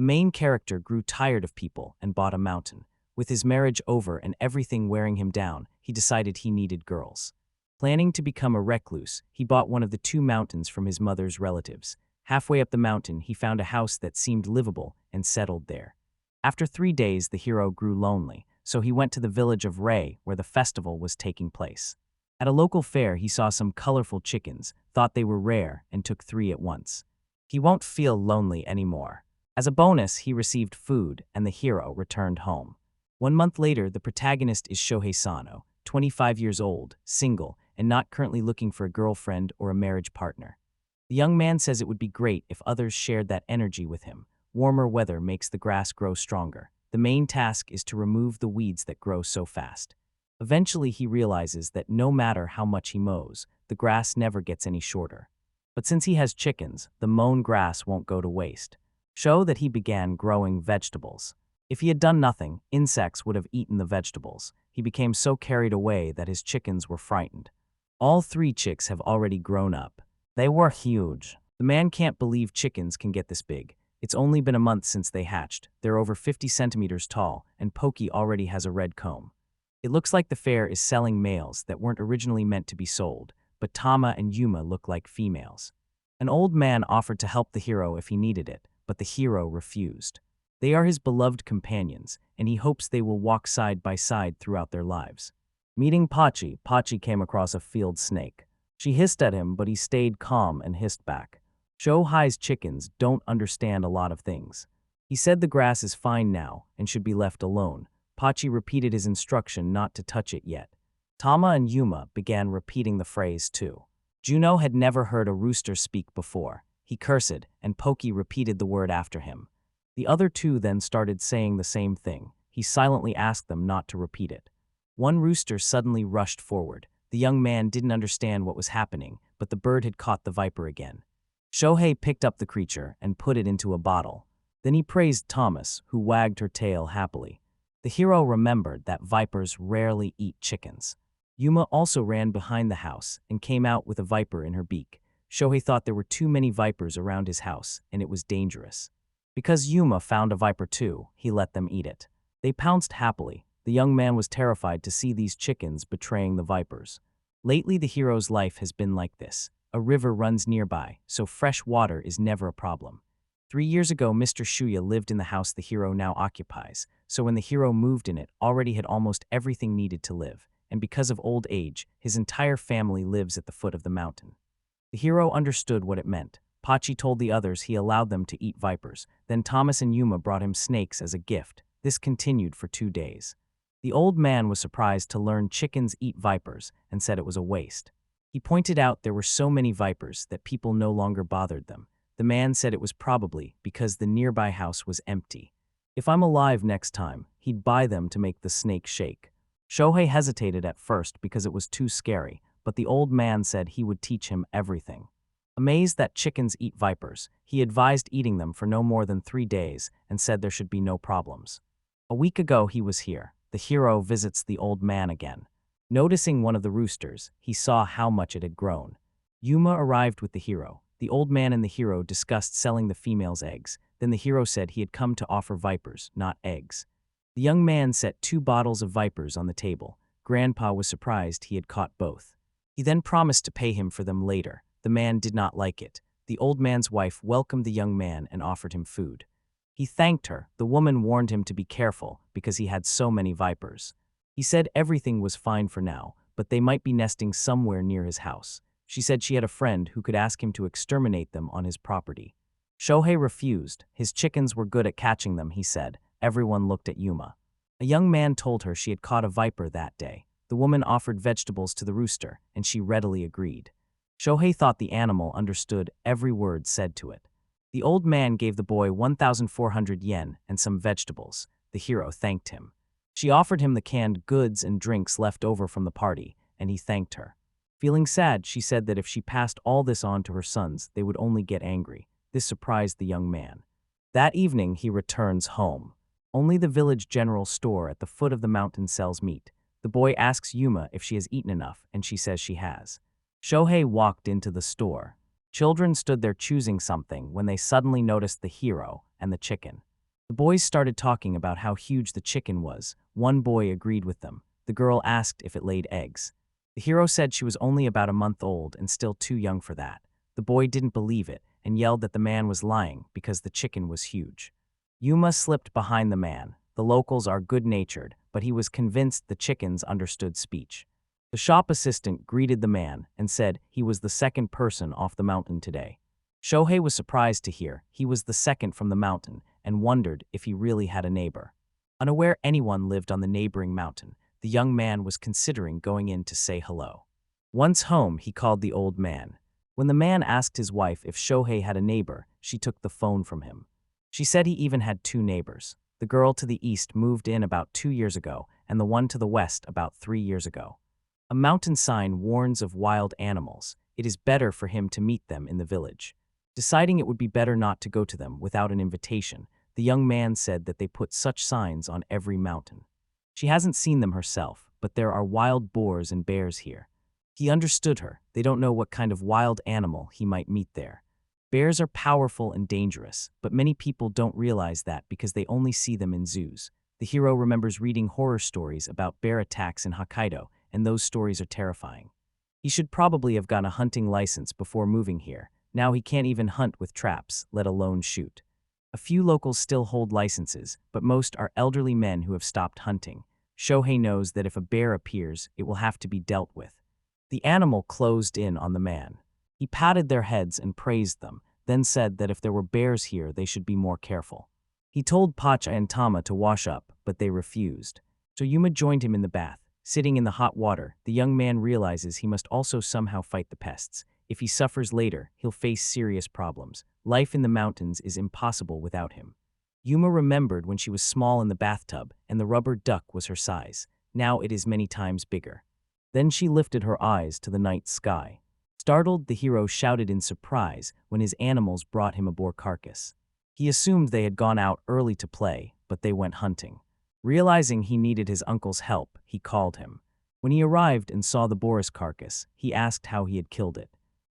main character grew tired of people and bought a mountain. With his marriage over and everything wearing him down, he decided he needed girls. Planning to become a recluse, he bought one of the 2 mountains from his mother's relatives. Halfway up the mountain, he found a house that seemed livable and settled there. After 3 days, the hero grew lonely, so he went to the village of Ray, where the festival was taking place. At a local fair, he saw some colorful chickens, thought they were rare, and took 3 at once. He won't feel lonely anymore. As a bonus, he received food, and the hero returned home. 1 month later, the protagonist is Shohei Sano, 25 years old, single, and not currently looking for a girlfriend or a marriage partner. The young man says it would be great if others shared that energy with him. Warmer weather makes the grass grow stronger. The main task is to remove the weeds that grow so fast. Eventually, he realizes that no matter how much he mows, the grass never gets any shorter. But since he has chickens, the mown grass won't go to waste. Show that he began growing vegetables. If he had done nothing, insects would have eaten the vegetables. He became so carried away that his chickens were frightened. All 3 chicks have already grown up. They were huge. The man can't believe chickens can get this big. It's only been a month since they hatched. They're over 50 centimeters tall, and Pokey already has a red comb. It looks like the fair is selling males that weren't originally meant to be sold, but Tama and Yuma look like females. An old man offered to help the hero if he needed it, but the hero refused. They are his beloved companions, and he hopes they will walk side by side throughout their lives. Meeting Pachi, Pachi came across a field snake. She hissed at him, but he stayed calm and hissed back. Shohei's chickens don't understand a lot of things. He said the grass is fine now and should be left alone. Pachi repeated his instruction not to touch it yet. Tama and Yuma began repeating the phrase too. Juno had never heard a rooster speak before. He cursed, and Pokey repeated the word after him. The other 2 then started saying the same thing. He silently asked them not to repeat it. One rooster suddenly rushed forward. The young man didn't understand what was happening, but the bird had caught the viper again. Shohei picked up the creature and put it into a bottle. Then he praised Thomas, who wagged her tail happily. The hero remembered that vipers rarely eat chickens. Yuma also ran behind the house and came out with a viper in her beak. Shohei thought there were too many vipers around his house, and it was dangerous. Because Yuma found a viper too, he let them eat it. They pounced happily. The young man was terrified to see these chickens betraying the vipers. Lately, the hero's life has been like this. A river runs nearby, so fresh water is never a problem. 3 years ago, Mr. Shuya lived in the house the hero now occupies, so when the hero moved in it, already had almost everything needed to live, and because of old age, his entire family lives at the foot of the mountain. The hero understood what it meant. Pachi told the others he allowed them to eat vipers. Then Thomas and Yuma brought him snakes as a gift. This continued for 2 days. The old man was surprised to learn chickens eat vipers and said it was a waste. He pointed out there were so many vipers that people no longer bothered them. The man said it was probably because the nearby house was empty. If I'm alive next time, he'd buy them to make the snake shake. Shohei hesitated at first because it was too scary, but the old man said he would teach him everything. Amazed that chickens eat vipers, he advised eating them for no more than 3 days and said there should be no problems. A week ago he was here. The hero visits the old man again. Noticing one of the roosters, he saw how much it had grown. Yuma arrived with the hero. The old man and the hero discussed selling the female's eggs. Then the hero said he had come to offer vipers, not eggs. The young man set 2 bottles of vipers on the table. Grandpa was surprised he had caught both. He then promised to pay him for them later. The man did not like it. The old man's wife welcomed the young man and offered him food. He thanked her. The woman warned him to be careful because he had so many vipers. He said everything was fine for now, but they might be nesting somewhere near his house. She said she had a friend who could ask him to exterminate them on his property. Shohei refused. His chickens were good at catching them, he said. Everyone looked at Yuma. A young man told her she had caught a viper that day. The woman offered vegetables to the rooster, and she readily agreed. Shohei thought the animal understood every word said to it. The old man gave the boy 1,400 yen and some vegetables. The hero thanked him. She offered him the canned goods and drinks left over from the party, and he thanked her. Feeling sad, she said that if she passed all this on to her sons, they would only get angry. This surprised the young man. That evening, he returns home. Only the village general store at the foot of the mountain sells meat. The boy asks Yuma if she has eaten enough, and she says she has. Shohei walked into the store. Children stood there choosing something when they suddenly noticed the hero and the chicken. The boys started talking about how huge the chicken was. One boy agreed with them. The girl asked if it laid eggs. The hero said she was only about a month old and still too young for that. The boy didn't believe it and yelled that the man was lying because the chicken was huge. Yuma slipped behind the man. The locals are good-natured, but he was convinced the chickens understood speech. The shop assistant greeted the man and said he was the second person off the mountain today. Shohei was surprised to hear he was the second from the mountain and wondered if he really had a neighbor. Unaware anyone lived on the neighboring mountain, the young man was considering going in to say hello. Once home, he called the old man. When the man asked his wife if Shohei had a neighbor, she took the phone from him. She said he even had two neighbors. The girl to the east moved in about 2 years ago, and the one to the west about 3 years ago. A mountain sign warns of wild animals. It is better for him to meet them in the village. Deciding it would be better not to go to them without an invitation, the young man said that they put such signs on every mountain. She hasn't seen them herself, but there are wild boars and bears here. He understood her. They don't know what kind of wild animal he might meet there. Bears are powerful and dangerous, but many people don't realize that because they only see them in zoos. The hero remembers reading horror stories about bear attacks in Hokkaido, and those stories are terrifying. He should probably have gotten a hunting license before moving here. Now he can't even hunt with traps, let alone shoot. A few locals still hold licenses, but most are elderly men who have stopped hunting. Shohei knows that if a bear appears, it will have to be dealt with. The animal closed in on the man. He patted their heads and praised them, then said that if there were bears here, they should be more careful. He told Pacha and Tama to wash up, but they refused. So Yuma joined him in the bath. Sitting in the hot water, the young man realizes he must also somehow fight the pests. If he suffers later, he'll face serious problems. Life in the mountains is impossible without him. Yuma remembered when she was small in the bathtub, and the rubber duck was her size. Now it is many times bigger. Then she lifted her eyes to the night sky. Startled, the hero shouted in surprise when his animals brought him a boar carcass. He assumed they had gone out early to play, but they went hunting. Realizing he needed his uncle's help, he called him. When he arrived and saw the boar's carcass, he asked how he had killed it.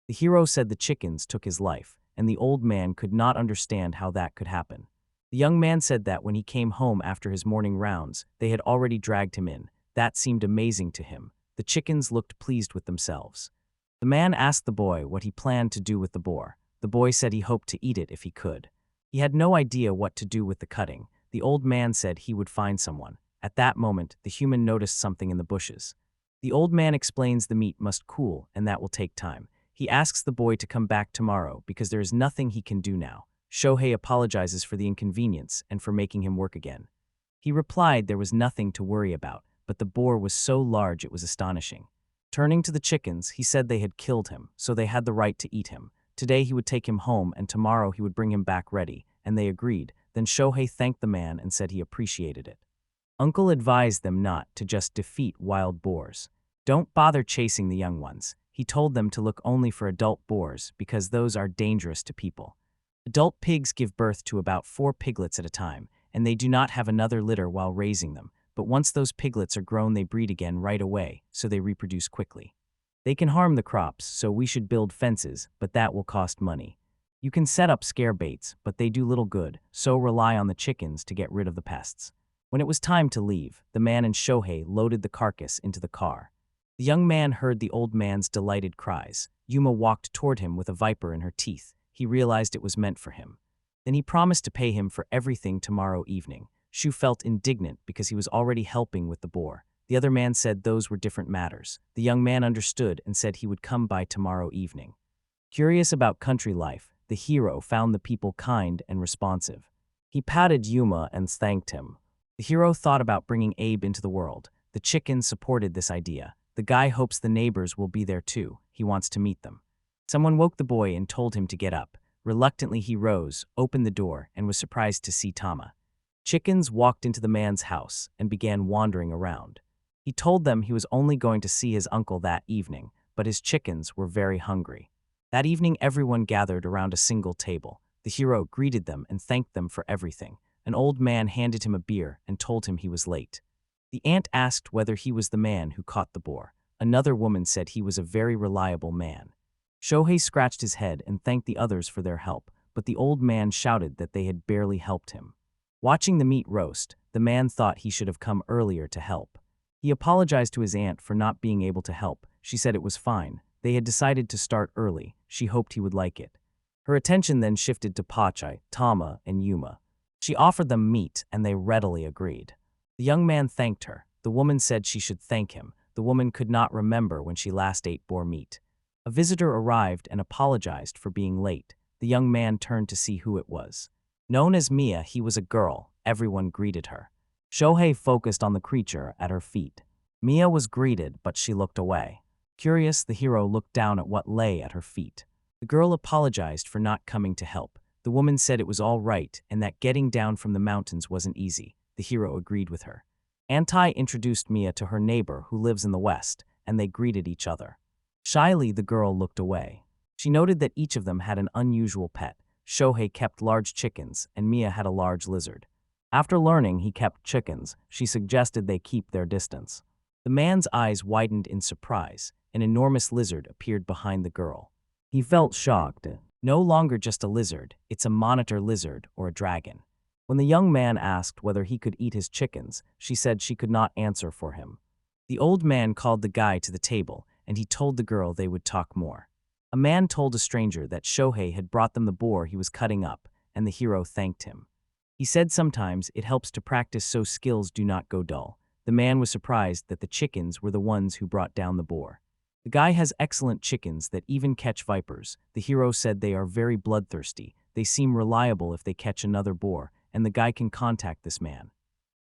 The hero said the chickens took his life, and the old man could not understand how that could happen. The young man said that when he came home after his morning rounds, they had already dragged him in. That seemed amazing to him. The chickens looked pleased with themselves. The man asked the boy what he planned to do with the boar. The boy said he hoped to eat it if he could. He had no idea what to do with the cutting. The old man said he would find someone. At that moment, the human noticed something in the bushes. The old man explains the meat must cool, and that will take time. He asks the boy to come back tomorrow because there is nothing he can do now. Shohei apologizes for the inconvenience and for making him work again. He replied there was nothing to worry about, but the boar was so large it was astonishing. Turning to the chickens, he said they had killed him, so they had the right to eat him. Today he would take him home and tomorrow he would bring him back ready, and they agreed. Then Shohei thanked the man and said he appreciated it. Uncle advised them not to just defeat wild boars. Don't bother chasing the young ones. He told them to look only for adult boars because those are dangerous to people. Adult pigs give birth to about 4 piglets at a time, and they do not have another litter while raising them, but once those piglets are grown they breed again right away, so they reproduce quickly. They can harm the crops, so we should build fences, but that will cost money. You can set up scare baits, but they do little good, so rely on the chickens to get rid of the pests. When it was time to leave, the man and Shohei loaded the carcass into the car. The young man heard the old man's delighted cries. Yuma walked toward him with a viper in her teeth. He realized it was meant for him. Then he promised to pay him for everything tomorrow evening. Shu felt indignant because he was already helping with the boar. The other man said those were different matters. The young man understood and said he would come by tomorrow evening. Curious about country life, the hero found the people kind and responsive. He patted Yuma and thanked him. The hero thought about bringing Abe into the world. The chickens supported this idea. The guy hopes the neighbors will be there too. He wants to meet them. Someone woke the boy and told him to get up. Reluctantly he rose, opened the door, and was surprised to see Tama. Chickens walked into the man's house and began wandering around. He told them he was only going to see his uncle that evening, but his chickens were very hungry. That evening everyone gathered around a single table. The hero greeted them and thanked them for everything. An old man handed him a beer and told him he was late. The aunt asked whether he was the man who caught the boar. Another woman said he was a very reliable man. Shohei scratched his head and thanked the others for their help, but the old man shouted that they had barely helped him. Watching the meat roast, the man thought he should have come earlier to help. He apologized to his aunt for not being able to help. She said it was fine. They had decided to start early. She hoped he would like it. Her attention then shifted to Pachai, Tama, and Yuma. She offered them meat, and they readily agreed. The young man thanked her. The woman said she should thank him. The woman could not remember when she last ate boar meat. A visitor arrived and apologized for being late. The young man turned to see who it was. Known as Mia, he was a girl. Everyone greeted her. Shohei focused on the creature at her feet. Mia was greeted, but she looked away. Curious, the hero looked down at what lay at her feet. The girl apologized for not coming to help. The woman said it was all right and that getting down from the mountains wasn't easy. The hero agreed with her. Antai introduced Mia to her neighbor who lives in the west, and they greeted each other. Shyly, the girl looked away. She noted that each of them had an unusual pet. Shohei kept large chickens, and Mia had a large lizard. After learning he kept chickens, she suggested they keep their distance. The man's eyes widened in surprise. An enormous lizard appeared behind the girl. He felt shocked. No longer just a lizard, it's a monitor lizard or a dragon. When the young man asked whether he could eat his chickens, she said she could not answer for him. The old man called the guy to the table, and he told the girl they would talk more. A man told a stranger that Shohei had brought them the boar he was cutting up, and the hero thanked him. He said sometimes it helps to practice so skills do not go dull. The man was surprised that the chickens were the ones who brought down the boar. The guy has excellent chickens that even catch vipers. The hero said they are very bloodthirsty. They seem reliable if they catch another boar, and the guy can contact this man.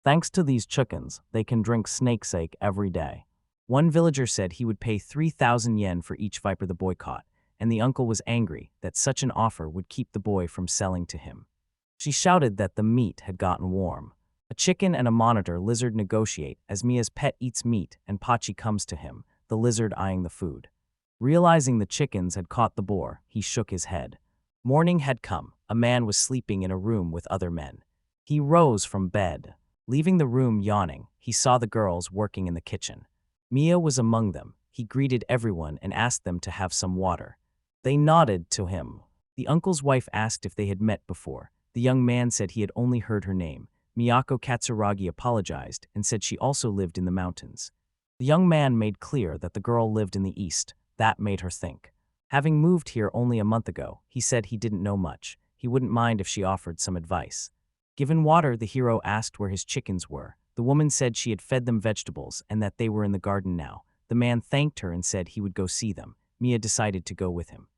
Thanks to these chickens, they can drink snake's egg every day. One villager said he would pay 3,000 yen for each viper the boy caught, and the uncle was angry that such an offer would keep the boy from selling to him. She shouted that the meat had gotten warm. A chicken and a monitor lizard negotiate as Mia's pet eats meat and Pachi comes to him, the lizard eyeing the food. Realizing the chickens had caught the boar, he shook his head. Morning had come. A man was sleeping in a room with other men. He rose from bed. Leaving the room yawning, he saw the girls working in the kitchen. Mia was among them. He greeted everyone and asked them to have some water. They nodded to him. The uncle's wife asked if they had met before. The young man said he had only heard her name. Miyako Katsuragi apologized and said she also lived in the mountains. The young man made clear that the girl lived in the east. That made her think. Having moved here only a month ago, he said he didn't know much. He wouldn't mind if she offered some advice. Given water, the hero asked where his chickens were. The woman said she had fed them vegetables and that they were in the garden now. The man thanked her and said he would go see them. Mia decided to go with him.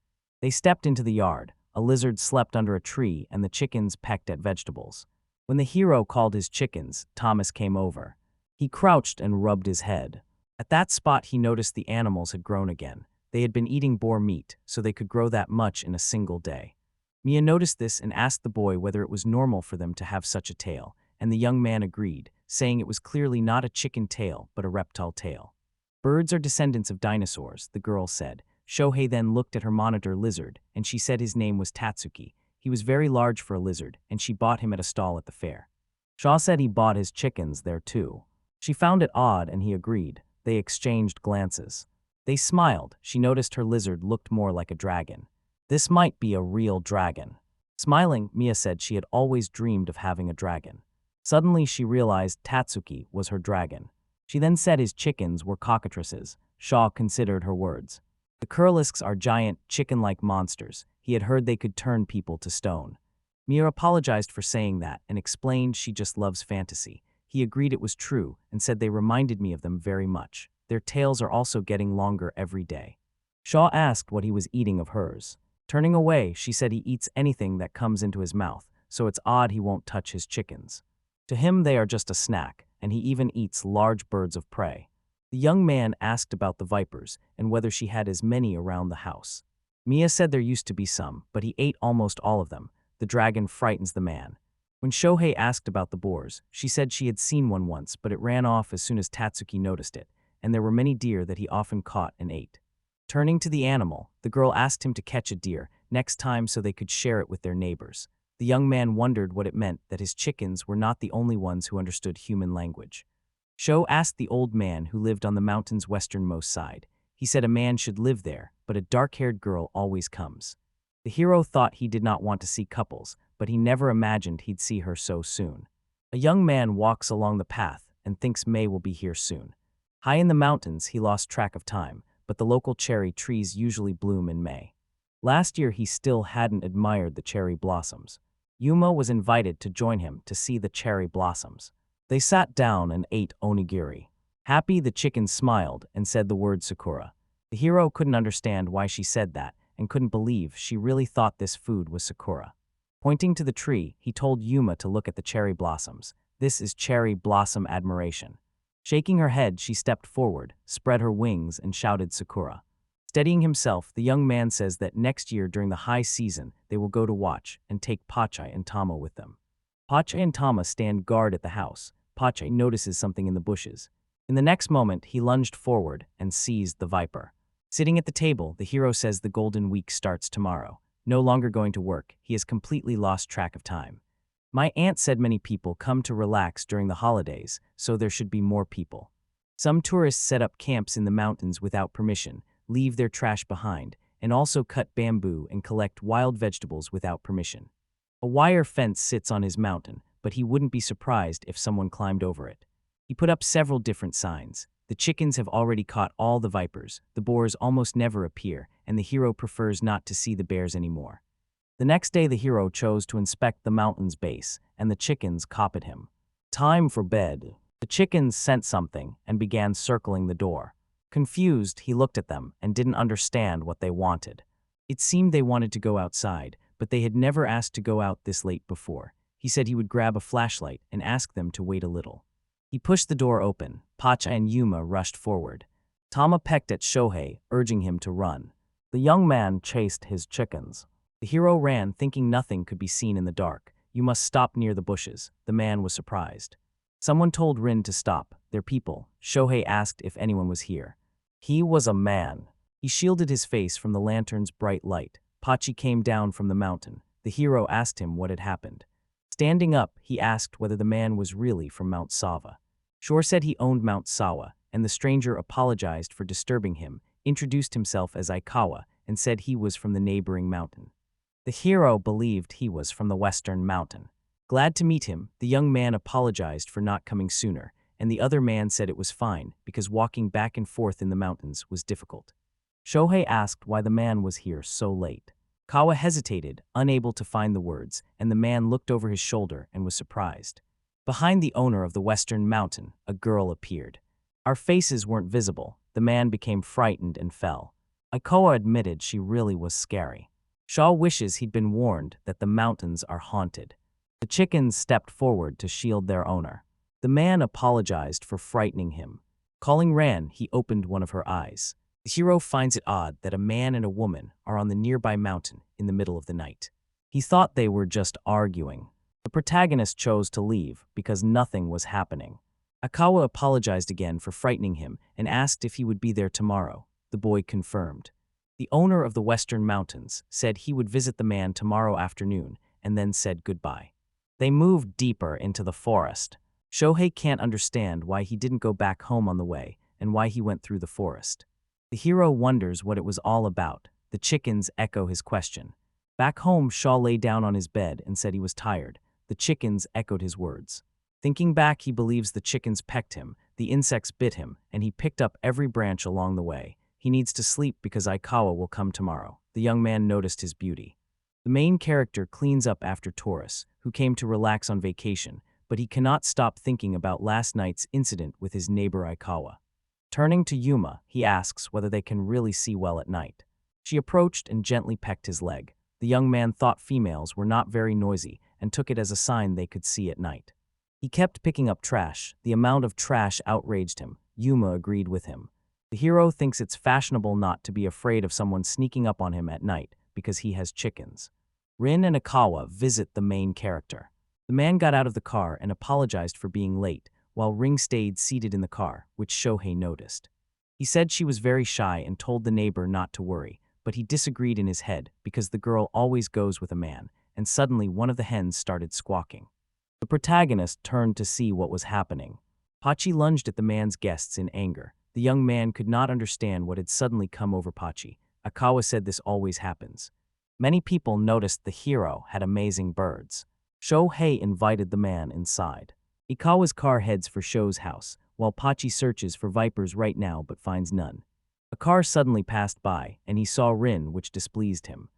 They stepped into the yard. A lizard slept under a tree and the chickens pecked at vegetables. When the hero called his chickens, Thomas came over. He crouched and rubbed his head. At that spot he noticed the animals had grown again. They had been eating boar meat, so they could grow that much in a single day. Mia noticed this and asked the boy whether it was normal for them to have such a tail, and the young man agreed, saying it was clearly not a chicken tail but a reptile tail. Birds are descendants of dinosaurs, the girl said. Shohei then looked at her monitor lizard, and she said his name was Tatsuki. He was very large for a lizard, and she bought him at a stall at the fair. Shaw said he bought his chickens there too. She found it odd and he agreed. They exchanged glances. They smiled. She noticed her lizard looked more like a dragon. This might be a real dragon. Smiling, Mia said she had always dreamed of having a dragon. Suddenly she realized Tatsuki was her dragon. She then said his chickens were cockatrices. Shaw considered her words. The Kurlisks are giant, chicken-like monsters. He had heard they could turn people to stone. Mia apologized for saying that and explained she just loves fantasy. He agreed it was true and said they reminded me of them very much. Their tails are also getting longer every day. Shaw asked what he was eating of hers. Turning away, she said he eats anything that comes into his mouth, so it's odd he won't touch his chickens. To him they are just a snack, and he even eats large birds of prey. The young man asked about the vipers and whether she had as many around the house. Mia said there used to be some, but he ate almost all of them. The dragon frightens the man. When Shohei asked about the boars, she said she had seen one once, but it ran off as soon as Tatsuki noticed it, and there were many deer that he often caught and ate. Turning to the animal, the girl asked him to catch a deer next time so they could share it with their neighbors. The young man wondered what it meant that his chickens were not the only ones who understood human language. Sho asked the old man who lived on the mountain's westernmost side. He said a man should live there, but a dark-haired girl always comes. The hero thought he did not want to see couples, but he never imagined he'd see her so soon. A young man walks along the path and thinks May will be here soon. High in the mountains, he lost track of time, but the local cherry trees usually bloom in May. Last year, he still hadn't admired the cherry blossoms. Yuma was invited to join him to see the cherry blossoms. They sat down and ate onigiri. Happy, the chicken smiled and said the word Sakura. The hero couldn't understand why she said that and couldn't believe she really thought this food was Sakura. Pointing to the tree, he told Yuma to look at the cherry blossoms. This is cherry blossom admiration. Shaking her head, she stepped forward, spread her wings, and shouted Sakura. Steadying himself, the young man says that next year during the high season, they will go to watch and take Pachai and Tama with them. Pachai and Tama stand guard at the house. Pachai notices something in the bushes. In the next moment, he lunged forward and seized the viper. Sitting at the table, the hero says the golden week starts tomorrow. No longer going to work, he has completely lost track of time. My aunt said many people come to relax during the holidays, so there should be more people. Some tourists set up camps in the mountains without permission, leave their trash behind, and also cut bamboo and collect wild vegetables without permission. A wire fence sits on his mountain, but he wouldn't be surprised if someone climbed over it. He put up several different signs. The chickens have already caught all the vipers, the boars almost never appear, and the hero prefers not to see the bears anymore. The next day the hero chose to inspect the mountain's base, and the chickens copied him. Time for bed. The chickens sent something and began circling the door. Confused, he looked at them and didn't understand what they wanted. It seemed they wanted to go outside, but they had never asked to go out this late before. He said he would grab a flashlight and ask them to wait a little. He pushed the door open. Pacha and Yuma rushed forward. Tama pecked at Shohei, urging him to run. The young man chased his chickens. The hero ran, thinking nothing could be seen in the dark. You must stop near the bushes. The man was surprised. Someone told Rin to stop. They're people. Shohei asked if anyone was here. He was a man. He shielded his face from the lantern's bright light. Pachi came down from the mountain. The hero asked him what had happened. Standing up, he asked whether the man was really from Mount Sava. Shore said he owned Mount Sawa, and the stranger apologized for disturbing him, introduced himself as Aikawa, and said he was from the neighboring mountain. The hero believed he was from the western mountain. Glad to meet him, the young man apologized for not coming sooner, and the other man said it was fine because walking back and forth in the mountains was difficult. Shohei asked why the man was here so late. Kawa hesitated, unable to find the words, and the man looked over his shoulder and was surprised. Behind the owner of the western mountain, a girl appeared. Our faces weren't visible. The man became frightened and fell. Aikawa admitted she really was scary. Shaw wishes he'd been warned that the mountains are haunted. The chickens stepped forward to shield their owner. The man apologized for frightening him. Calling Ran, he opened one of her eyes. The hero finds it odd that a man and a woman are on the nearby mountain in the middle of the night. He thought they were just arguing. The protagonist chose to leave because nothing was happening. Aikawa apologized again for frightening him and asked if he would be there tomorrow. The boy confirmed. The owner of the western mountains said he would visit the man tomorrow afternoon and then said goodbye. They moved deeper into the forest. Shohei can't understand why he didn't go back home on the way and why he went through the forest. The hero wonders what it was all about. The chickens echo his question. Back home, Shaw lay down on his bed and said he was tired. The chickens echoed his words. Thinking back, he believes the chickens pecked him, the insects bit him, and he picked up every branch along the way. He needs to sleep because Aikawa will come tomorrow. The young man noticed his beauty. The main character cleans up after Taurus, who came to relax on vacation, but he cannot stop thinking about last night's incident with his neighbor Aikawa. Turning to Yuma, he asks whether they can really see well at night. She approached and gently pecked his leg. The young man thought females were not very noisy and took it as a sign they could see at night. He kept picking up trash. The amount of trash outraged him. Yuma agreed with him. The hero thinks it's fashionable not to be afraid of someone sneaking up on him at night because he has chickens. Rin and Aikawa visit the main character. The man got out of the car and apologized for being late, while Ring stayed seated in the car, which Shohei noticed. He said she was very shy and told the neighbor not to worry, but he disagreed in his head because the girl always goes with a man, and suddenly one of the hens started squawking. The protagonist turned to see what was happening. Pachi lunged at the man's guests in anger. The young man could not understand what had suddenly come over Pachi. Aikawa said this always happens. Many people noticed the hero had amazing birds. Shohei invited the man inside. Ikawa's car heads for Sho's house, while Pachi searches for vipers right now but finds none. A car suddenly passed by, and he saw Rin, which displeased him.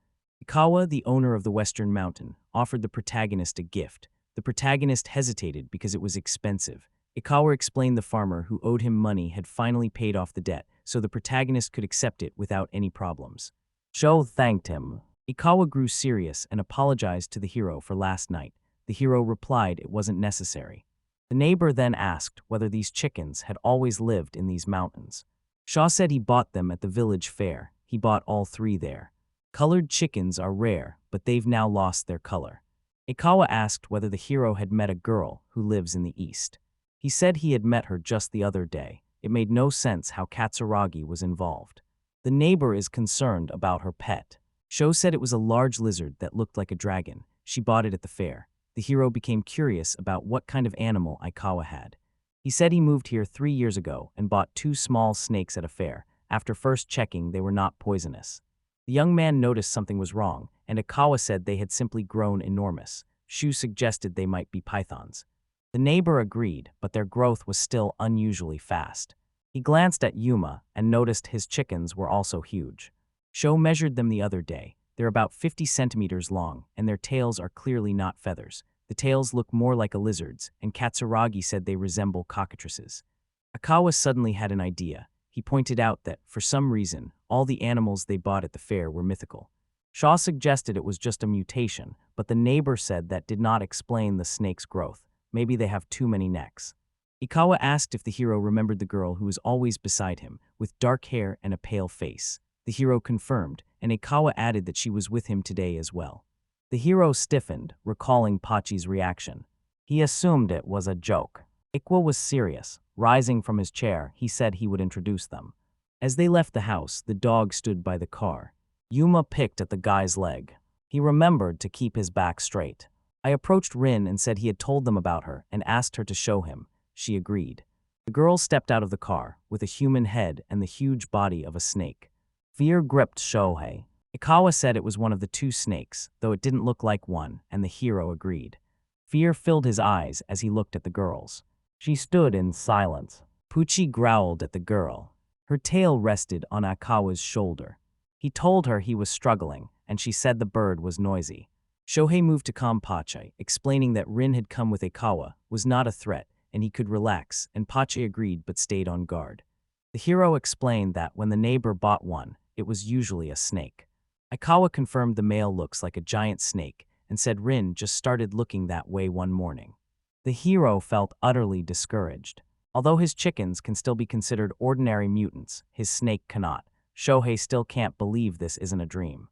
Ikawa, the owner of the Western Mountain, offered the protagonist a gift. The protagonist hesitated because it was expensive. Ikawa explained the farmer who owed him money had finally paid off the debt, so the protagonist could accept it without any problems. Sho thanked him. Ikawa grew serious and apologized to the hero for last night. The hero replied it wasn't necessary. The neighbor then asked whether these chickens had always lived in these mountains. Shaw said he bought them at the village fair. He bought all 3 there. Colored chickens are rare, but they've now lost their color. Ikawa asked whether the hero had met a girl who lives in the east. He said he had met her just the other day. It made no sense how Katsuragi was involved. The neighbor is concerned about her pet. Sho said it was a large lizard that looked like a dragon. She bought it at the fair. The hero became curious about what kind of animal Ikawa had. He said he moved here 3 years ago and bought 2 small snakes at a fair. After first checking, they were not poisonous. The young man noticed something was wrong, and Ikawa said they had simply grown enormous. Shu suggested they might be pythons. The neighbor agreed, but their growth was still unusually fast. He glanced at Yuma and noticed his chickens were also huge. Sho measured them the other day. They're about 50 centimeters long, and their tails are clearly not feathers. The tails look more like a lizard's, and Katsuragi said they resemble cockatrices. Ikawa suddenly had an idea. He pointed out that, for some reason, all the animals they bought at the fair were mythical. Shaw suggested it was just a mutation, but the neighbor said that did not explain the snake's growth. Maybe they have too many necks. Ikawa asked if the hero remembered the girl who was always beside him, with dark hair and a pale face. The hero confirmed, and Ikawa added that she was with him today as well. The hero stiffened, recalling Pachi's reaction. He assumed it was a joke. Ikwa was serious. Rising from his chair, he said he would introduce them. As they left the house, the dog stood by the car. Yuma picked at the guy's leg. He remembered to keep his back straight. I approached Rin and said he had told them about her and asked her to show him. She agreed. The girl stepped out of the car, with a human head and the huge body of a snake. Fear gripped Shohei. Ikawa said it was one of the 2 snakes, though it didn't look like one, and the hero agreed. Fear filled his eyes as he looked at the girls. She stood in silence. Pucci growled at the girl. Her tail rested on Ikawa's shoulder. He told her he was struggling, and she said the bird was noisy. Shohei moved to calm Pachi, explaining that Rin had come with Ikawa, was not a threat, and he could relax, and Pachi agreed but stayed on guard. The hero explained that when the neighbor bought one, it was usually a snake. Ikawa confirmed the male looks like a giant snake, and said Rin just started looking that way one morning. The hero felt utterly discouraged. Although his chickens can still be considered ordinary mutants, his snake cannot. Shohei still can't believe this isn't a dream.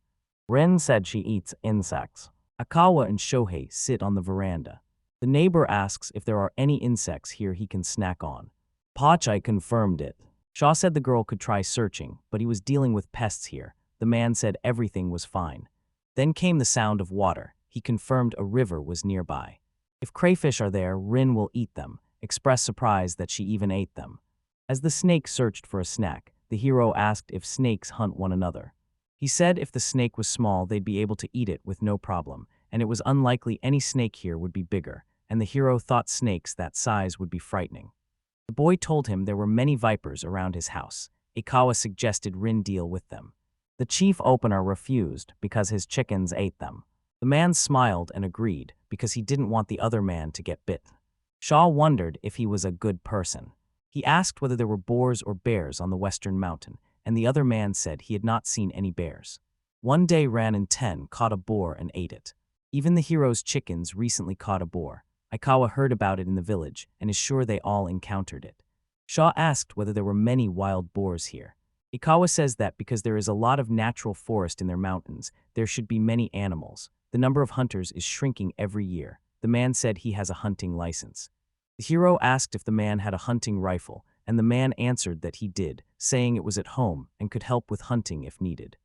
Rin said she eats insects. Ikawa and Shohei sit on the veranda. The neighbor asks if there are any insects here he can snack on. Pachi confirmed it. Shaw said the girl could try searching, but he was dealing with pests here. The man said everything was fine. Then came the sound of water. He confirmed a river was nearby. If crayfish are there, Rin will eat them, expressed surprise that she even ate them. As the snake searched for a snack, the hero asked if snakes hunt one another. He said if the snake was small, they'd be able to eat it with no problem, and it was unlikely any snake here would be bigger, and the hero thought snakes that size would be frightening. The boy told him there were many vipers around his house. Ikawa suggested Rin deal with them. The chief opener refused because his chickens ate them. The man smiled and agreed because he didn't want the other man to get bit. Shaw wondered if he was a good person. He asked whether there were boars or bears on the Western Mountain, and the other man said he had not seen any bears. One day Ran and Ten caught a boar and ate it. Even the hero's chickens recently caught a boar. Ikawa heard about it in the village and is sure they all encountered it. Shaw asked whether there were many wild boars here. Ikawa says that because there is a lot of natural forest in their mountains, there should be many animals. The number of hunters is shrinking every year. The man said he has a hunting license. The hero asked if the man had a hunting rifle, and the man answered that he did, saying it was at home and could help with hunting if needed.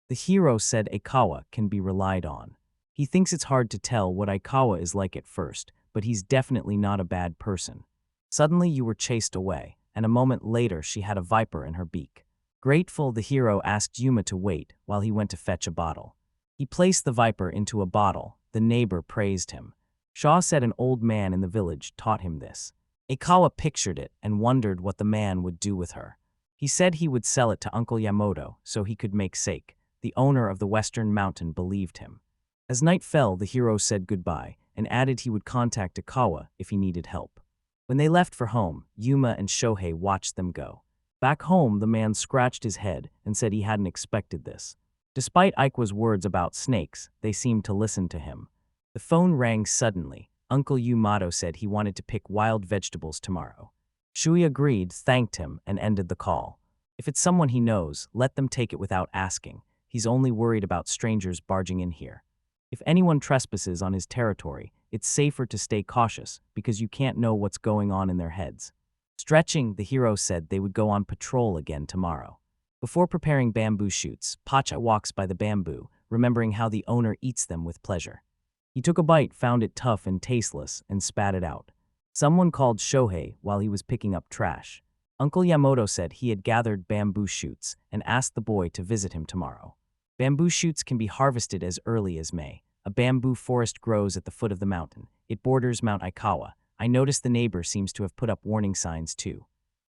The hero said Ikawa can be relied on. He thinks it's hard to tell what Ikawa is like at first, but he's definitely not a bad person. Suddenly you were chased away, and a moment later she had a viper in her beak. Grateful, the hero asked Yuma to wait while he went to fetch a bottle. He placed the viper into a bottle. The neighbor praised him. Shaw said an old man in the village taught him this. Aikawa pictured it and wondered what the man would do with her. He said he would sell it to Uncle Yamoto so he could make sake. The owner of the western mountain believed him. As night fell, the hero said goodbye and added he would contact Aikawa if he needed help. When they left for home, Yuma and Shohei watched them go. Back home, the man scratched his head and said he hadn't expected this. Despite Aikawa's words about snakes, they seemed to listen to him. The phone rang suddenly. Uncle Yamato said he wanted to pick wild vegetables tomorrow. Shui agreed, thanked him, and ended the call. If it's someone he knows, let them take it without asking. He's only worried about strangers barging in here. If anyone trespasses on his territory, it's safer to stay cautious because you can't know what's going on in their heads. Stretching, the hero said they would go on patrol again tomorrow. Before preparing bamboo shoots, Pacha walks by the bamboo, remembering how the owner eats them with pleasure. He took a bite, found it tough and tasteless, and spat it out. Someone called Shohei while he was picking up trash. Uncle Yamoto said he had gathered bamboo shoots and asked the boy to visit him tomorrow. Bamboo shoots can be harvested as early as May. A bamboo forest grows at the foot of the mountain. It borders Mount Aikawa. I noticed the neighbor seems to have put up warning signs too.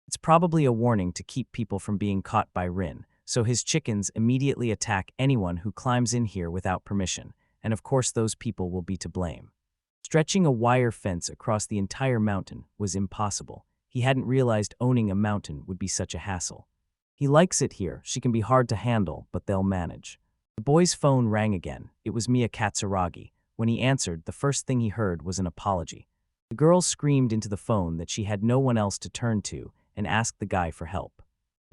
It's probably a warning to keep people from being caught by Rin, so his chickens immediately attack anyone who climbs in here without permission, and of course those people will be to blame. Stretching a wire fence across the entire mountain was impossible. He hadn't realized owning a mountain would be such a hassle. He likes it here. She can be hard to handle, but they'll manage. The boy's phone rang again. It was Mia Katsuragi. When he answered, the first thing he heard was an apology. The girl screamed into the phone that she had no one else to turn to and asked the guy for help.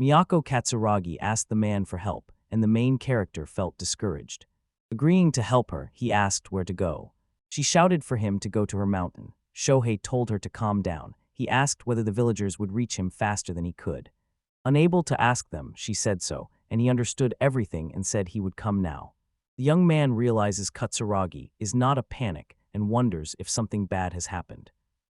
Miyako Katsuragi asked the man for help, and the main character felt discouraged. Agreeing to help her, he asked where to go. She shouted for him to go to her mountain. Shohei told her to calm down. He asked whether the villagers would reach him faster than he could. Unable to ask them, she said so, and he understood everything and said he would come now. The young man realizes Katsuragi is not a panic and wonders if something bad has happened.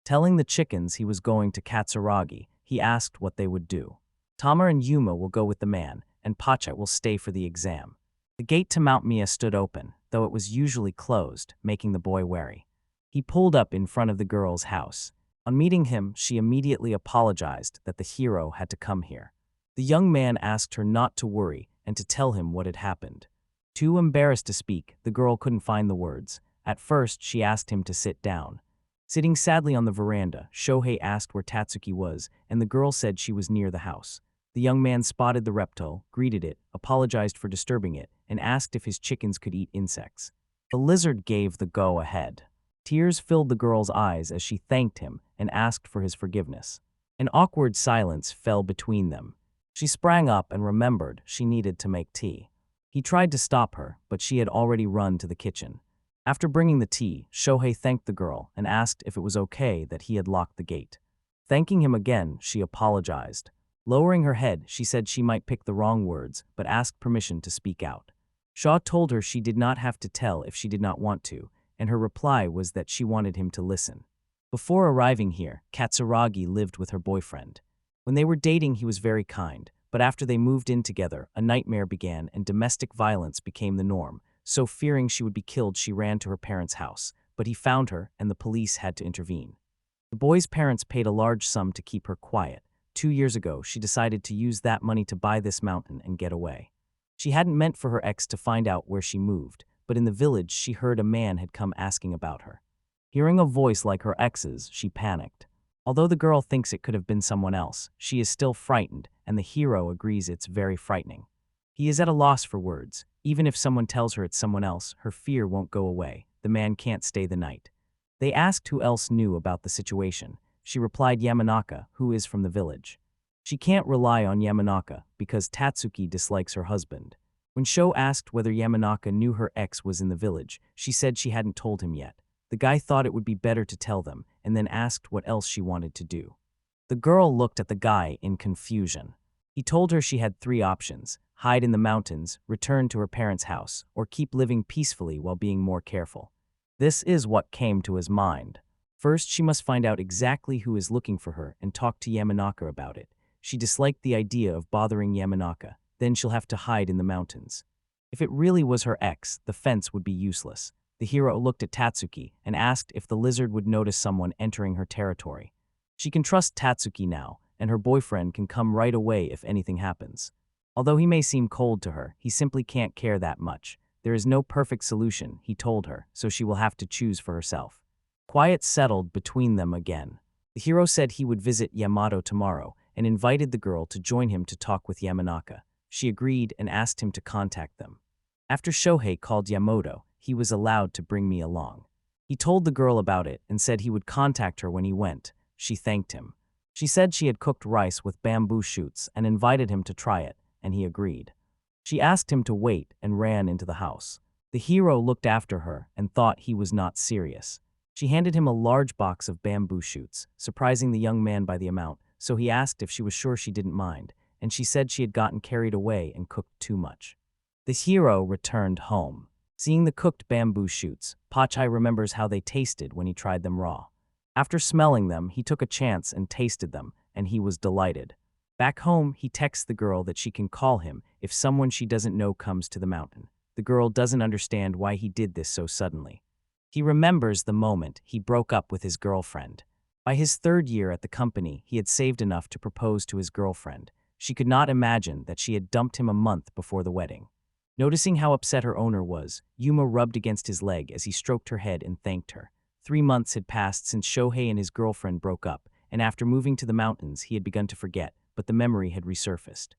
Telling the chickens he was going to Katsuragi, he asked what they would do. Tama and Yuma will go with the man, and Pacha will stay for the exam. The gate to Mount Mia stood open, though it was usually closed, making the boy wary. He pulled up in front of the girl's house. On meeting him, she immediately apologized that the hero had to come here. The young man asked her not to worry and to tell him what had happened. Too embarrassed to speak, the girl couldn't find the words. At first, she asked him to sit down. Sitting sadly on the veranda, Shohei asked where Tatsuki was, and the girl said she was near the house. The young man spotted the reptile, greeted it, apologized for disturbing it, and asked if his chickens could eat insects. The lizard gave the go-ahead. Tears filled the girl's eyes as she thanked him and asked for his forgiveness. An awkward silence fell between them. She sprang up and remembered she needed to make tea. He tried to stop her, but she had already run to the kitchen. After bringing the tea, Shohei thanked the girl and asked if it was okay that he had locked the gate. Thanking him again, she apologized. Lowering her head, she said she might pick the wrong words, but asked permission to speak out. Shaw told her she did not have to tell if she did not want to, and her reply was that she wanted him to listen. Before arriving here, Katsuragi lived with her boyfriend. When they were dating, he was very kind, but after they moved in together, a nightmare began and domestic violence became the norm. So fearing she would be killed, she ran to her parents' house, but he found her and the police had to intervene. The boy's parents paid a large sum to keep her quiet. 2 years ago, she decided to use that money to buy this mountain and get away. She hadn't meant for her ex to find out where she moved, but in the village she heard a man had come asking about her. Hearing a voice like her ex's, she panicked. Although the girl thinks it could have been someone else, she is still frightened, and the hero agrees it's very frightening. He is at a loss for words. Even if someone tells her it's someone else, her fear won't go away. The man can't stay the night. They asked who else knew about the situation. She replied Yamanaka, who is from the village. She can't rely on Yamanaka because Tatsuki dislikes her husband. When Sho asked whether Yamanaka knew her ex was in the village, she said she hadn't told him yet. The guy thought it would be better to tell them, and then asked what else she wanted to do. The girl looked at the guy in confusion. He told her she had 3 options: hide in the mountains, return to her parents' house, or keep living peacefully while being more careful. This is what came to his mind. First, she must find out exactly who is looking for her and talk to Yamanaka about it. She disliked the idea of bothering Yamanaka. Then she'll have to hide in the mountains. If it really was her ex, the fence would be useless. The hero looked at Tatsuki and asked if the lizard would notice someone entering her territory. She can trust Tatsuki now, and her boyfriend can come right away if anything happens. Although he may seem cold to her, he simply can't care that much. There is no perfect solution, he told her, so she will have to choose for herself. Quiet settled between them again. The hero said he would visit Yamato tomorrow and invited the girl to join him to talk with Yamanaka. She agreed and asked him to contact them. After Shohei called Yamato, he was allowed to bring me along. He told the girl about it and said he would contact her when he went. She thanked him. She said she had cooked rice with bamboo shoots and invited him to try it, and he agreed. She asked him to wait and ran into the house. The hero looked after her and thought he was not serious. She handed him a large box of bamboo shoots, surprising the young man by the amount, so he asked if she was sure she didn't mind, and she said she had gotten carried away and cooked too much. The hero returned home. Seeing the cooked bamboo shoots, Pachai remembers how they tasted when he tried them raw. After smelling them, he took a chance and tasted them, and he was delighted. Back home, he texts the girl that she can call him if someone she doesn't know comes to the mountain. The girl doesn't understand why he did this so suddenly. He remembers the moment he broke up with his girlfriend. By his third year at the company, he had saved enough to propose to his girlfriend. She could not imagine that she had dumped him a month before the wedding. Noticing how upset her owner was, Yuma rubbed against his leg as he stroked her head and thanked her. 3 months had passed since Shohei and his girlfriend broke up, and after moving to the mountains, he had begun to forget, but the memory had resurfaced.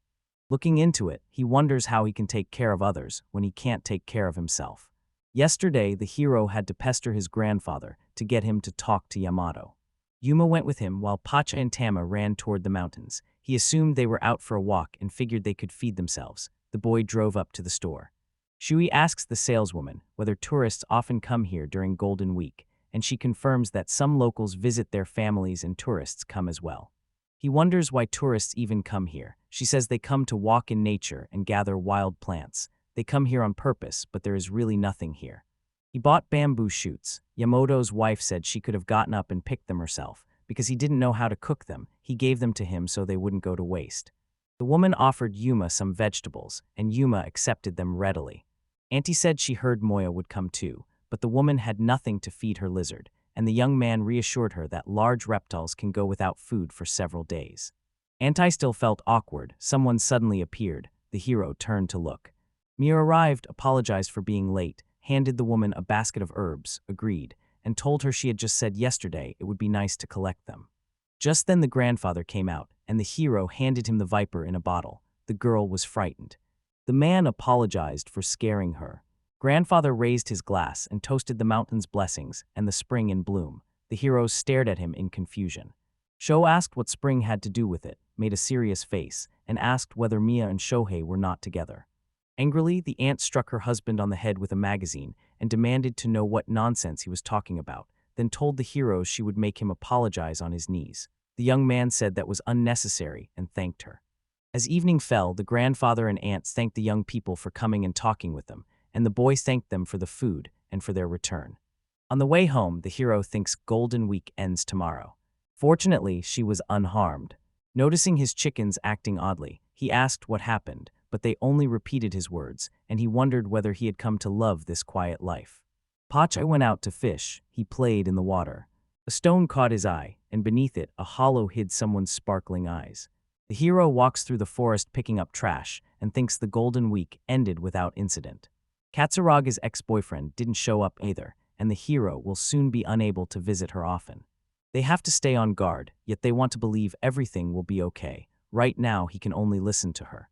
Looking into it, he wonders how he can take care of others when he can't take care of himself. Yesterday, the hero had to pester his grandfather to get him to talk to Yamato. Yuma went with him while Pacha and Tama ran toward the mountains. He assumed they were out for a walk and figured they could feed themselves. The boy drove up to the store. Shui asks the saleswoman whether tourists often come here during Golden Week, and she confirms that some locals visit their families and tourists come as well. He wonders why tourists even come here. She says they come to walk in nature and gather wild plants. They come here on purpose, but there is really nothing here. He bought bamboo shoots. Yamamoto's wife said she could have gotten up and picked them herself. Because he didn't know how to cook them, he gave them to him so they wouldn't go to waste. The woman offered Yuma some vegetables, and Yuma accepted them readily. Auntie said she heard Moya would come too, but the woman had nothing to feed her lizard, and the young man reassured her that large reptiles can go without food for several days. Auntie still felt awkward. Someone suddenly appeared. The hero turned to look. Mia arrived, apologized for being late, handed the woman a basket of herbs, agreed, and told her she had just said yesterday it would be nice to collect them. Just then the grandfather came out, and the hero handed him the viper in a bottle. The girl was frightened. The man apologized for scaring her. Grandfather raised his glass and toasted the mountain's blessings and the spring in bloom. The hero stared at him in confusion. Sho asked what spring had to do with it, made a serious face, and asked whether Mia and Shohei were not together. Angrily, the aunt struck her husband on the head with a magazine and demanded to know what nonsense he was talking about, then told the hero she would make him apologize on his knees. The young man said that was unnecessary and thanked her. As evening fell, the grandfather and aunt thanked the young people for coming and talking with them, and the boy thanked them for the food and for their return. On the way home, the hero thinks Golden Week ends tomorrow. Fortunately, she was unharmed. Noticing his chickens acting oddly, he asked what happened, but they only repeated his words, and he wondered whether he had come to love this quiet life. Pacha went out to fish. He played in the water. A stone caught his eye, and beneath it, a hollow hid someone's sparkling eyes. The hero walks through the forest picking up trash and thinks the Golden Week ended without incident. Katsuraga's ex-boyfriend didn't show up either, and the hero will soon be unable to visit her often. They have to stay on guard, yet they want to believe everything will be okay. Right now, he can only listen to her.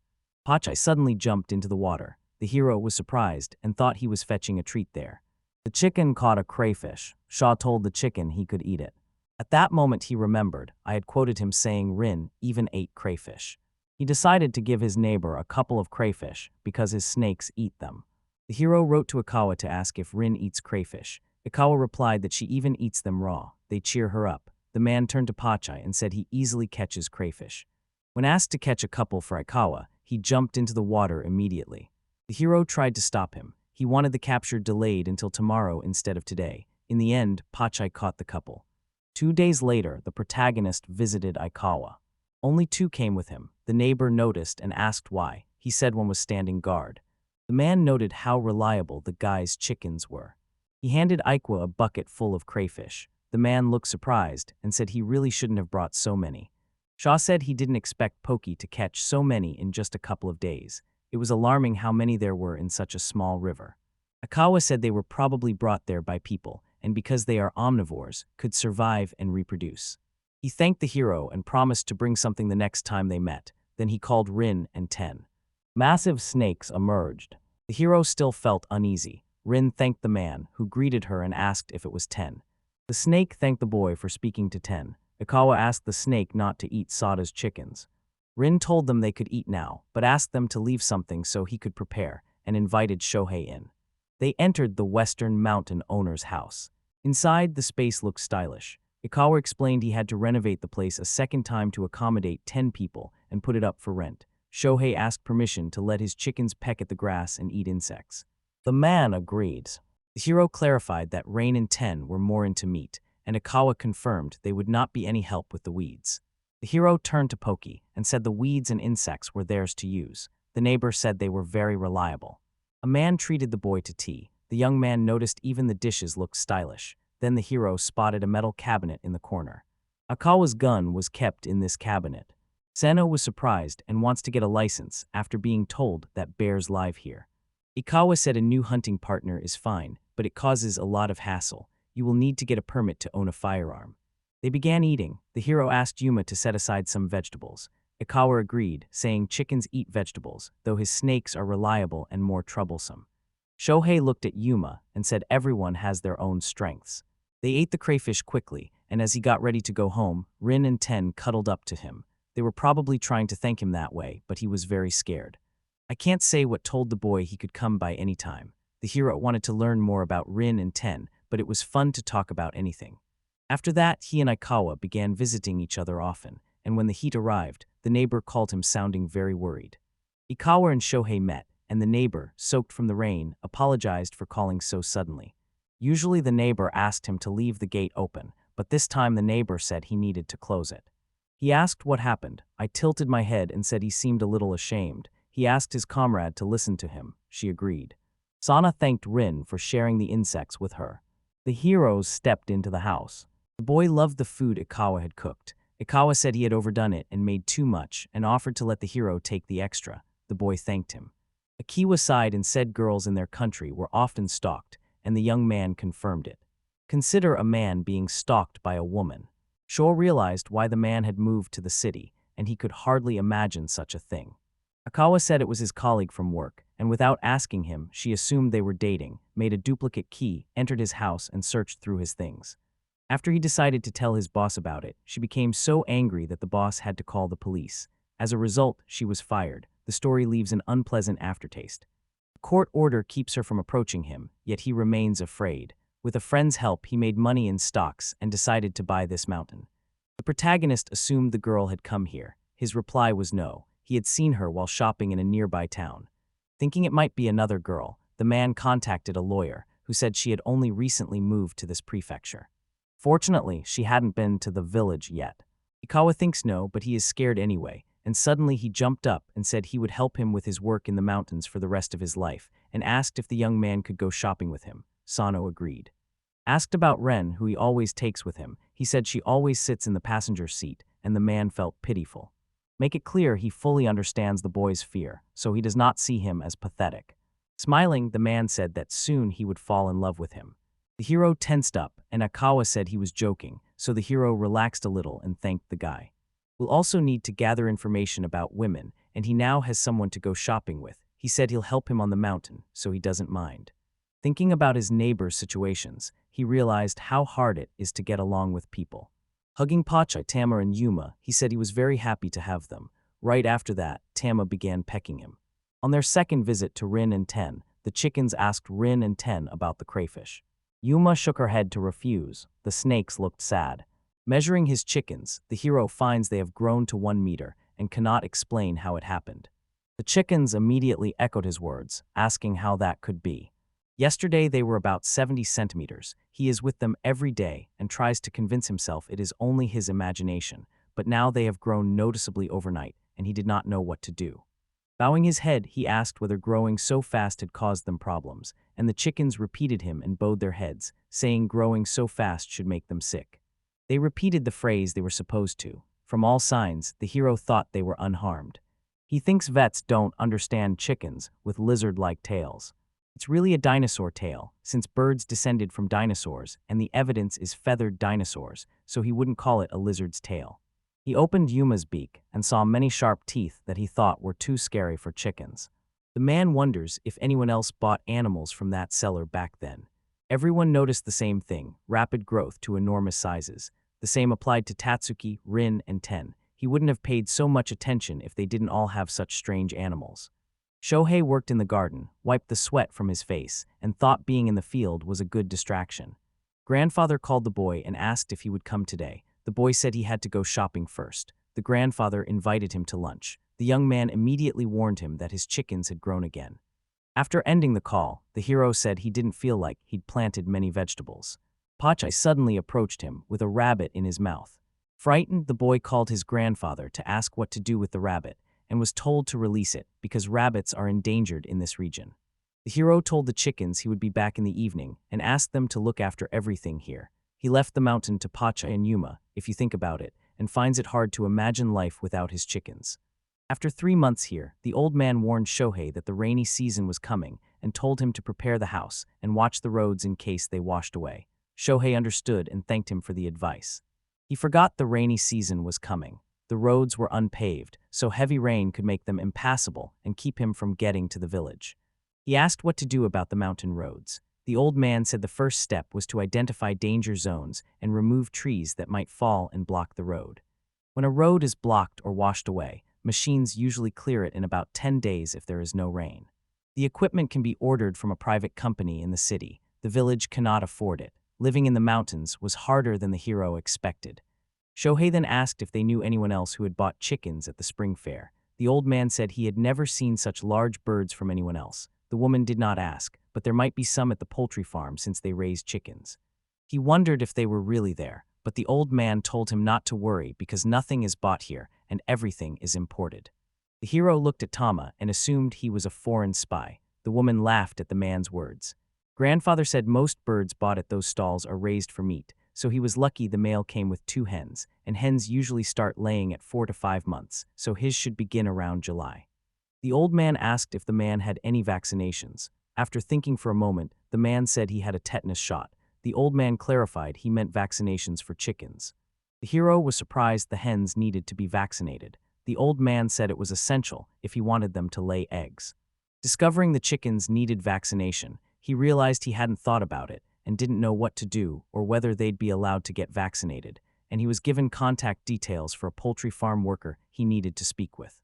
Pachai suddenly jumped into the water. The hero was surprised and thought he was fetching a treat there. The chicken caught a crayfish. Shaw told the chicken he could eat it. At that moment he remembered I had quoted him saying Rin even ate crayfish. He decided to give his neighbor a couple of crayfish because his snakes eat them. The hero wrote to Ikawa to ask if Rin eats crayfish. Ikawa replied that she even eats them raw. They cheer her up. The man turned to Pachai and said he easily catches crayfish. When asked to catch a couple for Ikawa, he jumped into the water immediately. The hero tried to stop him. He wanted the capture delayed until tomorrow instead of today. In the end, Pachai caught the couple. 2 days later, the protagonist visited Ikawa. Only 2 came with him. The neighbor noticed and asked why. He said one was standing guard. The man noted how reliable the guy's chickens were. He handed Aikwa a bucket full of crayfish. The man looked surprised and said he really shouldn't have brought so many. Shaw said he didn't expect Pokey to catch so many in just a couple of days. It was alarming how many there were in such a small river. Akawa said they were probably brought there by people, and because they are omnivores, could survive and reproduce. He thanked the hero and promised to bring something the next time they met. Then he called Rin and Ten. Massive snakes emerged. The hero still felt uneasy. Rin thanked the man, who greeted her and asked if it was Ten. The snake thanked the boy for speaking to Ten. Akawa asked the snake not to eat Sada's chickens. Rin told them they could eat now, but asked them to leave something so he could prepare, and invited Shohei in. They entered the Western Mountain owner's house. Inside, the space looked stylish. Ikawa explained he had to renovate the place a second time to accommodate 10 people and put it up for rent. Shohei asked permission to let his chickens peck at the grass and eat insects. The man agreed. The hero clarified that Rain and Ten were more into meat, and Ikawa confirmed they would not be any help with the weeds. The hero turned to Pokey and said the weeds and insects were theirs to use. The neighbor said they were very reliable. A man treated the boy to tea. The young man noticed even the dishes looked stylish. Then the hero spotted a metal cabinet in the corner. Akawa's gun was kept in this cabinet. Seno was surprised and wants to get a license after being told that bears live here. Ikawa said a new hunting partner is fine, but it causes a lot of hassle. You will need to get a permit to own a firearm. They began eating. The hero asked Yuma to set aside some vegetables. Ikawa agreed, saying chickens eat vegetables, though his snakes are reliable and more troublesome. Shohei looked at Yuma and said everyone has their own strengths. They ate the crayfish quickly, and as he got ready to go home, Rin and Ten cuddled up to him. They were probably trying to thank him that way, but he was very scared. I can't say what told the boy he could come by any time. The hero wanted to learn more about Rin and Ten, but it was fun to talk about anything. After that, he and Ikawa began visiting each other often, and when the heat arrived, the neighbor called him sounding very worried. Ikawa and Shohei met, and the neighbor, soaked from the rain, apologized for calling so suddenly. Usually the neighbor asked him to leave the gate open, but this time the neighbor said he needed to close it. He asked what happened. I tilted my head and said he seemed a little ashamed. He asked his comrade to listen to him. She agreed. Sana thanked Rin for sharing the insects with her. The heroes stepped into the house. The boy loved the food Ikawa had cooked. Ikawa said he had overdone it and made too much and offered to let the hero take the extra. The boy thanked him. Akiwa sighed and said girls in their country were often stalked, and the young man confirmed it. Consider a man being stalked by a woman. Shaw realized why the man had moved to the city, and he could hardly imagine such a thing. Akawa said it was his colleague from work, and without asking him, she assumed they were dating, made a duplicate key, entered his house, and searched through his things. After he decided to tell his boss about it, she became so angry that the boss had to call the police. As a result, she was fired. The story leaves an unpleasant aftertaste. A court order keeps her from approaching him, yet he remains afraid. With a friend's help, he made money in stocks and decided to buy this mountain. The protagonist assumed the girl had come here. His reply was no. He had seen her while shopping in a nearby town. Thinking it might be another girl, the man contacted a lawyer, who said she had only recently moved to this prefecture. Fortunately, she hadn't been to the village yet. Ikawa thinks no, but he is scared anyway, and suddenly he jumped up and said he would help him with his work in the mountains for the rest of his life, and asked if the young man could go shopping with him. Sano agreed. Asked about Ren, who he always takes with him, he said she always sits in the passenger seat, and the man felt pitiful. Make it clear he fully understands the boy's fear, so he does not see him as pathetic. Smiling, the man said that soon he would fall in love with him. The hero tensed up, and Akawa said he was joking, so the hero relaxed a little and thanked the guy. We'll also need to gather information about women, and he now has someone to go shopping with. He said he'll help him on the mountain, so he doesn't mind. Thinking about his neighbors' situations, he realized how hard it is to get along with people. Hugging Pacha, Tama, and Yuma, he said he was very happy to have them. Right after that, Tama began pecking him. On their second visit to Rin and Ten, the chickens asked Rin and Ten about the crayfish. Yuma shook her head to refuse. The snakes looked sad. Measuring his chickens, the hero finds they have grown to 1 meter and cannot explain how it happened. The chickens immediately echoed his words, asking how that could be. Yesterday they were about 70 centimeters. He is with them every day and tries to convince himself it is only his imagination, but now they have grown noticeably overnight, and he did not know what to do. Bowing his head, he asked whether growing so fast had caused them problems, and the chickens repeated him and bowed their heads, saying growing so fast should make them sick. They repeated the phrase they were supposed to. From all signs, the hero thought they were unharmed. He thinks vets don't understand chickens with lizard-like tails. It's really a dinosaur tail, since birds descended from dinosaurs, and the evidence is feathered dinosaurs, so he wouldn't call it a lizard's tail. He opened Yuma's beak and saw many sharp teeth that he thought were too scary for chickens. The man wonders if anyone else bought animals from that seller back then. Everyone noticed the same thing, rapid growth to enormous sizes. The same applied to Tatsuki, Rin, and Ten. He wouldn't have paid so much attention if they didn't all have such strange animals. Shohei worked in the garden, wiped the sweat from his face, and thought being in the field was a good distraction. Grandfather called the boy and asked if he would come today. The boy said he had to go shopping first. The grandfather invited him to lunch. The young man immediately warned him that his chickens had grown again. After ending the call, the hero said he didn't feel like he'd planted many vegetables. Pachai suddenly approached him with a rabbit in his mouth. Frightened, the boy called his grandfather to ask what to do with the rabbit, and was told to release it because rabbits are endangered in this region. The hero told the chickens he would be back in the evening and asked them to look after everything here. He left the mountain to Pachai and Yuma, if you think about it, and finds it hard to imagine life without his chickens. After 3 months here, the old man warned Shohei that the rainy season was coming and told him to prepare the house and watch the roads in case they washed away. Shohei understood and thanked him for the advice. He forgot the rainy season was coming. The roads were unpaved, so heavy rain could make them impassable and keep him from getting to the village. He asked what to do about the mountain roads. The old man said the first step was to identify danger zones and remove trees that might fall and block the road. When a road is blocked or washed away, machines usually clear it in about 10 days if there is no rain. The equipment can be ordered from a private company in the city. The village cannot afford it. Living in the mountains was harder than the hero expected. Shohei then asked if they knew anyone else who had bought chickens at the spring fair. The old man said he had never seen such large birds from anyone else. The woman did not ask, but there might be some at the poultry farm since they raised chickens. He wondered if they were really there, but the old man told him not to worry because nothing is bought here and everything is imported. The hero looked at Tama and assumed he was a foreign spy. The woman laughed at the man's words. Grandfather said most birds bought at those stalls are raised for meat, so he was lucky the male came with 2 hens, and hens usually start laying at 4 to 5 months, so his should begin around July. The old man asked if the man had any vaccinations. After thinking for a moment, the man said he had a tetanus shot. The old man clarified he meant vaccinations for chickens. The hero was surprised the hens needed to be vaccinated. The old man said it was essential if he wanted them to lay eggs. Discovering the chickens needed vaccination, he realized he hadn't thought about it and didn't know what to do or whether they'd be allowed to get vaccinated, and he was given contact details for a poultry farm worker he needed to speak with.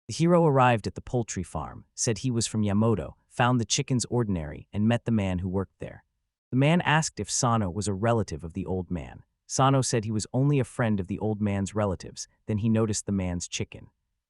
The hero arrived at the poultry farm, said he was from Yamato, found the chickens ordinary, and met the man who worked there. The man asked if Sano was a relative of the old man. Sano said he was only a friend of the old man's relatives. Then he noticed the man's chicken.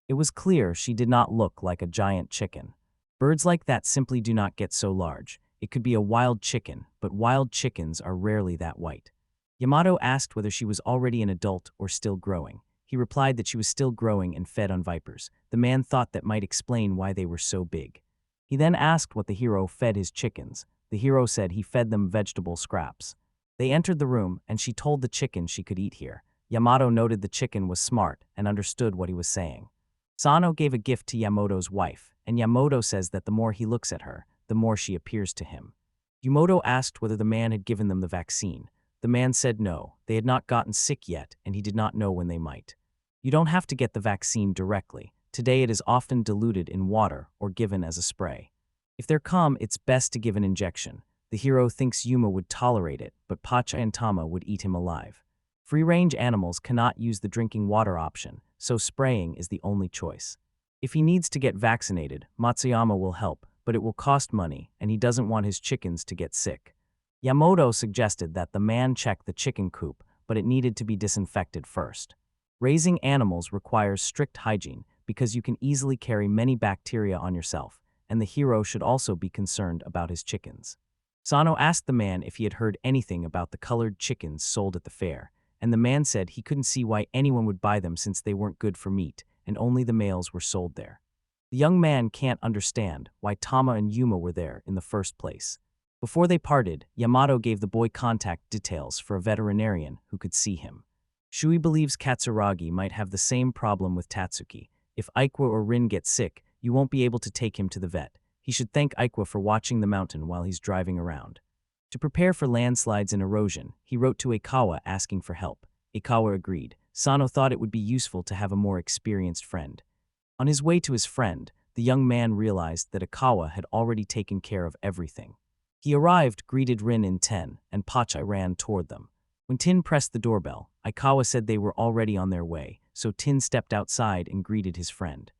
It was clear she did not look like a giant chicken. Birds like that simply do not get so large. It could be a wild chicken, but wild chickens are rarely that white. Yamato asked whether she was already an adult or still growing. He replied that she was still growing and fed on vipers. The man thought that might explain why they were so big. He then asked what the hero fed his chickens. The hero said he fed them vegetable scraps. They entered the room, and she told the chicken she could eat here. Yamato noted the chicken was smart and understood what he was saying. Sano gave a gift to Yamamoto's wife, and Yamamoto says that the more he looks at her, the more she appears to him. Yamamoto asked whether the man had given them the vaccine. The man said no, they had not gotten sick yet, and he did not know when they might. You don't have to get the vaccine directly. Today it is often diluted in water or given as a spray. If they're calm, it's best to give an injection. The hero thinks Yuma would tolerate it, but Pacha and Tama would eat him alive. Free-range animals cannot use the drinking water option, so spraying is the only choice. If he needs to get vaccinated, Matsuyama will help, but it will cost money, and he doesn't want his chickens to get sick. Yamamoto suggested that the man check the chicken coop, but it needed to be disinfected first. Raising animals requires strict hygiene because you can easily carry many bacteria on yourself, and the hero should also be concerned about his chickens. Sano asked the man if he had heard anything about the colored chickens sold at the fair, and the man said he couldn't see why anyone would buy them since they weren't good for meat, and only the males were sold there. The young man can't understand why Tama and Yuma were there in the first place. Before they parted, Yamato gave the boy contact details for a veterinarian who could see him. Shui believes Katsuragi might have the same problem with Tatsuki. If Aikwa or Rin get sick, you won't be able to take him to the vet. He should thank Aikwa for watching the mountain while he's driving around. To prepare for landslides and erosion, he wrote to Aikawa asking for help. Aikawa agreed. Sano thought it would be useful to have a more experienced friend. On his way to his friend, the young man realized that Aikawa had already taken care of everything. He arrived, greeted Rin and Ten, and Pachai ran toward them. When Tin pressed the doorbell, Aikawa said they were already on their way, so Tin stepped outside and greeted his friend.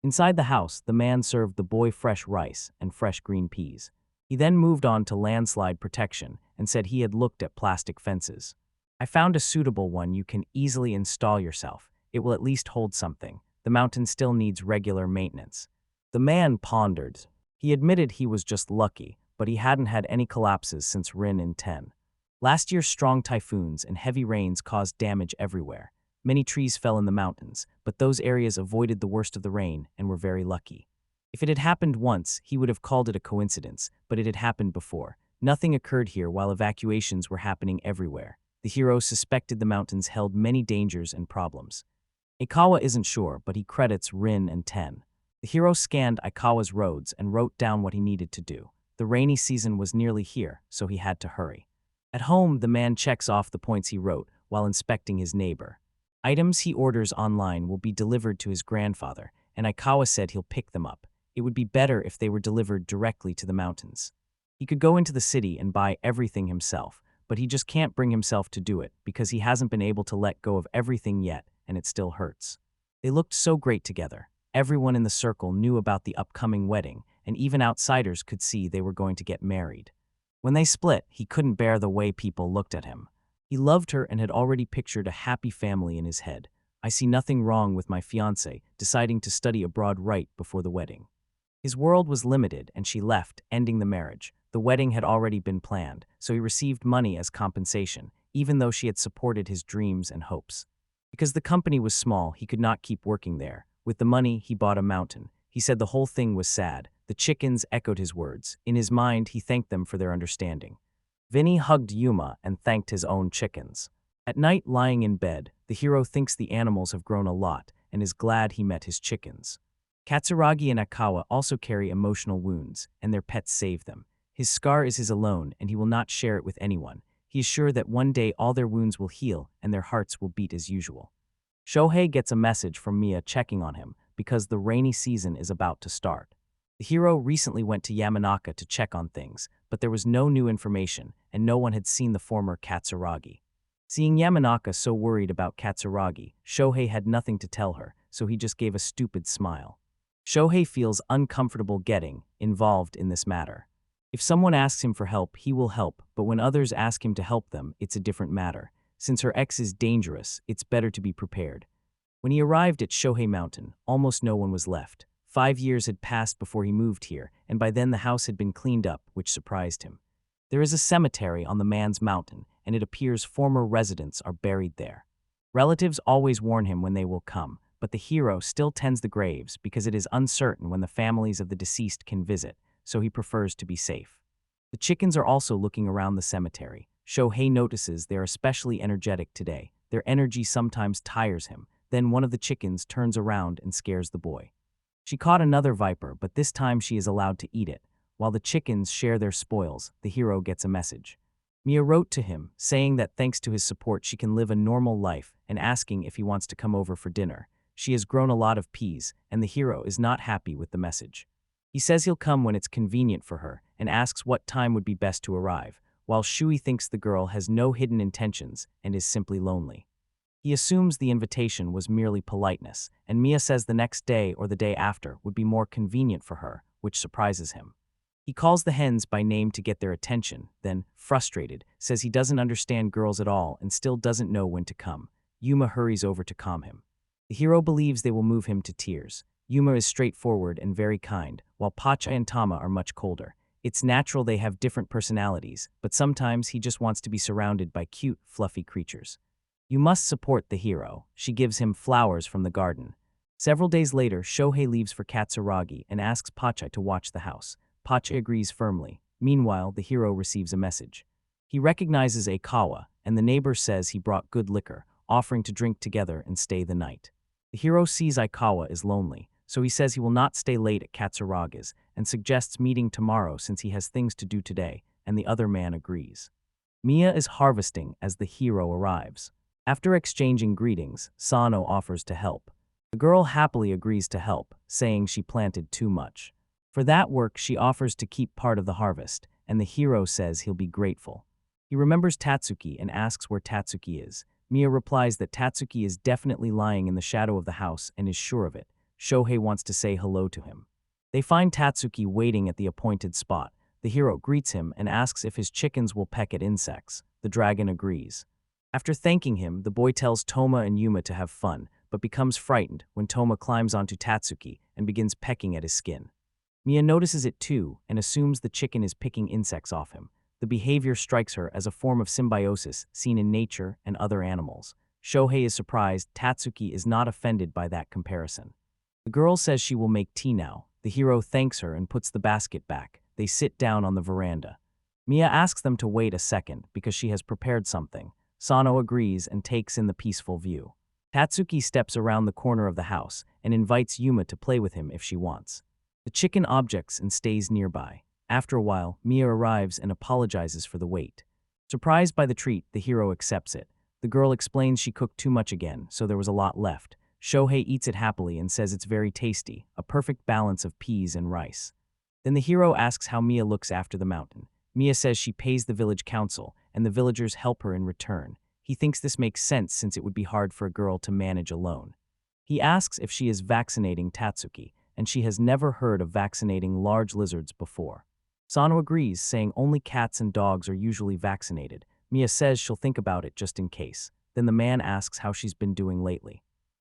Inside the house, the man served the boy fresh rice and fresh green peas. He then moved on to landslide protection and said he had looked at plastic fences. I found a suitable one you can easily install yourself. It will at least hold something. The mountain still needs regular maintenance. The man pondered. He admitted he was just lucky, but he hadn't had any collapses since Rin and Ten. Last year's strong typhoons and heavy rains caused damage everywhere. Many trees fell in the mountains, but those areas avoided the worst of the rain and were very lucky. If it had happened once, he would have called it a coincidence, but it had happened before. Nothing occurred here while evacuations were happening everywhere. The hero suspected the mountains held many dangers and problems. Aikawa isn't sure, but he credits Rin and Ten. The hero scanned Aikawa's roads and wrote down what he needed to do. The rainy season was nearly here, so he had to hurry. At home, the man checks off the points he wrote while inspecting his neighbor. Items he orders online will be delivered to his grandfather, and Aikawa said he'll pick them up. It would be better if they were delivered directly to the mountains. He could go into the city and buy everything himself, but he just can't bring himself to do it because he hasn't been able to let go of everything yet, and it still hurts. They looked so great together. Everyone in the circle knew about the upcoming wedding, and even outsiders could see they were going to get married. When they split, he couldn't bear the way people looked at him. He loved her and had already pictured a happy family in his head. I see nothing wrong with my fiancé deciding to study abroad right before the wedding. His world was limited and she left, ending the marriage. The wedding had already been planned, so he received money as compensation, even though she had supported his dreams and hopes. Because the company was small, he could not keep working there. With the money, he bought a mountain. He said the whole thing was sad. The chickens echoed his words. In his mind, he thanked them for their understanding. Vinny hugged Yuma and thanked his own chickens. At night, lying in bed, the hero thinks the animals have grown a lot and is glad he met his chickens. Katsuragi and Aikawa also carry emotional wounds, and their pets save them. His scar is his alone, and he will not share it with anyone. He is sure that one day all their wounds will heal and their hearts will beat as usual. Shohei gets a message from Mia checking on him because the rainy season is about to start. The hero recently went to Yamanaka to check on things, but there was no new information, and no one had seen the former Katsuragi. Seeing Yamanaka so worried about Katsuragi, Shohei had nothing to tell her, so he just gave a stupid smile. Shohei feels uncomfortable getting involved in this matter. If someone asks him for help, he will help, but when others ask him to help them, it's a different matter. Since her ex is dangerous, it's better to be prepared. When he arrived at Shohei Mountain, almost no one was left. 5 years had passed before he moved here, and by then the house had been cleaned up, which surprised him. There is a cemetery on the man's mountain, and it appears former residents are buried there. Relatives always warn him when they will come, but the hero still tends the graves because it is uncertain when the families of the deceased can visit, so he prefers to be safe. The chickens are also looking around the cemetery. Shohei notices they are especially energetic today. Their energy sometimes tires him. Then one of the chickens turns around and scares the boy. She caught another viper, but this time she is allowed to eat it. While the chickens share their spoils, the hero gets a message. Mia wrote to him, saying that thanks to his support she can live a normal life and asking if he wants to come over for dinner. She has grown a lot of peas, and the hero is not happy with the message. He says he'll come when it's convenient for her and asks what time would be best to arrive, while Shui thinks the girl has no hidden intentions and is simply lonely. He assumes the invitation was merely politeness, and Mia says the next day or the day after would be more convenient for her, which surprises him. He calls the hens by name to get their attention, then, frustrated, says he doesn't understand girls at all and still doesn't know when to come. Yuma hurries over to calm him. The hero believes they will move him to tears. Yuma is straightforward and very kind, while Pacha and Tama are much colder. It's natural they have different personalities, but sometimes he just wants to be surrounded by cute, fluffy creatures. You must support the hero. She gives him flowers from the garden. Several days later, Shohei leaves for Katsuragi and asks Pacha to watch the house. Pacha agrees firmly. Meanwhile, the hero receives a message. He recognizes Aikawa, and the neighbor says he brought good liquor, offering to drink together and stay the night. The hero sees Aikawa is lonely, so he says he will not stay late at Katsuraga's and suggests meeting tomorrow since he has things to do today, and the other man agrees. Mia is harvesting as the hero arrives. After exchanging greetings, Sano offers to help. The girl happily agrees to help, saying she planted too much. For that work, she offers to keep part of the harvest, and the hero says he'll be grateful. He remembers Tatsuki and asks where Tatsuki is. Mia replies that Tatsuki is definitely lying in the shadow of the house and is sure of it. Shohei wants to say hello to him. They find Tatsuki waiting at the appointed spot. The hero greets him and asks if his chickens will peck at insects. The dragon agrees. After thanking him, the boy tells Toma and Yuma to have fun, but becomes frightened when Toma climbs onto Tatsuki and begins pecking at his skin. Mia notices it too and assumes the chicken is picking insects off him. The behavior strikes her as a form of symbiosis seen in nature and other animals. Shohei is surprised Tatsuki is not offended by that comparison. The girl says she will make tea now. The hero thanks her and puts the basket back. They sit down on the veranda. Mia asks them to wait a second because she has prepared something. Sano agrees and takes in the peaceful view. Tatsuki steps around the corner of the house and invites Yuma to play with him if she wants. The chicken objects and stays nearby. After a while, Mia arrives and apologizes for the wait. Surprised by the treat, the hero accepts it. The girl explains she cooked too much again, so there was a lot left. Shohei eats it happily and says it's very tasty, a perfect balance of peas and rice. Then the hero asks how Mia looks after the mountain. Mia says she pays the village council, and the villagers help her in return. He thinks this makes sense since it would be hard for a girl to manage alone. He asks if she is vaccinating Tatsuki, and she has never heard of vaccinating large lizards before. Sano agrees, saying only cats and dogs are usually vaccinated. Mia says she'll think about it just in case. Then the man asks how she's been doing lately.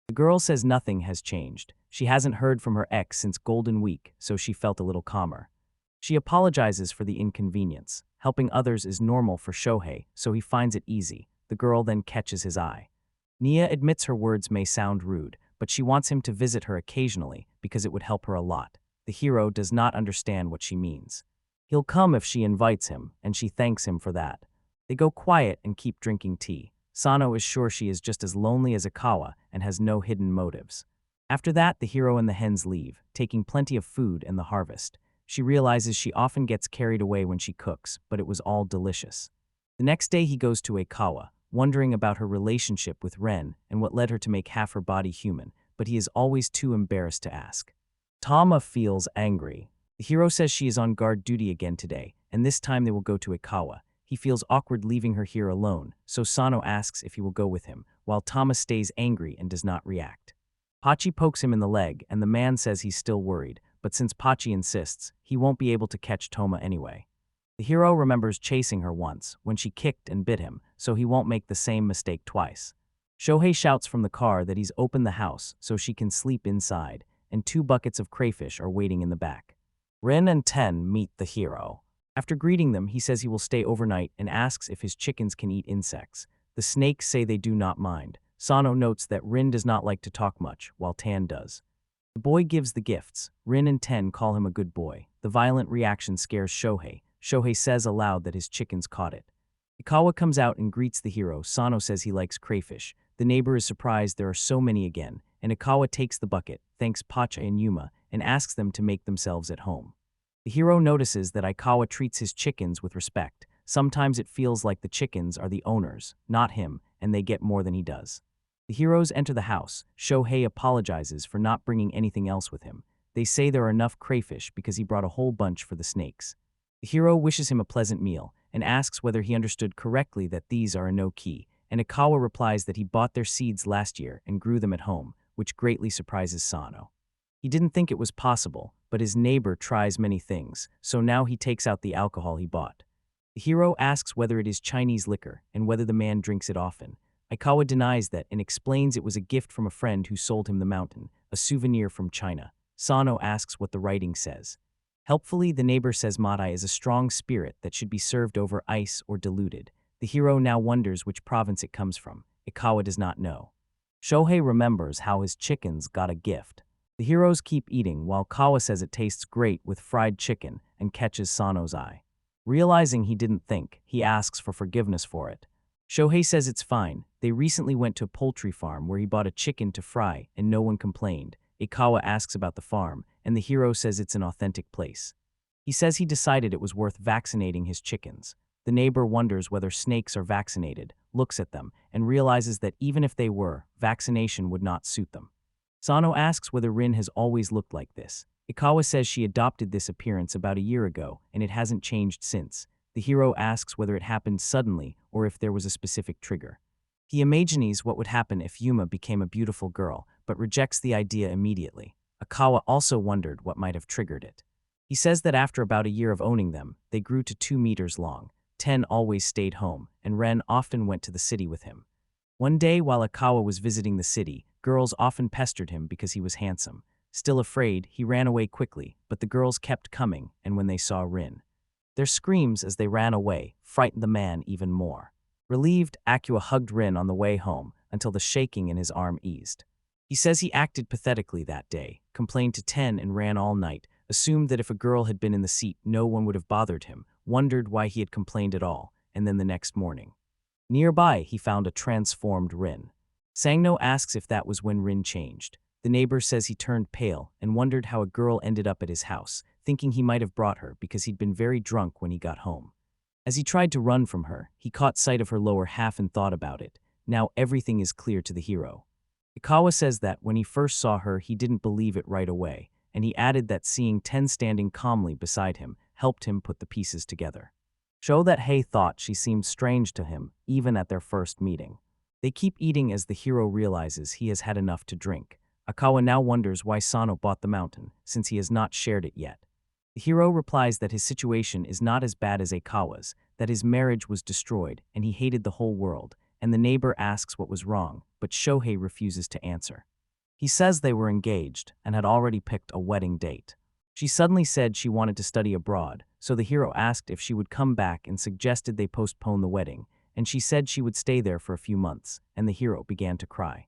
The girl says nothing has changed. She hasn't heard from her ex since Golden Week, so she felt a little calmer. She apologizes for the inconvenience. Helping others is normal for Shohei, so he finds it easy. The girl then catches his eye. Nia admits her words may sound rude, but she wants him to visit her occasionally because it would help her a lot. The hero does not understand what she means. He'll come if she invites him, and she thanks him for that. They go quiet and keep drinking tea. Sano is sure she is just as lonely as Aikawa and has no hidden motives. After that, the hero and the hens leave, taking plenty of food and the harvest. She realizes she often gets carried away when she cooks, but it was all delicious. The next day he goes to Aikawa, wondering about her relationship with Ren and what led her to make half her body human, but he is always too embarrassed to ask. Tama feels angry. The hero says she is on guard duty again today, and this time they will go to Aikawa. He feels awkward leaving her here alone, so Sano asks if he will go with him, while Tama stays angry and does not react. Pachi pokes him in the leg, and the man says he's still worried, but since Pachi insists, he won't be able to catch Toma anyway. The hero remembers chasing her once, when she kicked and bit him, so he won't make the same mistake twice. Shohei shouts from the car that he's opened the house so she can sleep inside, and 2 buckets of crayfish are waiting in the back. Rin and Ten meet the hero. After greeting them, he says he will stay overnight and asks if his chickens can eat insects. The snakes say they do not mind. Sano notes that Rin does not like to talk much, while Tan does. The boy gives the gifts. Rin and Ten call him a good boy. The violent reaction scares Shohei. Shohei says aloud that his chickens caught it. Ikawa comes out and greets the hero. Sano says he likes crayfish. The neighbor is surprised there are so many again, and Ikawa takes the bucket, thanks Pacha and Yuma, and asks them to make themselves at home. The hero notices that Ikawa treats his chickens with respect. Sometimes it feels like the chickens are the owners, not him, and they get more than he does. The heroes enter the house. Shohei apologizes for not bringing anything else with him. They say there are enough crayfish because he brought a whole bunch for the snakes. The hero wishes him a pleasant meal and asks whether he understood correctly that these are a no-key, and Ikawa replies that he bought their seeds last year and grew them at home, which greatly surprises Sano. He didn't think it was possible, but his neighbor tries many things, so now he takes out the alcohol he bought. The hero asks whether it is Chinese liquor and whether the man drinks it often. Ikawa denies that and explains it was a gift from a friend who sold him the mountain, a souvenir from China. Sano asks what the writing says. Helpfully, the neighbor says Madai is a strong spirit that should be served over ice or diluted. The hero now wonders which province it comes from. Ikawa does not know. Shohei remembers how his chickens got a gift. The heroes keep eating while Kawa says it tastes great with fried chicken and catches Sano's eye. Realizing he didn't think, he asks for forgiveness for it. Shohei says it's fine. They recently went to a poultry farm where he bought a chicken to fry and no one complained. Ikawa asks about the farm, and the hero says it's an authentic place. He says he decided it was worth vaccinating his chickens. The neighbor wonders whether snakes are vaccinated, looks at them, and realizes that even if they were, vaccination would not suit them. Sano asks whether Rin has always looked like this. Ikawa says she adopted this appearance about a year ago, and it hasn't changed since. The hero asks whether it happened suddenly or if there was a specific trigger. He imagines what would happen if Yuma became a beautiful girl, but rejects the idea immediately. Ikawa also wondered what might have triggered it. He says that after about a year of owning them, they grew to 2 meters long. 10 always stayed home, and Ren often went to the city with him. One day while Ikawa was visiting the city, girls often pestered him because he was handsome. Still afraid, he ran away quickly, but the girls kept coming, and when they saw Rin, their screams as they ran away frightened the man even more. Relieved, Akua hugged Rin on the way home until the shaking in his arm eased. He says he acted pathetically that day, complained to 10 and ran all night, assumed that if a girl had been in the seat no one would have bothered him, wondered why he had complained at all, and then the next morning. Nearby, he found a transformed Rin. Sangno asks if that was when Rin changed. The neighbor says he turned pale and wondered how a girl ended up at his house, thinking he might have brought her because he'd been very drunk when he got home. As he tried to run from her, he caught sight of her lower half and thought about it. Now everything is clear to the hero. Ikawa says that when he first saw her, he didn't believe it right away, and he added that seeing 10 standing calmly beside him helped him put the pieces together. Show that Hei thought she seemed strange to him, even at their first meeting. They keep eating as the hero realizes he has had enough to drink. Akawa now wonders why Sano bought the mountain, since he has not shared it yet. The hero replies that his situation is not as bad as Akawa's, that his marriage was destroyed and he hated the whole world, and the neighbor asks what was wrong, but Shohei refuses to answer. He says they were engaged and had already picked a wedding date. She suddenly said she wanted to study abroad, so the hero asked if she would come back and suggested they postpone the wedding, and she said she would stay there for a few months, and the hero began to cry.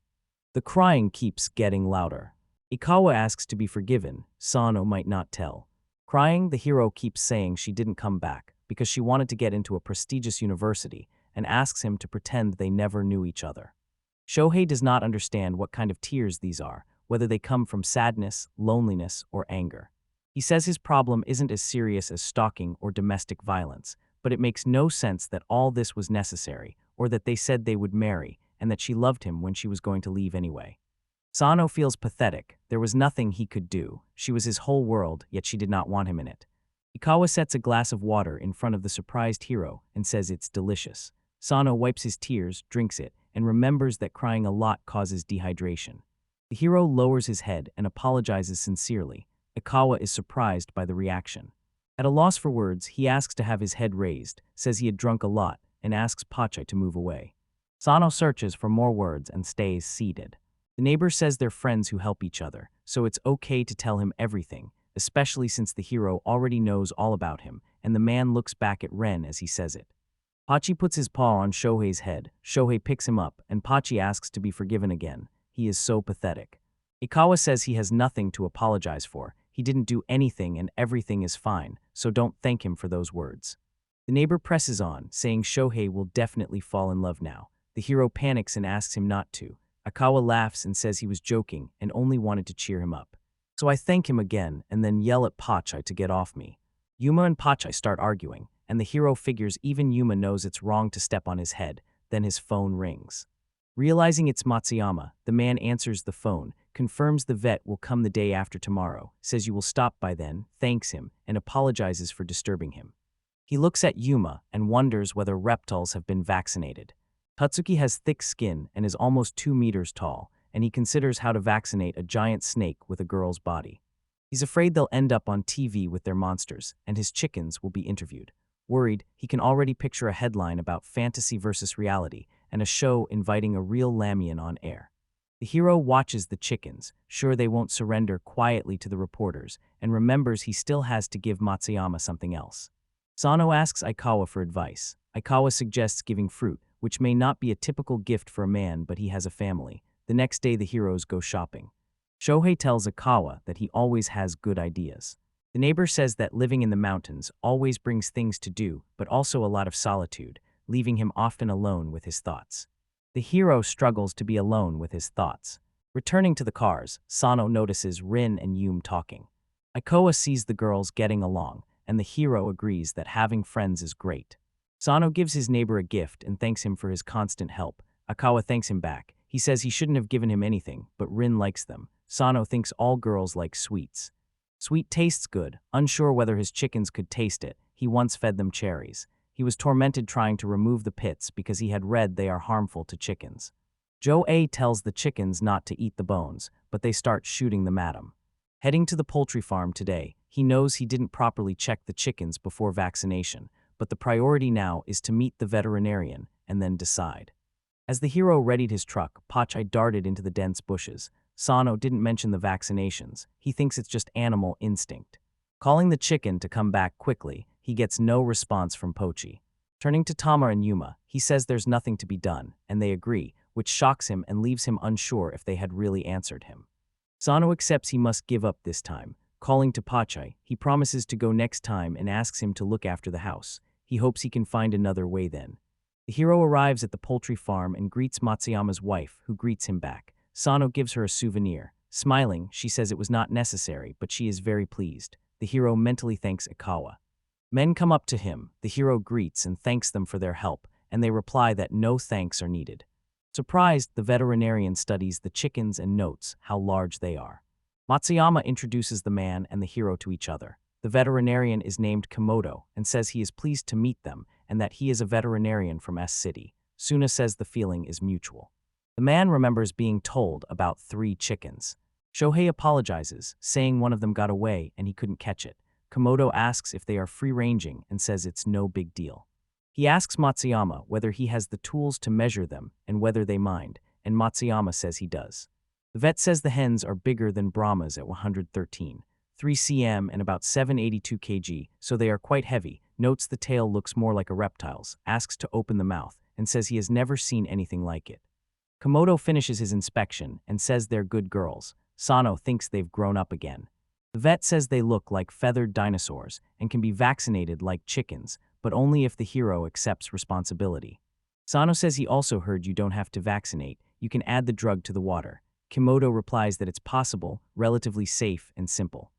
The crying keeps getting louder. Ikawa asks to be forgiven, Sano might not tell. Crying, the hero keeps saying she didn't come back because she wanted to get into a prestigious university and asks him to pretend they never knew each other. Shohei does not understand what kind of tears these are, whether they come from sadness, loneliness, or anger. He says his problem isn't as serious as stalking or domestic violence, but it makes no sense that all this was necessary, or that they said they would marry, and that she loved him when she was going to leave anyway. Sano feels pathetic. There was nothing he could do. She was his whole world, yet she did not want him in it. Ikawa sets a glass of water in front of the surprised hero and says it's delicious. Sano wipes his tears, drinks it, and remembers that crying a lot causes dehydration. The hero lowers his head and apologizes sincerely. Ikawa is surprised by the reaction. At a loss for words, he asks to have his head raised, says he had drunk a lot, and asks Pachai to move away. Sano searches for more words and stays seated. The neighbor says they're friends who help each other, so it's okay to tell him everything, especially since the hero already knows all about him, and the man looks back at Ren as he says it. Pachi puts his paw on Shohei's head. Shohei picks him up, and Pachi asks to be forgiven again. He is so pathetic. Ikawa says he has nothing to apologize for. He didn't do anything and everything is fine, so don't thank him for those words. The neighbor presses on, saying Shohei will definitely fall in love now. The hero panics and asks him not to. Ikawa laughs and says he was joking and only wanted to cheer him up. So I thank him again and then yell at Pachai to get off me. Yuma and Pachai start arguing, and the hero figures even Yuma knows it's wrong to step on his head. Then his phone rings. Realizing it's Matsuyama, the man answers the phone, confirms the vet will come the day after tomorrow, says you will stop by then, thanks him, and apologizes for disturbing him. He looks at Yuma and wonders whether reptiles have been vaccinated. Tatsuki has thick skin and is almost 2 meters tall, and he considers how to vaccinate a giant snake with a girl's body. He's afraid they'll end up on TV with their monsters, and his chickens will be interviewed. Worried, he can already picture a headline about fantasy versus reality and a show inviting a real Lamian on air. The hero watches the chickens, sure they won't surrender quietly to the reporters, and remembers he still has to give Matsuyama something else. Sano asks Ikawa for advice. Ikawa suggests giving fruit, which may not be a typical gift for a man, but he has a family. The next day the heroes go shopping. Shohei tells Akawa that he always has good ideas. The neighbor says that living in the mountains always brings things to do, but also a lot of solitude, leaving him often alone with his thoughts. The hero struggles to be alone with his thoughts. Returning to the cars, Sano notices Rin and Yume talking. Ikoa sees the girls getting along, and the hero agrees that having friends is great. Sano gives his neighbor a gift and thanks him for his constant help. Akawa thanks him back. He says he shouldn't have given him anything, but Rin likes them. Sano thinks all girls like sweets. Sweet tastes good. Unsure whether his chickens could taste it, he once fed them cherries. He was tormented trying to remove the pits because he had read they are harmful to chickens. Joe tells the chickens not to eat the bones, but they start shooting them at him. Heading to the poultry farm today, he knows he didn't properly check the chickens before vaccination, but the priority now is to meet the veterinarian and then decide. As the hero readied his truck, Pachai darted into the dense bushes. Sano didn't mention the vaccinations. He thinks it's just animal instinct. Calling the chicken to come back quickly, he gets no response from Pochi. Turning to Tama and Yuma, he says there's nothing to be done, and they agree, which shocks him and leaves him unsure if they had really answered him. Sano accepts he must give up this time. Calling to Pachai, he promises to go next time and asks him to look after the house. He hopes he can find another way then. The hero arrives at the poultry farm and greets Matsuyama's wife, who greets him back. Sano gives her a souvenir. Smiling, she says it was not necessary, but she is very pleased. The hero mentally thanks Ikawa. Men come up to him, the hero greets and thanks them for their help, and they reply that no thanks are needed. Surprised, the veterinarian studies the chickens and notes how large they are. Matsuyama introduces the man and the hero to each other. The veterinarian is named Komodo and says he is pleased to meet them and that he is a veterinarian from S City. Suna says the feeling is mutual. The man remembers being told about 3 chickens. Shohei apologizes, saying one of them got away and he couldn't catch it. Komodo asks if they are free-ranging and says it's no big deal. He asks Matsuyama whether he has the tools to measure them and whether they mind, and Matsuyama says he does. The vet says the hens are bigger than Brahmas at 113, 3 cm and about 782 kg, so they are quite heavy, notes the tail looks more like a reptile's, asks to open the mouth, and says he has never seen anything like it. Komodo finishes his inspection and says they're good girls. Sano thinks they've grown up again. The vet says they look like feathered dinosaurs and can be vaccinated like chickens, but only if the hero accepts responsibility. Sano says he also heard you don't have to vaccinate, you can add the drug to the water. Komodo replies that it's possible, relatively safe, and simple.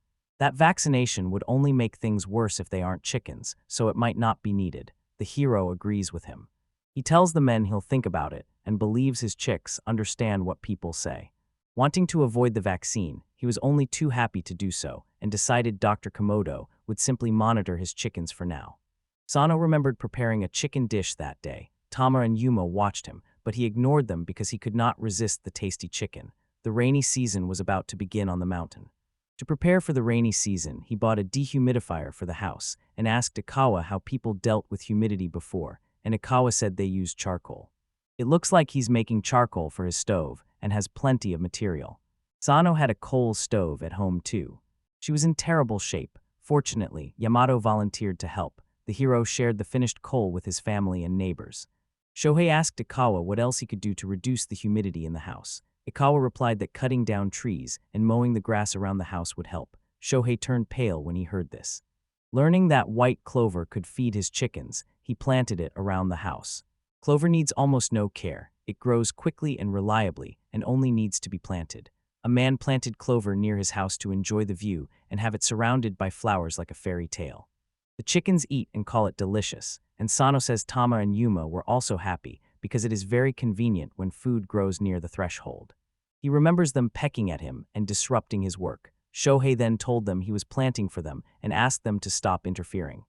That vaccination would only make things worse if they aren't chickens, so it might not be needed. The hero agrees with him. He tells the men he'll think about it and believes his chicks understand what people say. Wanting to avoid the vaccine, he was only too happy to do so and decided Dr. Komodo would simply monitor his chickens for now. Sano remembered preparing a chicken dish that day. Tama and Yuma watched him, but he ignored them because he could not resist the tasty chicken. The rainy season was about to begin on the mountain. To prepare for the rainy season, he bought a dehumidifier for the house and asked Ikawa how people dealt with humidity before, and Ikawa said they used charcoal. It looks like he's making charcoal for his stove and has plenty of material. Sano had a coal stove at home too. She was in terrible shape. Fortunately, Yamato volunteered to help. The hero shared the finished coal with his family and neighbors. Shohei asked Ikawa what else he could do to reduce the humidity in the house. Ikawa replied that cutting down trees and mowing the grass around the house would help. Shohei turned pale when he heard this. Learning that white clover could feed his chickens, he planted it around the house. Clover needs almost no care. It grows quickly and reliably and only needs to be planted. A man planted clover near his house to enjoy the view and have it surrounded by flowers like a fairy tale. The chickens eat and call it delicious, and Sano says Tama and Yuma were also happy because it is very convenient when food grows near the threshold. He remembers them pecking at him and disrupting his work. Shohei then told them he was planting for them and asked them to stop interfering.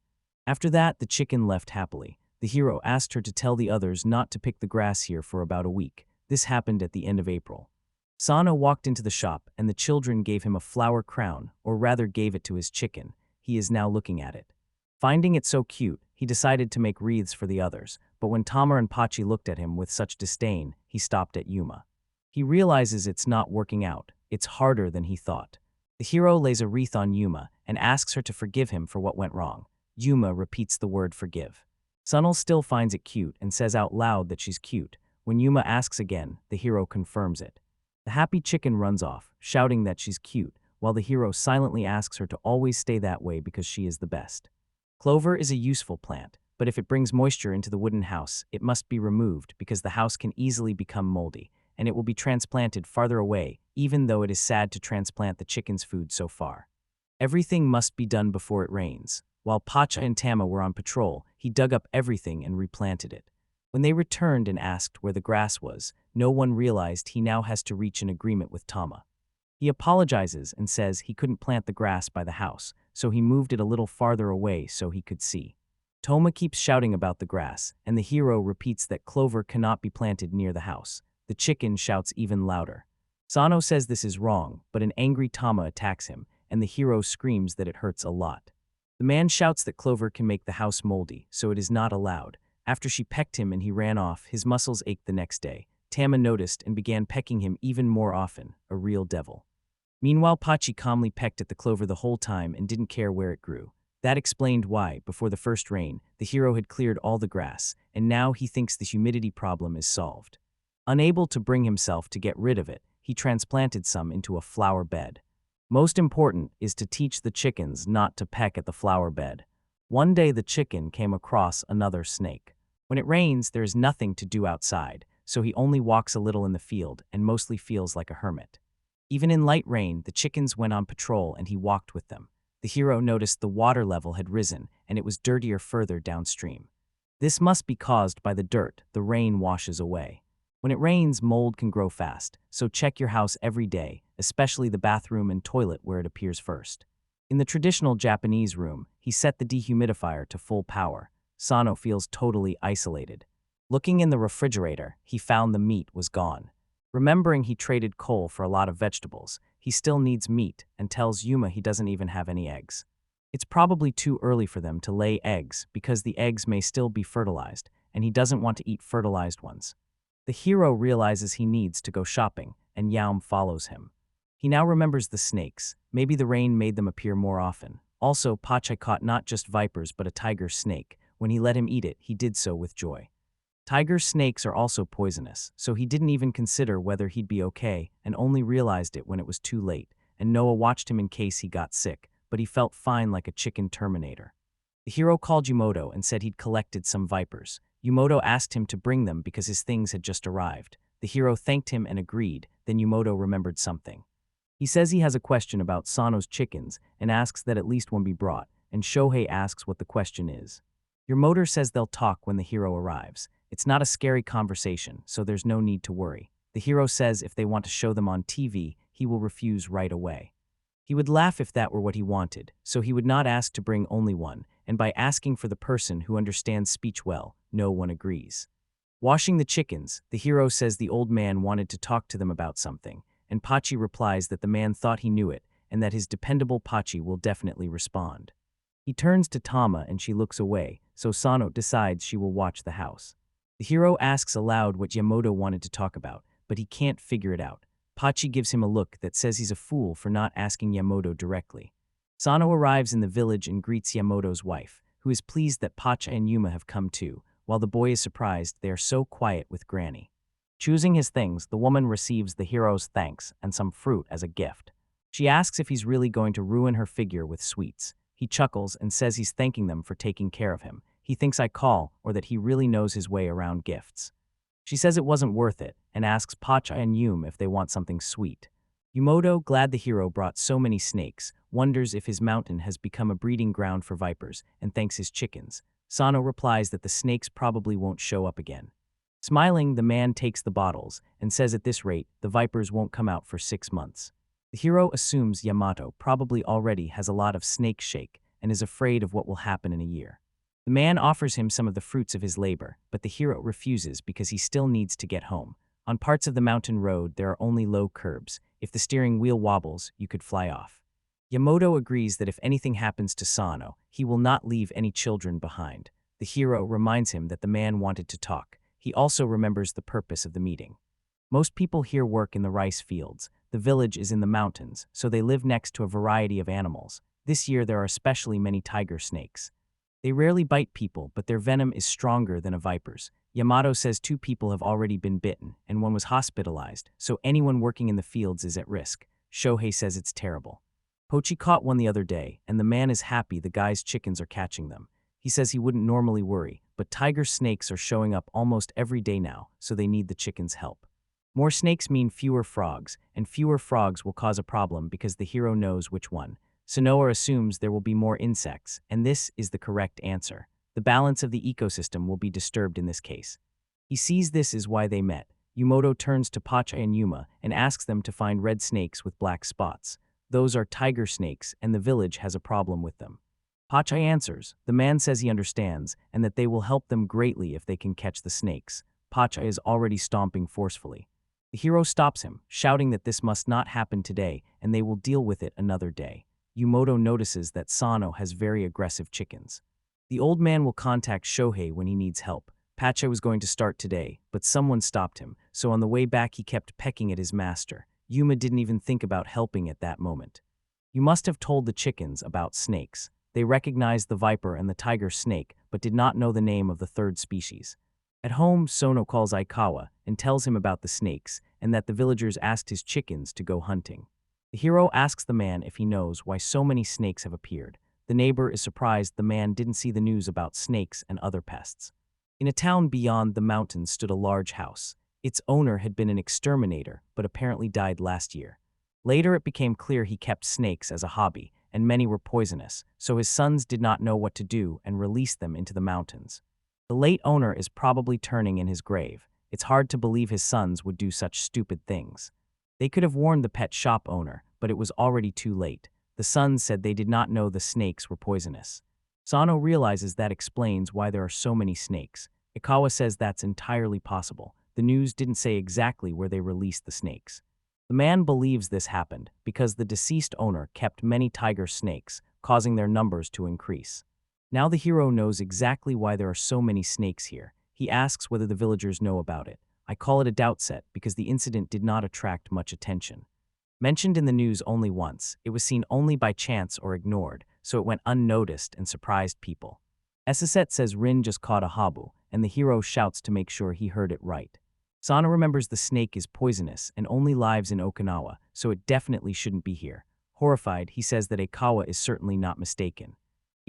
After that, the chicken left happily. The hero asked her to tell the others not to pick the grass here for about a week. This happened at the end of April. Sano walked into the shop and the children gave him a flower crown, or rather gave it to his chicken. He is now looking at it. Finding it so cute, he decided to make wreaths for the others, but when Tama and Pachi looked at him with such disdain, he stopped at Yuma. He realizes it's not working out. It's harder than he thought. The hero lays a wreath on Yuma and asks her to forgive him for what went wrong. Yuma repeats the word forgive. Sunil still finds it cute and says out loud that she's cute. When Yuma asks again, the hero confirms it. The happy chicken runs off, shouting that she's cute, while the hero silently asks her to always stay that way because she is the best. Clover is a useful plant, but if it brings moisture into the wooden house, it must be removed because the house can easily become moldy, and it will be transplanted farther away, even though it is sad to transplant the chicken's food so far. Everything must be done before it rains. While Pacha and Tama were on patrol, he dug up everything and replanted it. When they returned and asked where the grass was, no one realized he now has to reach an agreement with Tama. He apologizes and says he couldn't plant the grass by the house, so he moved it a little farther away so he could see. Toma keeps shouting about the grass, and the hero repeats that clover cannot be planted near the house. The chicken shouts even louder. Sano says this is wrong, but an angry Tama attacks him, and the hero screams that it hurts a lot. The man shouts that clover can make the house moldy, so it is not allowed. After she pecked him and he ran off, his muscles ached the next day. Tama noticed and began pecking him even more often, a real devil. Meanwhile, Pachi calmly pecked at the clover the whole time and didn't care where it grew. That explained why, before the first rain, the hero had cleared all the grass, and now he thinks the humidity problem is solved. Unable to bring himself to get rid of it, he transplanted some into a flower bed. Most important is to teach the chickens not to peck at the flower bed. One day the chicken came across another snake. When it rains, there is nothing to do outside, so he only walks a little in the field and mostly feels like a hermit. Even in light rain, the chickens went on patrol and he walked with them. The hero noticed the water level had risen and it was dirtier further downstream. This must be caused by the dirt the rain washes away. When it rains, mold can grow fast, so check your house every day, especially the bathroom and toilet where it appears first. In the traditional Japanese room, he set the dehumidifier to full power. Sano feels totally isolated. Looking in the refrigerator, he found the meat was gone. Remembering he traded coal for a lot of vegetables, he still needs meat and tells Yuma he doesn't even have any eggs. It's probably too early for them to lay eggs because the eggs may still be fertilized, and he doesn't want to eat fertilized ones. The hero realizes he needs to go shopping, and Yaum follows him. He now remembers the snakes. Maybe the rain made them appear more often. Also, Pacha caught not just vipers but a tiger snake. When he let him eat it, he did so with joy. Tiger snakes are also poisonous, so he didn't even consider whether he'd be okay and only realized it when it was too late, and Noah watched him in case he got sick, but he felt fine like a chicken Terminator. The hero called Yumoto and said he'd collected some vipers. Yumoto asked him to bring them because his things had just arrived. The hero thanked him and agreed, then Yumoto remembered something. He says he has a question about Sano's chickens and asks that at least one be brought, and Shohei asks what the question is. Yumoto says they'll talk when the hero arrives. It's not a scary conversation, so there's no need to worry. The hero says if they want to show them on TV, he will refuse right away. He would laugh if that were what he wanted, so he would not ask to bring only one, and by asking for the person who understands speech well, no one agrees. Washing the chickens, the hero says the old man wanted to talk to them about something, and Pachi replies that the man thought he knew it, and that his dependable Pachi will definitely respond. He turns to Tama and she looks away, so Sano decides she will watch the house. The hero asks aloud what Yamoto wanted to talk about, but he can't figure it out. Pachi gives him a look that says he's a fool for not asking Yamoto directly. Sano arrives in the village and greets Yamoto's wife, who is pleased that Pacha and Yuma have come too. While the boy is surprised, they are so quiet with Granny. Choosing his things, the woman receives the hero's thanks and some fruit as a gift. She asks if he's really going to ruin her figure with sweets. He chuckles and says he's thanking them for taking care of him. He thinks I call, or that he really knows his way around gifts. She says it wasn't worth it, and asks Pacha and Yum if they want something sweet. Yumoto, glad the hero brought so many snakes, wonders if his mountain has become a breeding ground for vipers, and thanks his chickens. Sano replies that the snakes probably won't show up again. Smiling, the man takes the bottles, and says at this rate, the vipers won't come out for 6 months. The hero assumes Yamato probably already has a lot of snake shake, and is afraid of what will happen in a year. The man offers him some of the fruits of his labor, but the hero refuses because he still needs to get home. On parts of the mountain road, there are only low curbs. If the steering wheel wobbles, you could fly off. Yamoto agrees that if anything happens to Sano, he will not leave any children behind. The hero reminds him that the man wanted to talk. He also remembers the purpose of the meeting. Most people here work in the rice fields. The village is in the mountains, so they live next to a variety of animals. This year there are especially many tiger snakes. They rarely bite people, but their venom is stronger than a viper's. Yamato says 2 people have already been bitten, and one was hospitalized, so anyone working in the fields is at risk. Shohei says it's terrible. Pochi caught one the other day, and the man is happy the guy's chickens are catching them. He says he wouldn't normally worry, but tiger snakes are showing up almost every day now, so they need the chickens' help. More snakes mean fewer frogs, and fewer frogs will cause a problem because the hero knows which one. Sonoa assumes there will be more insects, and this is the correct answer. The balance of the ecosystem will be disturbed in this case. He sees this is why they met. Yumoto turns to Pacha and Yuma and asks them to find red snakes with black spots. Those are tiger snakes, and the village has a problem with them. Pacha answers. The man says he understands, and that they will help them greatly if they can catch the snakes. Pacha is already stomping forcefully. The hero stops him, shouting that this must not happen today, and they will deal with it another day. Yumoto notices that Sano has very aggressive chickens. The old man will contact Shohei when he needs help. Pacha was going to start today, but someone stopped him, so on the way back he kept pecking at his master. Yuma didn't even think about helping at that moment. You must have told the chickens about snakes. They recognized the viper and the tiger snake, but did not know the name of the third species. At home, Sono calls Aikawa and tells him about the snakes, and that the villagers asked his chickens to go hunting. The hero asks the man if he knows why so many snakes have appeared. The neighbor is surprised the man didn't see the news about snakes and other pests. In a town beyond the mountains stood a large house. Its owner had been an exterminator, but apparently died last year. Later it became clear he kept snakes as a hobby, and many were poisonous, so his sons did not know what to do and released them into the mountains. The late owner is probably turning in his grave. It's hard to believe his sons would do such stupid things. They could have warned the pet shop owner, but it was already too late. The sons said they did not know the snakes were poisonous. Sano realizes that explains why there are so many snakes. Ikawa says that's entirely possible. The news didn't say exactly where they released the snakes. The man believes this happened because the deceased owner kept many tiger snakes, causing their numbers to increase. Now the hero knows exactly why there are so many snakes here. He asks whether the villagers know about it. I call it a doubt set because the incident did not attract much attention. Mentioned in the news only once, it was seen only by chance or ignored, so it went unnoticed and surprised people. Esaset says Rin just caught a habu, and the hero shouts to make sure he heard it right. Sana remembers the snake is poisonous and only lives in Okinawa, so it definitely shouldn't be here. Horrified, he says that Ikawa is certainly not mistaken.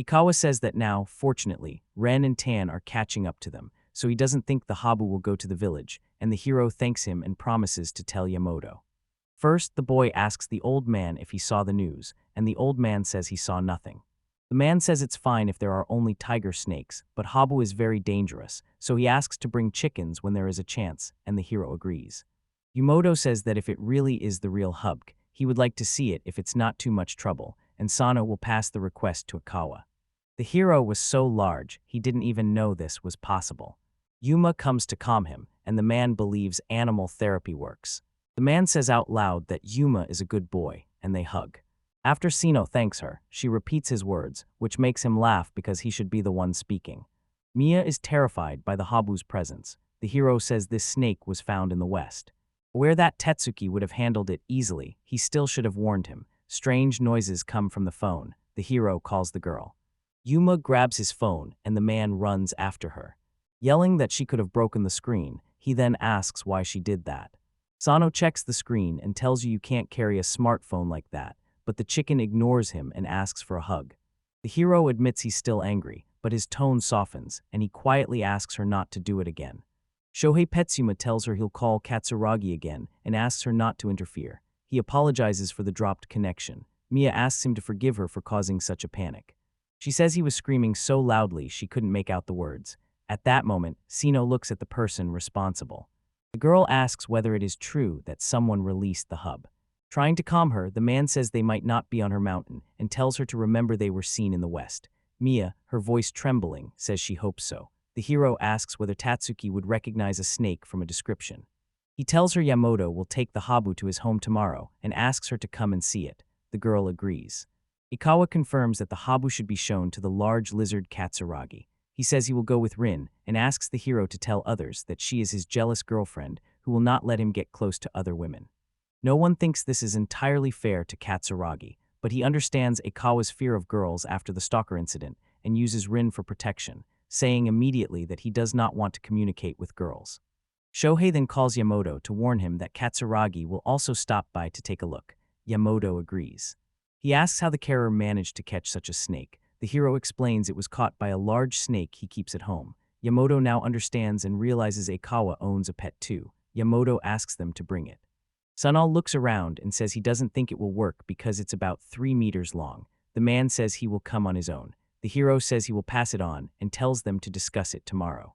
Ikawa says that now, fortunately, Ren and Tan are catching up to them, so he doesn't think the habu will go to the village, and the hero thanks him and promises to tell Yamato. First, the boy asks the old man if he saw the news, and the old man says he saw nothing. The man says it's fine if there are only tiger snakes, but habu is very dangerous, so he asks to bring chickens when there is a chance, and the hero agrees. Yumoto says that if it really is the real hubk, he would like to see it if it's not too much trouble, and Sano will pass the request to Ikawa. The hero was so large, he didn't even know this was possible. Yuma comes to calm him, and the man believes animal therapy works. The man says out loud that Yuma is a good boy, and they hug. After Sino thanks her, she repeats his words, which makes him laugh because he should be the one speaking. Mia is terrified by the habu's presence. The hero says this snake was found in the west. Where that Tetsuki would have handled it easily, he still should have warned him. Strange noises come from the phone. The hero calls the girl. Yuma grabs his phone, and the man runs after her. Yelling that she could have broken the screen, he then asks why she did that. Sano checks the screen and tells you can't carry a smartphone like that, but the chicken ignores him and asks for a hug. The hero admits he's still angry, but his tone softens, and he quietly asks her not to do it again. Shohei Petsuma tells her he'll call Katsuragi again and asks her not to interfere. He apologizes for the dropped connection. Mia asks him to forgive her for causing such a panic. She says he was screaming so loudly she couldn't make out the words. At that moment, Sino looks at the person responsible. The girl asks whether it is true that someone released the hub. Trying to calm her, the man says they might not be on her mountain and tells her to remember they were seen in the west. Mia, her voice trembling, says she hopes so. The hero asks whether Tatsuki would recognize a snake from a description. He tells her Yamato will take the habu to his home tomorrow and asks her to come and see it. The girl agrees. Ikawa confirms that the habu should be shown to the large lizard Katsuragi. He says he will go with Rin and asks the hero to tell others that she is his jealous girlfriend who will not let him get close to other women. No one thinks this is entirely fair to Katsuragi, but he understands Ikawa's fear of girls after the stalker incident and uses Rin for protection. saying immediately that he does not want to communicate with girls. Shohei then calls Yamato to warn him that Katsuragi will also stop by to take a look. Yamato agrees. He asks how the carer managed to catch such a snake. The hero explains it was caught by a large snake he keeps at home. Yamato now understands and realizes Aikawa owns a pet too. Yamato asks them to bring it. Sunal looks around and says he doesn't think it will work because it's about 3 meters long. The man says he will come on his own. The hero says he will pass it on and tells them to discuss it tomorrow.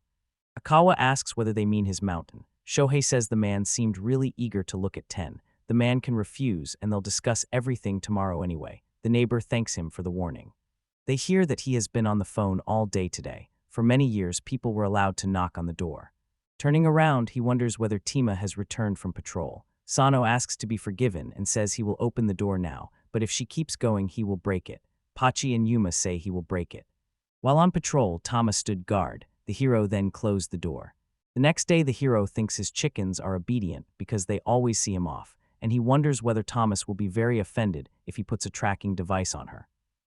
Aikawa asks whether they mean his mountain. Shohei says the man seemed really eager to look at 10. The man can refuse and they'll discuss everything tomorrow anyway. The neighbor thanks him for the warning. They hear that he has been on the phone all day today. For many years, people were allowed to knock on the door. Turning around, he wonders whether Tima has returned from patrol. Sano asks to be forgiven and says he will open the door now, but if she keeps going, he will break it. Pachi and Yuma say he will break it. While on patrol, Tama stood guard. The hero then closed the door. The next day, the hero thinks his chickens are obedient because they always see him off, and he wonders whether Thomas will be very offended if he puts a tracking device on her.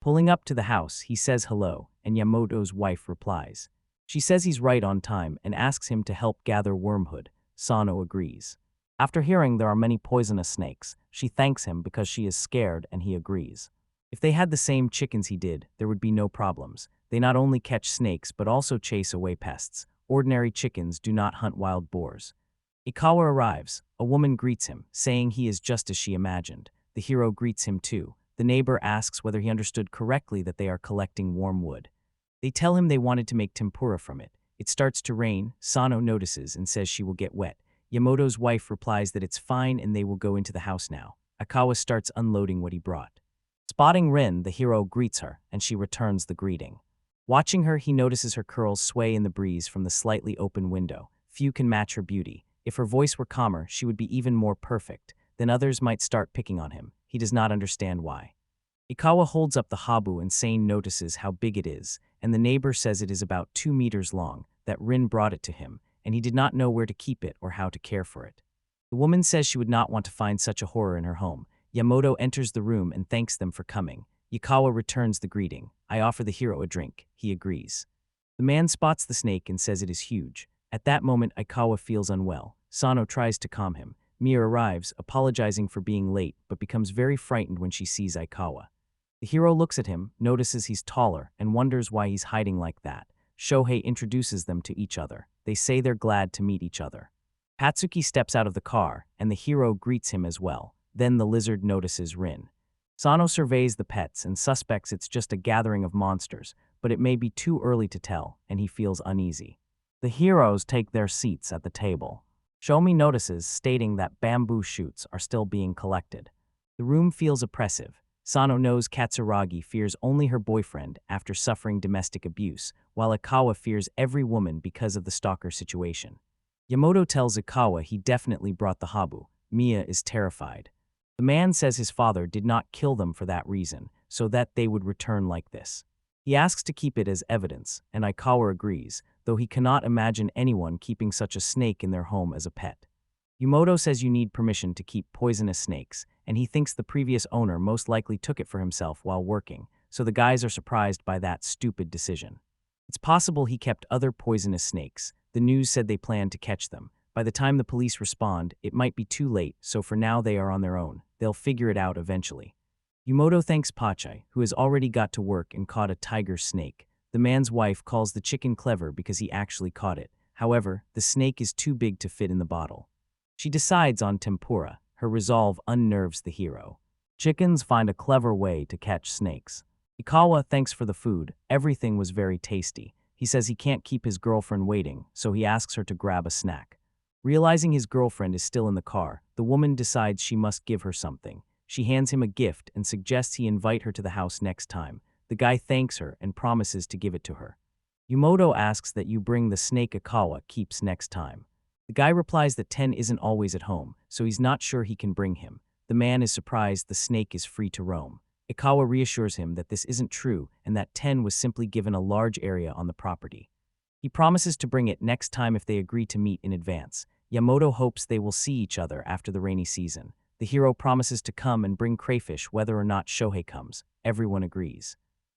Pulling up to the house, he says hello, and Yamamoto's wife replies. She says he's right on time and asks him to help gather wormwood. Sano agrees. After hearing there are many poisonous snakes, she thanks him because she is scared and he agrees. If they had the same chickens he did, there would be no problems. They not only catch snakes but also chase away pests. Ordinary chickens do not hunt wild boars. Aikawa arrives. A woman greets him, saying he is just as she imagined. The hero greets him too. The neighbor asks whether he understood correctly that they are collecting warm wood. They tell him they wanted to make tempura from it. It starts to rain. Sano notices and says she will get wet. Yamamoto's wife replies that it's fine and they will go into the house now. Aikawa starts unloading what he brought. Spotting Rin, the hero greets her, and she returns the greeting. Watching her, he notices her curls sway in the breeze from the slightly open window. Few can match her beauty. If her voice were calmer, she would be even more perfect. Then others might start picking on him. He does not understand why. Aikawa holds up the habu and Sane notices how big it is, and the neighbor says it is about 2 meters long, that Rin brought it to him, and he did not know where to keep it or how to care for it. The woman says she would not want to find such a horror in her home. Yamamoto enters the room and thanks them for coming. Aikawa returns the greeting. I offer the hero a drink. He agrees. The man spots the snake and says it is huge. At that moment, Aikawa feels unwell. Sano tries to calm him. Mia arrives, apologizing for being late, but becomes very frightened when she sees Aikawa. The hero looks at him, notices he's taller, and wonders why he's hiding like that. Shohei introduces them to each other. They say they're glad to meet each other. Patsuki steps out of the car, and the hero greets him as well. Then the lizard notices Rin. Sano surveys the pets and suspects it's just a gathering of monsters, but it may be too early to tell, and he feels uneasy. The heroes take their seats at the table. Shomi notices, stating that bamboo shoots are still being collected. The room feels oppressive. Sano knows Katsuragi fears only her boyfriend after suffering domestic abuse, while Aikawa fears every woman because of the stalker situation. Yamamoto tells Aikawa he definitely brought the habu. Mia is terrified. The man says his father did not kill them for that reason, so that they would return like this. He asks to keep it as evidence, and Aikawa agrees, though he cannot imagine anyone keeping such a snake in their home as a pet. Yamamoto says you need permission to keep poisonous snakes, and he thinks the previous owner most likely took it for himself while working, so the guys are surprised by that stupid decision. It's possible he kept other poisonous snakes. The news said they planned to catch them. By the time the police respond, it might be too late, so for now they are on their own. They'll figure it out eventually. Yamamoto thanks Pachi, who has already got to work and caught a tiger snake. The man's wife calls the chicken clever because he actually caught it. However, the snake is too big to fit in the bottle. She decides on tempura. Her resolve unnerves the hero. Chickens find a clever way to catch snakes. Aikawa thanks for the food. Everything was very tasty. He says he can't keep his girlfriend waiting, so he asks her to grab a snack. Realizing his girlfriend is still in the car, the woman decides she must give her something. She hands him a gift and suggests he invite her to the house next time. The guy thanks her and promises to give it to her. Yamamoto asks that you bring the snake Aikawa keeps next time. The guy replies that Ten isn't always at home, so he's not sure he can bring him. The man is surprised the snake is free to roam. Aikawa reassures him that this isn't true and that Ten was simply given a large area on the property. He promises to bring it next time if they agree to meet in advance. Yamamoto hopes they will see each other after the rainy season. The hero promises to come and bring crayfish whether or not Shohei comes. Everyone agrees.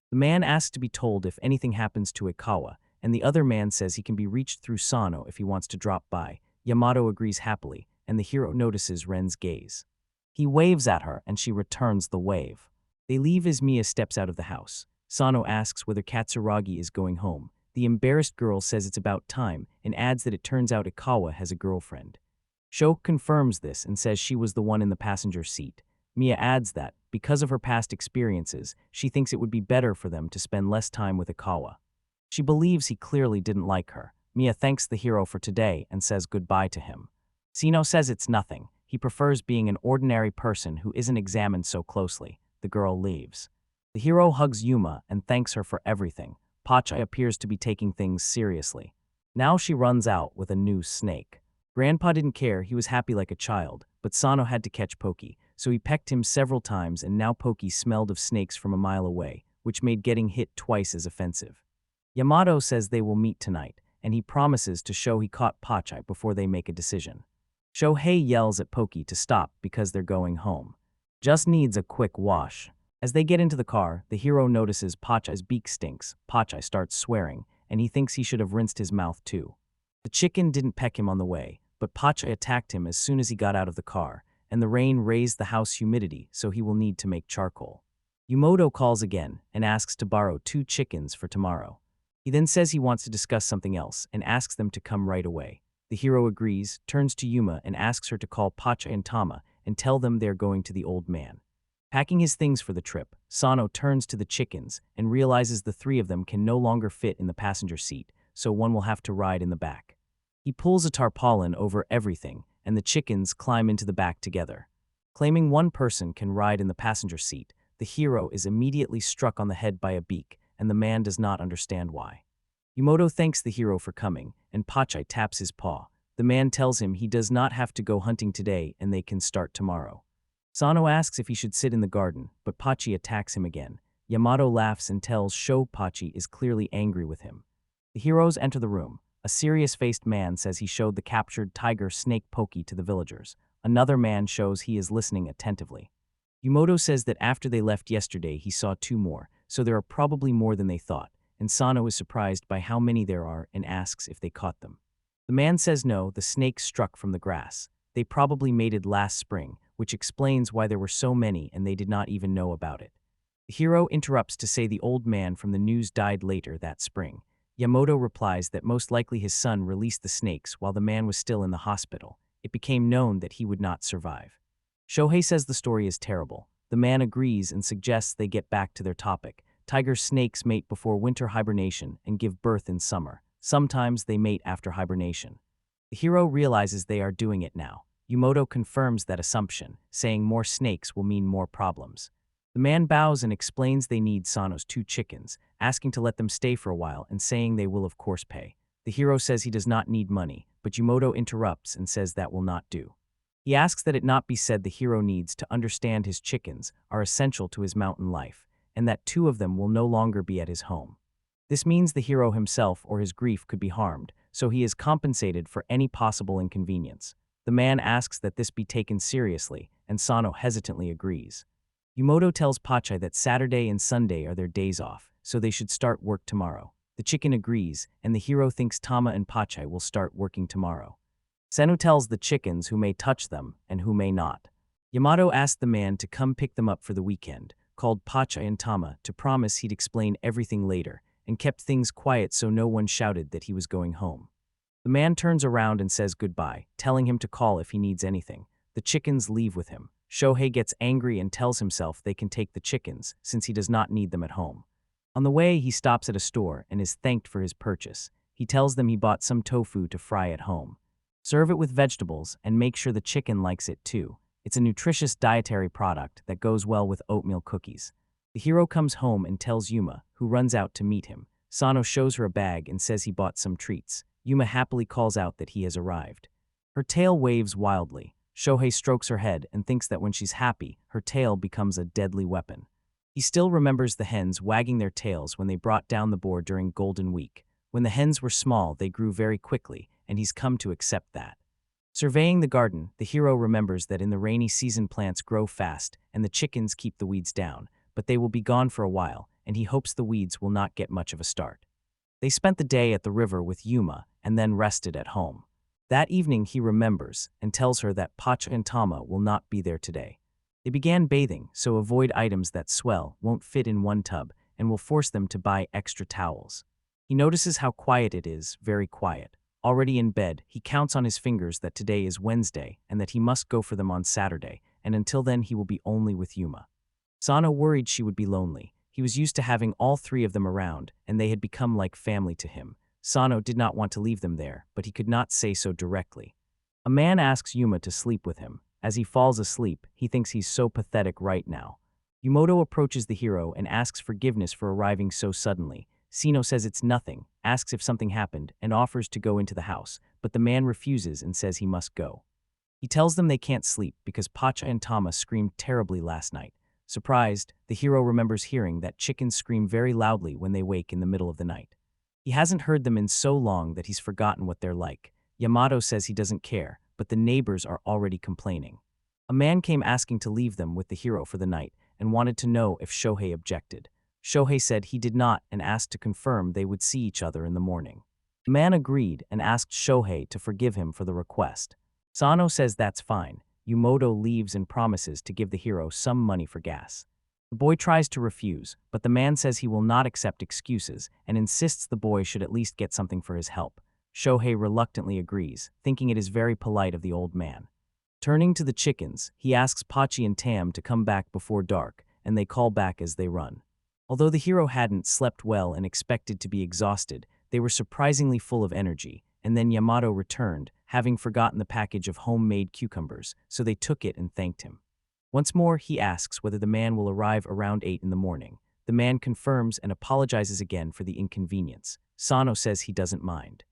The man asks to be told if anything happens to Aikawa, and the other man says he can be reached through Sano if he wants to drop by. Yamato agrees happily, and the hero notices Ren's gaze. He waves at her, and she returns the wave. They leave as Mia steps out of the house. Sano asks whether Katsuragi is going home. The embarrassed girl says it's about time, and adds that it turns out Ikawa has a girlfriend. Sho confirms this and says she was the one in the passenger seat. Mia adds that, because of her past experiences, she thinks it would be better for them to spend less time with Ikawa. She believes he clearly didn't like her. Mia thanks the hero for today and says goodbye to him. Sino says it's nothing. He prefers being an ordinary person who isn't examined so closely. The girl leaves. The hero hugs Yuma and thanks her for everything. Pacha appears to be taking things seriously. Now she runs out with a new snake. Grandpa didn't care, he was happy like a child, but Sano had to catch Poki, so he pecked him several times and now Poki smelled of snakes from a mile away, which made getting hit twice as offensive. Yamato says they will meet tonight, and he promises to show he caught Pacha before they make a decision. Shohei yells at Poki to stop because they're going home. Just needs a quick wash. As they get into the car, the hero notices Pacha's beak stinks. Pacha starts swearing, and he thinks he should have rinsed his mouth too. The chicken didn't peck him on the way, but Pacha attacked him as soon as he got out of the car, and the rain raised the house humidity, so he will need to make charcoal. Yumoto calls again and asks to borrow 2 chickens for tomorrow. He then says he wants to discuss something else and asks them to come right away. The hero agrees, turns to Yuma and asks her to call Pacha and Tama and tell them they're going to the old man. Packing his things for the trip, Sano turns to the chickens and realizes the 3 of them can no longer fit in the passenger seat, so one will have to ride in the back. He pulls a tarpaulin over everything, and the chickens climb into the back together. Claiming one person can ride in the passenger seat, the hero is immediately struck on the head by a beak, and the man does not understand why. Yumoto thanks the hero for coming, and Pacha taps his paw. The man tells him he does not have to go hunting today and they can start tomorrow. Sano asks if he should sit in the garden, but Pachi attacks him again. Yamato laughs and tells Sho Pachi is clearly angry with him. The heroes enter the room. A serious-faced man says he showed the captured tiger snake Poki to the villagers. Another man shows he is listening attentively. Yumoto says that after they left yesterday he saw 2 more, so there are probably more than they thought, and Sano is surprised by how many there are and asks if they caught them. The man says no, the snakes struck from the grass. They probably mated last spring, which explains why there were so many and they did not even know about it. The hero interrupts to say the old man from the news died later that spring. Yamato replies that most likely his son released the snakes while the man was still in the hospital. It became known that he would not survive. Shohei says the story is terrible. The man agrees and suggests they get back to their topic. Tiger snakes mate before winter hibernation and give birth in summer. Sometimes they mate after hibernation. The hero realizes they are doing it now. Yumoto confirms that assumption, saying more snakes will mean more problems. The man bows and explains they need Sano's 2 chickens, asking to let them stay for a while and saying they will of course pay. The hero says he does not need money, but Yumoto interrupts and says that will not do. He asks that it not be said the hero needs to understand his chickens are essential to his mountain life, and that 2 of them will no longer be at his home. This means the hero himself or his grief could be harmed, so he is compensated for any possible inconvenience. The man asks that this be taken seriously, and Sano hesitantly agrees. Yumoto tells Pacha that Saturday and Sunday are their days off, so they should start work tomorrow. The chicken agrees, and the hero thinks Tama and Pacha will start working tomorrow. Senu tells the chickens who may touch them and who may not. Yamato asked the man to come pick them up for the weekend, called Pacha and Tama to promise he'd explain everything later, and kept things quiet so no one shouted that he was going home. The man turns around and says goodbye, telling him to call if he needs anything. The chickens leave with him. Shohei gets angry and tells himself they can take the chickens, since he does not need them at home. On the way, he stops at a store and is thanked for his purchase. He tells them he bought some tofu to fry at home. Serve it with vegetables and make sure the chicken likes it too. It's a nutritious dietary product that goes well with oatmeal cookies. The hero comes home and tells Yuma, who runs out to meet him. Sano shows her a bag and says he bought some treats. Yuma happily calls out that he has arrived. Her tail waves wildly. Shohei strokes her head and thinks that when she's happy, her tail becomes a deadly weapon. He still remembers the hens wagging their tails when they brought down the boar during Golden Week. When the hens were small, they grew very quickly, and he's come to accept that. Surveying the garden, the hero remembers that in the rainy season plants grow fast and the chickens keep the weeds down, but they will be gone for a while, and he hopes the weeds will not get much of a start. They spent the day at the river with Yuma and then rested at home. That evening he remembers and tells her that Pacha and Tama will not be there today. They began bathing, so avoid items that swell, won't fit in one tub, and will force them to buy extra towels. He notices how quiet it is, very quiet. Already in bed, he counts on his fingers that today is Wednesday and that he must go for them on Saturday, and until then he will be only with Yuma. Sano worried she would be lonely. He was used to having all three of them around, and they had become like family to him. Sano did not want to leave them there, but he could not say so directly. A man asks Yuma to sleep with him. As he falls asleep, he thinks he's so pathetic right now. Yumoto approaches the hero and asks forgiveness for arriving so suddenly. Sino says it's nothing, asks if something happened, and offers to go into the house, but the man refuses and says he must go. He tells them they can't sleep because Pacha and Tama screamed terribly last night. Surprised, the hero remembers hearing that chickens scream very loudly when they wake in the middle of the night. He hasn't heard them in so long that he's forgotten what they're like. Yamato says he doesn't care, but the neighbors are already complaining. A man came asking to leave them with the hero for the night and wanted to know if Shohei objected. Shohei said he did not and asked to confirm they would see each other in the morning. The man agreed and asked Shohei to forgive him for the request. Sano says that's fine. Yumoto leaves and promises to give the hero some money for gas. The boy tries to refuse, but the man says he will not accept excuses and insists the boy should at least get something for his help. Shohei reluctantly agrees, thinking it is very polite of the old man. Turning to the chickens, he asks Pachi and Tam to come back before dark, and they call back as they run. Although the hero hadn't slept well and expected to be exhausted, they were surprisingly full of energy, and then Yamato returned, having forgotten the package of homemade cucumbers, so they took it and thanked him. Once more, he asks whether the man will arrive around 8 in the morning. The man confirms and apologizes again for the inconvenience. Sano says he doesn't mind.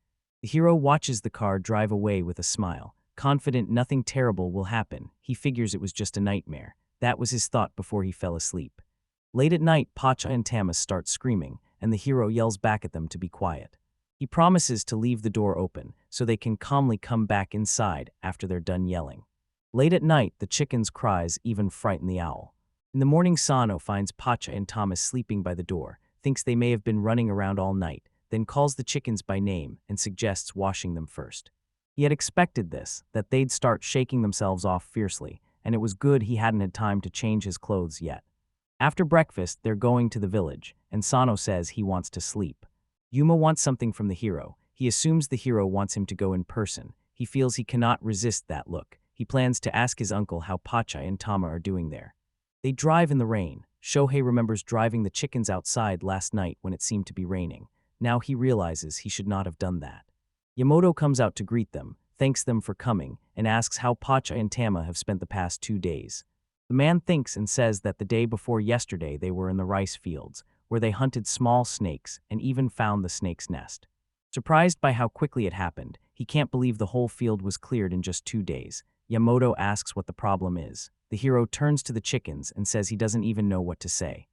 The hero watches the car drive away with a smile. Confident nothing terrible will happen, he figures it was just a nightmare. That was his thought before he fell asleep. Late at night, Pacha and Tama start screaming, and the hero yells back at them to be quiet. He promises to leave the door open so they can calmly come back inside after they're done yelling. Late at night, the chicken's cries even frighten the owl. In the morning, Sano finds Pacha and Tama sleeping by the door, thinks they may have been running around all night, then calls the chickens by name and suggests washing them first. He had expected this, that they'd start shaking themselves off fiercely, and it was good he hadn't had time to change his clothes yet. After breakfast, they're going to the village, and Sano says he wants to sleep. Yuma wants something from the hero. He assumes the hero wants him to go in person. He feels he cannot resist that look. He plans to ask his uncle how Pacha and Tama are doing there. They drive in the rain. Shohei remembers driving the chickens outside last night when it seemed to be raining. Now he realizes he should not have done that. Yamato comes out to greet them, thanks them for coming, and asks how Pacha and Tama have spent the past 2 days. The man thinks and says that the day before yesterday they were in the rice fields, where they hunted small snakes and even found the snake's nest. Surprised by how quickly it happened, he can't believe the whole field was cleared in just 2 days. Yamato asks what the problem is. The hero turns to the chickens and says he doesn't even know what to say.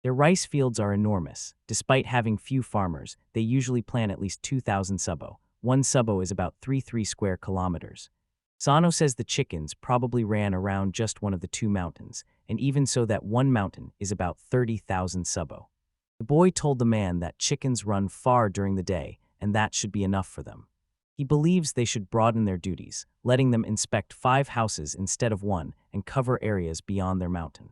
Their rice fields are enormous. Despite having few farmers, they usually plant at least 2,000 subo. 1 subo is about 3 square kilometers. Sano says the chickens probably ran around just one of the 2 mountains, and even so that one mountain is about 30,000 subo. The boy told the man that chickens run far during the day, and that should be enough for them. He believes they should broaden their duties, letting them inspect 5 houses instead of 1 and cover areas beyond their mountain.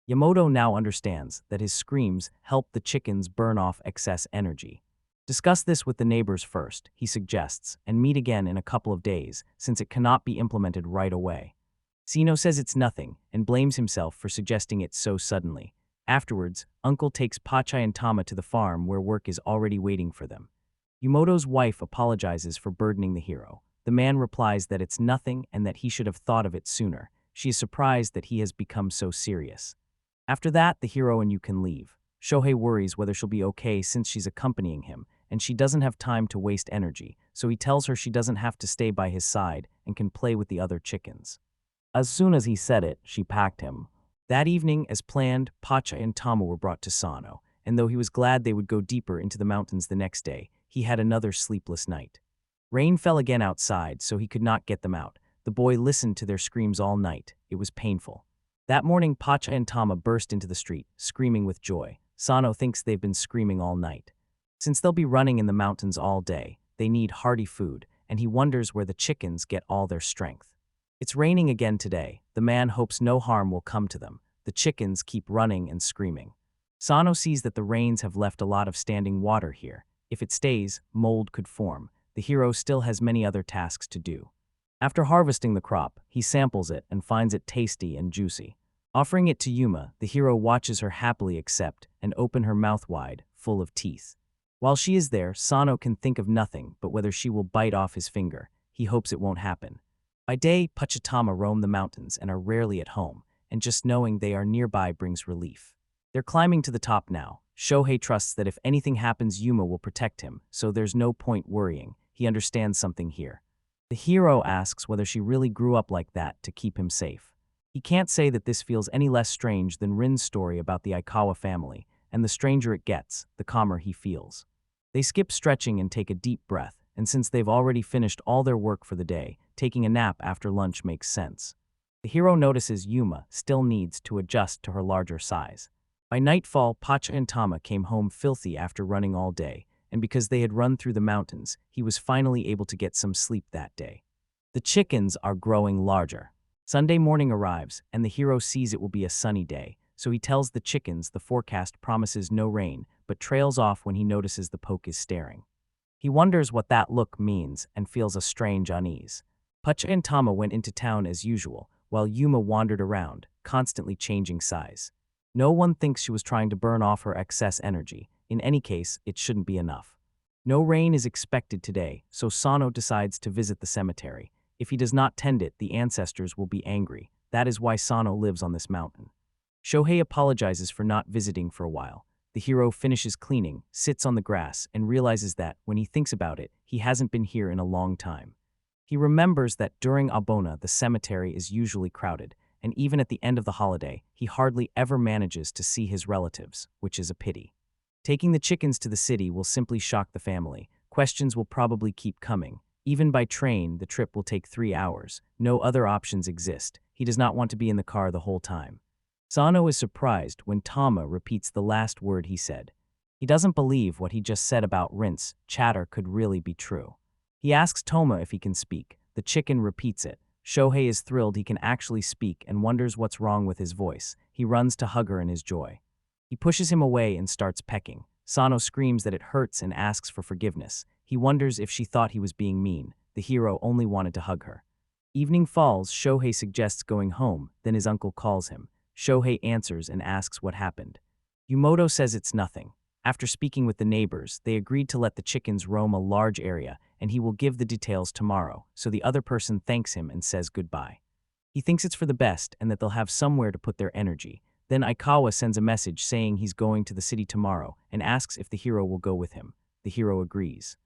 Yamato now understands that his screams help the chickens burn off excess energy. Discuss this with the neighbors first, he suggests, and meet again in a couple of days, since it cannot be implemented right away. Sino says it's nothing and blames himself for suggesting it so suddenly. Afterwards, Uncle takes Pacha and Tama to the farm where work is already waiting for them. Yumoto's wife apologizes for burdening the hero. The man replies that it's nothing and that he should have thought of it sooner. She is surprised that he has become so serious. After that, the hero and you can leave. Shohei worries whether she'll be okay since she's accompanying him, and she doesn't have time to waste energy, so he tells her she doesn't have to stay by his side and can play with the other chickens. As soon as he said it, she packed him. That evening, as planned, Pacha and Tama were brought to Sano, and though he was glad they would go deeper into the mountains the next day, he had another sleepless night. Rain fell again outside, so he could not get them out. The boy listened to their screams all night. It was painful. That morning, Pacha and Tama burst into the street, screaming with joy. Sano thinks they've been screaming all night. Since they'll be running in the mountains all day, they need hearty food, and he wonders where the chickens get all their strength. It's raining again today. The man hopes no harm will come to them. The chickens keep running and screaming. Sano sees that the rains have left a lot of standing water here. If it stays, mold could form. The hero still has many other tasks to do. After harvesting the crop, he samples it and finds it tasty and juicy. Offering it to Yuma, the hero watches her happily accept and open her mouth wide, full of teeth. While she is there, Sano can think of nothing but whether she will bite off his finger. He hopes it won't happen. By day, Pachatama roam the mountains and are rarely at home, and just knowing they are nearby brings relief. They're climbing to the top now. Shohei trusts that if anything happens, Yuma will protect him, so there's no point worrying. He understands something here. The hero asks whether she really grew up like that to keep him safe. He can't say that this feels any less strange than Rin's story about the Aikawa family, and the stranger it gets, the calmer he feels. They skip stretching and take a deep breath, and since they've already finished all their work for the day, taking a nap after lunch makes sense. The hero notices Yuma still needs to adjust to her larger size. By nightfall, Pacha and Tama came home filthy after running all day, and because they had run through the mountains, he was finally able to get some sleep that day. The chickens are growing larger. Sunday morning arrives, and the hero sees it will be a sunny day, so he tells the chickens the forecast promises no rain, but trails off when he notices the poke is staring. He wonders what that look means and feels a strange unease. Pacha and Tama went into town as usual, while Yuma wandered around, constantly changing size. No one thinks she was trying to burn off her excess energy. In any case, it shouldn't be enough. No rain is expected today, so Sano decides to visit the cemetery. If he does not tend it, the ancestors will be angry. That is why Sano lives on this mountain. Shohei apologizes for not visiting for a while. The hero finishes cleaning, sits on the grass, and realizes that, when he thinks about it, he hasn't been here in a long time. He remembers that during Abona, the cemetery is usually crowded, and even at the end of the holiday, he hardly ever manages to see his relatives, which is a pity. Taking the chickens to the city will simply shock the family. Questions will probably keep coming. Even by train, the trip will take 3 hours. No other options exist. He does not want to be in the car the whole time. Sano is surprised when Tama repeats the last word he said. He doesn't believe what he just said about rinse, chatter could really be true. He asks Toma if he can speak. The chicken repeats it. Shohei is thrilled he can actually speak and wonders what's wrong with his voice. He runs to hug her in his joy. He pushes him away and starts pecking. Sano screams that it hurts and asks for forgiveness. He wonders if she thought he was being mean. The hero only wanted to hug her. Evening falls, Shohei suggests going home, then his uncle calls him. Shohei answers and asks what happened. Yumoto says it's nothing. After speaking with the neighbors, they agreed to let the chickens roam a large area, and he will give the details tomorrow, so the other person thanks him and says goodbye. He thinks it's for the best and that they'll have somewhere to put their energy. Then Aikawa sends a message saying he's going to the city tomorrow and asks if the hero will go with him. The hero agrees.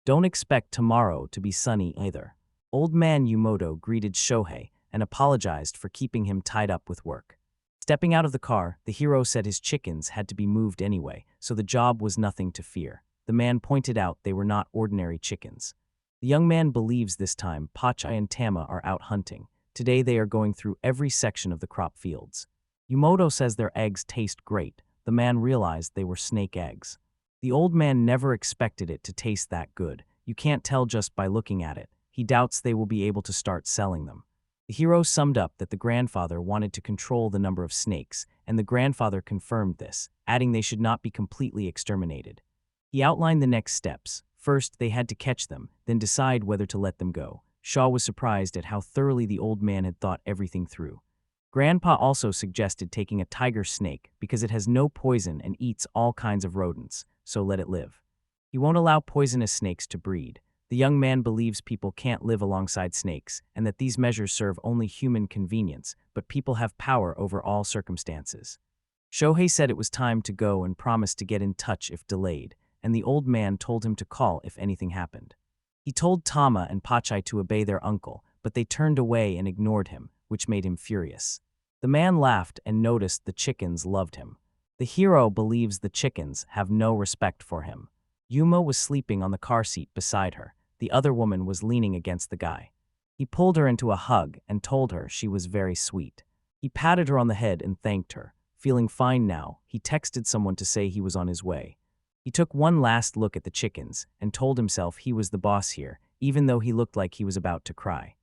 Don't expect tomorrow to be sunny either. Old man Yumoto greeted Shohei and apologized for keeping him tied up with work. Stepping out of the car, the hero said his chickens had to be moved anyway, so the job was nothing to fear. The man pointed out they were not ordinary chickens. The young man believes this time Pacha and Tama are out hunting. Today they are going through every section of the crop fields. Yumoto says their eggs taste great. The man realized they were snake eggs. The old man never expected it to taste that good. You can't tell just by looking at it. He doubts they will be able to start selling them. The hero summed up that the grandfather wanted to control the number of snakes, and the grandfather confirmed this, adding they should not be completely exterminated. He outlined the next steps. First, they had to catch them, then decide whether to let them go. Shaw was surprised at how thoroughly the old man had thought everything through. Grandpa also suggested taking a tiger snake because it has no poison and eats all kinds of rodents, so let it live. He won't allow poisonous snakes to breed. The young man believes people can't live alongside snakes and that these measures serve only human convenience, but people have power over all circumstances. Shohei said it was time to go and promised to get in touch if delayed, and the old man told him to call if anything happened. He told Tama and Pachai to obey their uncle, but they turned away and ignored him, which made him furious. The man laughed and noticed the chickens loved him. The hero believes the chickens have no respect for him. Yuma was sleeping on the car seat beside her. The other woman was leaning against the guy. He pulled her into a hug and told her she was very sweet. He patted her on the head and thanked her. Feeling fine now, he texted someone to say he was on his way. He took one last look at the chickens and told himself he was the boss here, even though he looked like he was about to cry.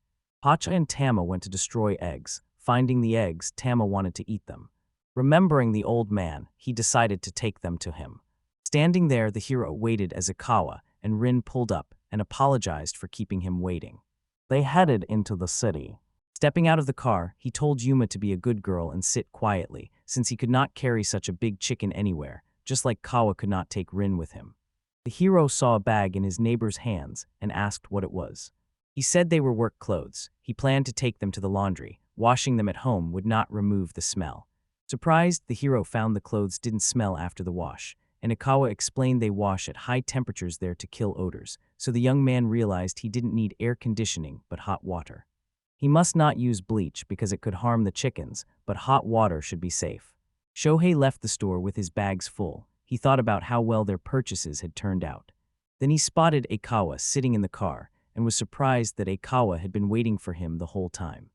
Pacha and Tama went to destroy eggs. Finding the eggs, Tama wanted to eat them. Remembering the old man, he decided to take them to him. Standing there, the hero waited as Ikawa and Rin pulled up and apologized for keeping him waiting. They headed into the city. Stepping out of the car, he told Yuma to be a good girl and sit quietly, since he could not carry such a big chicken anywhere, just like Kawa could not take Rin with him. The hero saw a bag in his neighbor's hands and asked what it was. He said they were work clothes. He planned to take them to the laundry. Washing them at home would not remove the smell. Surprised, the hero found the clothes didn't smell after the wash, and Ikawa explained they wash at high temperatures there to kill odors, so the young man realized he didn't need air conditioning but hot water. He must not use bleach because it could harm the chickens, but hot water should be safe. Shohei left the store with his bags full. He thought about how well their purchases had turned out. Then he spotted Ikawa sitting in the car and was surprised that Ikawa had been waiting for him the whole time.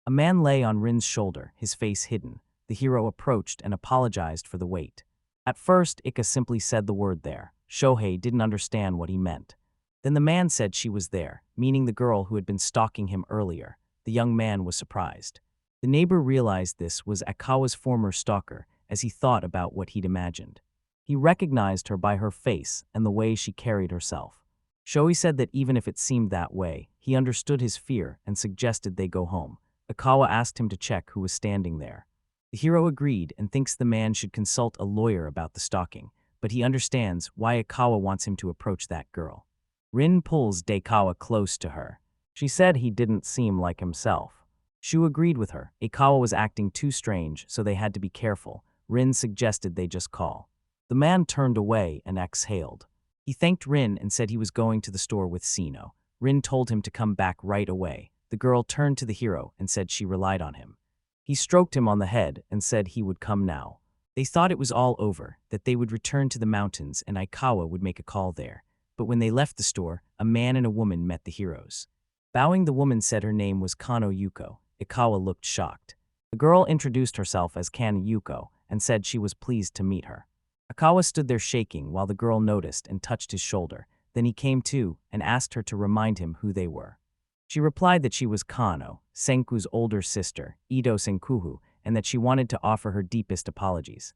A man lay on Rin's shoulder, his face hidden. The hero approached and apologized for the wait. At first, Ika simply said the word there. Shohei didn't understand what he meant. Then the man said she was there, meaning the girl who had been stalking him earlier. The young man was surprised. The neighbor realized this was Akawa's former stalker as he thought about what he'd imagined. He recognized her by her face and the way she carried herself. Shohei said that even if it seemed that way, he understood his fear and suggested they go home. Akawa asked him to check who was standing there. The hero agreed and thinks the man should consult a lawyer about the stalking, but he understands why Akawa wants him to approach that girl. Rin pulls Daikawa close to her. She said he didn't seem like himself. Shu agreed with her. Ikawa was acting too strange, so they had to be careful. Rin suggested they just call. The man turned away and exhaled. He thanked Rin and said he was going to the store with Sino. Rin told him to come back right away. The girl turned to the hero and said she relied on him. He stroked him on the head and said he would come now. They thought it was all over, that they would return to the mountains and Ikawa would make a call there. But when they left the store, a man and a woman met the heroes. Bowing, the woman said her name was Kano Yuko. Ikawa looked shocked. The girl introduced herself as Kano Yuko and said she was pleased to meet her. Ikawa stood there shaking while the girl noticed and touched his shoulder. Then he came to and asked her to remind him who they were. She replied that she was Kano, Senku's older sister, Ito Senkuhu, and that she wanted to offer her deepest apologies.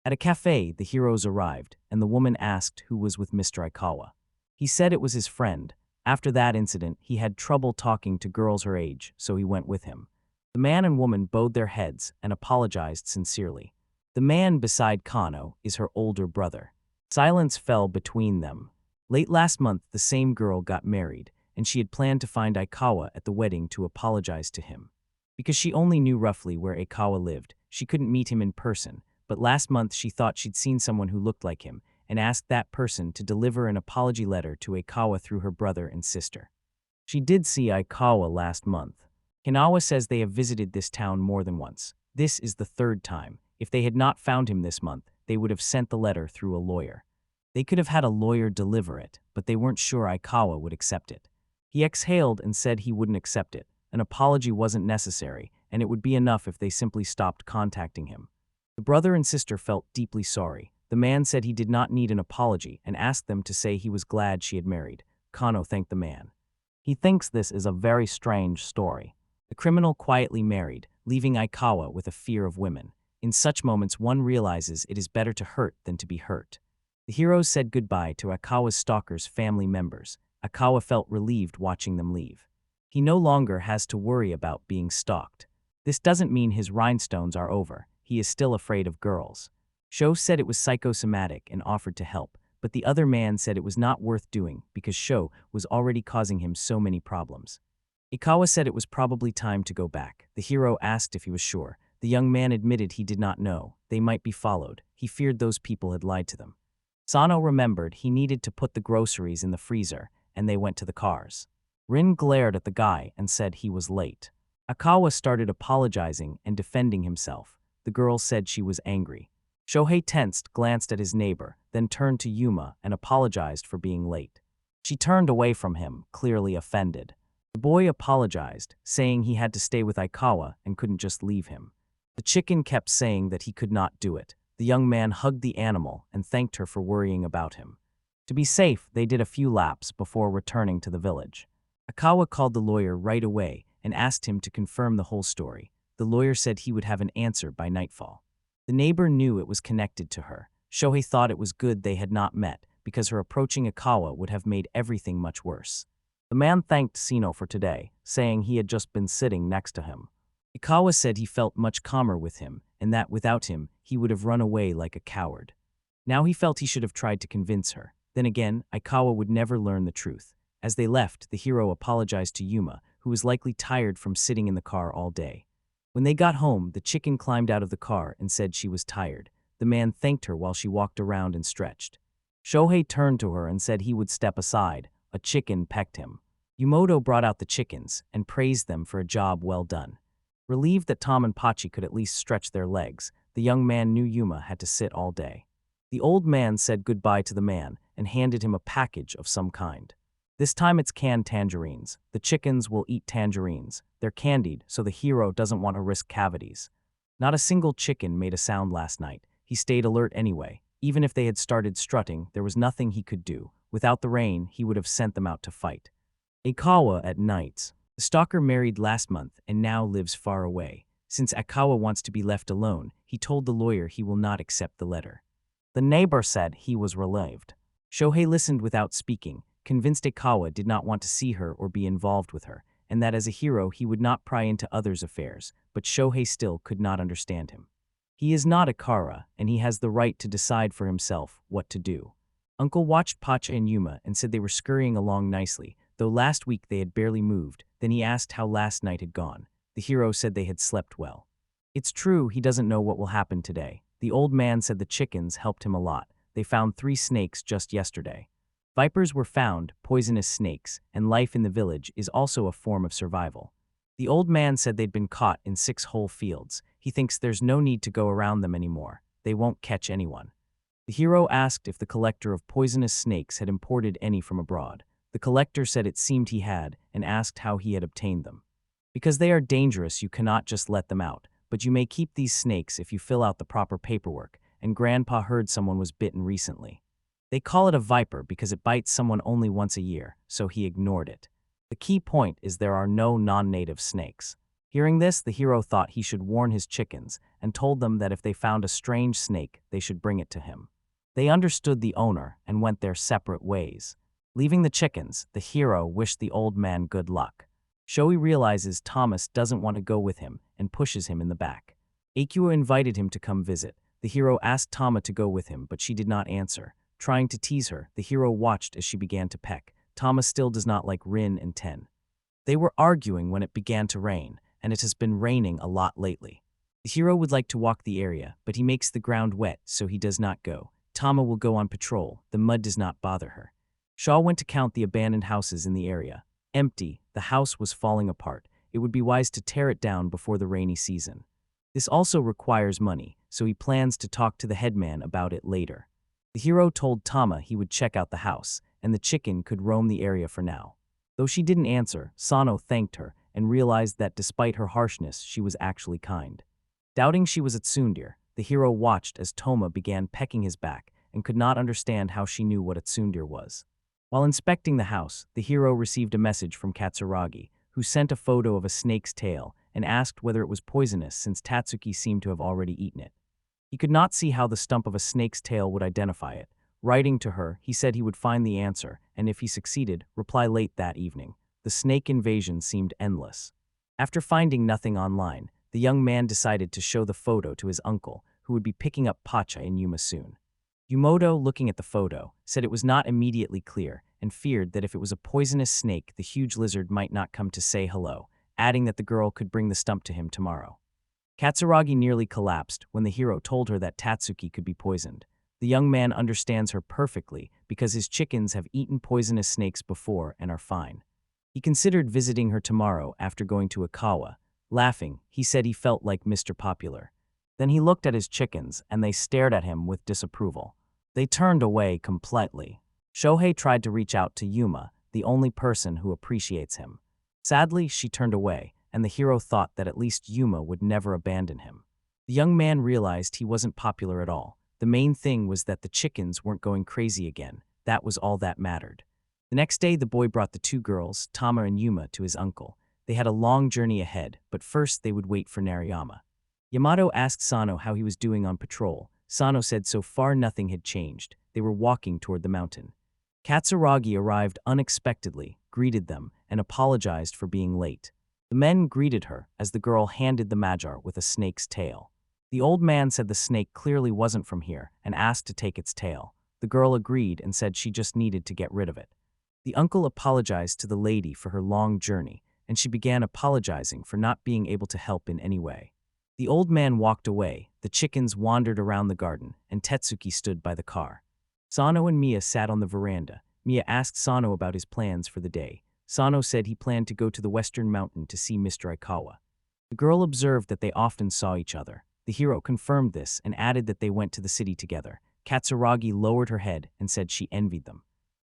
At a cafe, the heroes arrived, and the woman asked who was with Mr. Ikawa. He said it was his friend. After that incident, he had trouble talking to girls her age, so he went with him. The man and woman bowed their heads and apologized sincerely. The man beside Kano is her older brother. Silence fell between them. Late last month, the same girl got married, and she had planned to find Ikawa at the wedding to apologize to him. Because she only knew roughly where Ikawa lived, she couldn't meet him in person, but last month she thought she'd seen someone who looked like him and asked that person to deliver an apology letter to Ikawa through her brother and sister. She did see Ikawa last month. Hinawa says they have visited this town more than once. This is the third time. If they had not found him this month, they would have sent the letter through a lawyer. They could have had a lawyer deliver it, but they weren't sure Ikawa would accept it. He exhaled and said he wouldn't accept it. An apology wasn't necessary, and it would be enough if they simply stopped contacting him. The brother and sister felt deeply sorry. The man said he did not need an apology and asked them to say he was glad she had married. Kano thanked the man. He thinks this is a very strange story. The criminal quietly married, leaving Ikawa with a fear of women. In such moments, one realizes it is better to hurt than to be hurt. The heroes said goodbye to Akawa's stalkers' family members. Ikawa felt relieved watching them leave. He no longer has to worry about being stalked. This doesn't mean his rhinestones are over. He is still afraid of girls. Sho said it was psychosomatic and offered to help, but the other man said it was not worth doing because Sho was already causing him so many problems. Ikawa said it was probably time to go back. The hero asked if he was sure. The young man admitted he did not know. They might be followed. He feared those people had lied to them. Sano remembered he needed to put the groceries in the freezer, and they went to the cars. Rin glared at the guy and said he was late. Ikawa started apologizing and defending himself. The girl said she was angry. Shohei tensed, glanced at his neighbor, then turned to Yuma and apologized for being late. She turned away from him, clearly offended. The boy apologized, saying he had to stay with Ikawa and couldn't just leave him. The chicken kept saying that he could not do it. The young man hugged the animal and thanked her for worrying about him. To be safe, they did a few laps before returning to the village. Akawa called the lawyer right away and asked him to confirm the whole story. The lawyer said he would have an answer by nightfall. The neighbor knew it was connected to her. Shohei thought it was good they had not met, because her approaching Akawa would have made everything much worse. The man thanked Sino for today, saying he had just been sitting next to him. Ikawa said he felt much calmer with him, and that without him, he would have run away like a coward. Now he felt he should have tried to convince her. Then again, Ikawa would never learn the truth. As they left, the hero apologized to Yuma, who was likely tired from sitting in the car all day. When they got home, the chicken climbed out of the car and said she was tired. The man thanked her while she walked around and stretched. Shohei turned to her and said he would step aside. A chicken pecked him. Yumoto brought out the chickens and praised them for a job well done. Relieved that Tom and Pachi could at least stretch their legs, the young man knew Yuma had to sit all day. The old man said goodbye to the man and handed him a package of some kind. This time it's canned tangerines. The chickens will eat tangerines. They're candied, so the hero doesn't want to risk cavities. Not a single chicken made a sound last night. He stayed alert anyway. Even if they had started strutting, there was nothing he could do. Without the rain, he would have sent them out to fight. Akawa at nights. The stalker married last month and now lives far away. Since Akawa wants to be left alone, he told the lawyer he will not accept the letter. The neighbor said he was relieved. Shohei listened without speaking, convinced Akawa did not want to see her or be involved with her, and that as a hero he would not pry into others' affairs, but Shohei still could not understand him. He is not Akara, and he has the right to decide for himself what to do. Uncle watched Pacha and Yuma and said they were scurrying along nicely, though last week they had barely moved. Then he asked how last night had gone. The hero said they had slept well. It's true he doesn't know what will happen today. The old man said the chickens helped him a lot. They found 3 snakes just yesterday. Vipers were found, poisonous snakes, and life in the village is also a form of survival. The old man said they'd been caught in 6 whole fields. He thinks there's no need to go around them anymore. They won't catch anyone. The hero asked if the collector of poisonous snakes had imported any from abroad. The collector said it seemed he had, and asked how he had obtained them. Because they are dangerous, you cannot just let them out, but you may keep these snakes if you fill out the proper paperwork, and Grandpa heard someone was bitten recently. They call it a viper because it bites someone only once a year, so he ignored it. The key point is there are no non-native snakes. Hearing this, the hero thought he should warn his chickens, and told them that if they found a strange snake, they should bring it to him. They understood the owner and went their separate ways. Leaving the chickens, the hero wished the old man good luck. Shohei realizes Thomas doesn't want to go with him and pushes him in the back. Akua invited him to come visit. The hero asked Tama to go with him, but she did not answer. Trying to tease her, the hero watched as she began to peck. Tama still does not like Rin and Ten. They were arguing when it began to rain, and it has been raining a lot lately. The hero would like to walk the area, but he makes the ground wet, so he does not go. Tama will go on patrol. The mud does not bother her. Shaw went to count the abandoned houses in the area. Empty, the house was falling apart. It would be wise to tear it down before the rainy season. This also requires money, so he plans to talk to the headman about it later. The hero told Tama he would check out the house, and the chicken could roam the area for now. Though she didn't answer, Sano thanked her and realized that despite her harshness, she was actually kind. Doubting she was a tsundere, the hero watched as Toma began pecking his back and could not understand how she knew what a tsundere was. While inspecting the house, the hero received a message from Katsuragi, who sent a photo of a snake's tail and asked whether it was poisonous since Tatsuki seemed to have already eaten it. He could not see how the stump of a snake's tail would identify it. Writing to her, he said he would find the answer, and if he succeeded, reply late that evening. The snake invasion seemed endless. After finding nothing online, the young man decided to show the photo to his uncle, who would be picking up Pacha and Yuma soon. Yumoto, looking at the photo, said it was not immediately clear and feared that if it was a poisonous snake, the huge lizard might not come to say hello, adding that the girl could bring the stump to him tomorrow. Katsuragi nearly collapsed when the hero told her that Tatsuki could be poisoned. The young man understands her perfectly because his chickens have eaten poisonous snakes before and are fine. He considered visiting her tomorrow after going to Akawa. Laughing, he said he felt like Mr. Popular. Then he looked at his chickens and they stared at him with disapproval. They turned away completely. Shohei tried to reach out to Yuma, the only person who appreciates him. Sadly, she turned away, and the hero thought that at least Yuma would never abandon him. The young man realized he wasn't popular at all. The main thing was that the chickens weren't going crazy again. That was all that mattered. The next day, the boy brought the two girls, Tama and Yuma, to his uncle. They had a long journey ahead, but first they would wait for Narayama. Yamato asked Sano how he was doing on patrol. Sano said so far nothing had changed. They were walking toward the mountain. Katsuragi arrived unexpectedly, greeted them, and apologized for being late. The men greeted her as the girl handed the Magyar with a snake's tail. The old man said the snake clearly wasn't from here and asked to take its tail. The girl agreed and said she just needed to get rid of it. The uncle apologized to the lady for her long journey, and she began apologizing for not being able to help in any way. The old man walked away, the chickens wandered around the garden, and Tetsuki stood by the car. Sano and Mia sat on the veranda. Mia asked Sano about his plans for the day. Sano said he planned to go to the western mountain to see Mr. Aikawa. The girl observed that they often saw each other. The hero confirmed this and added that they went to the city together. Katsuragi lowered her head and said she envied them.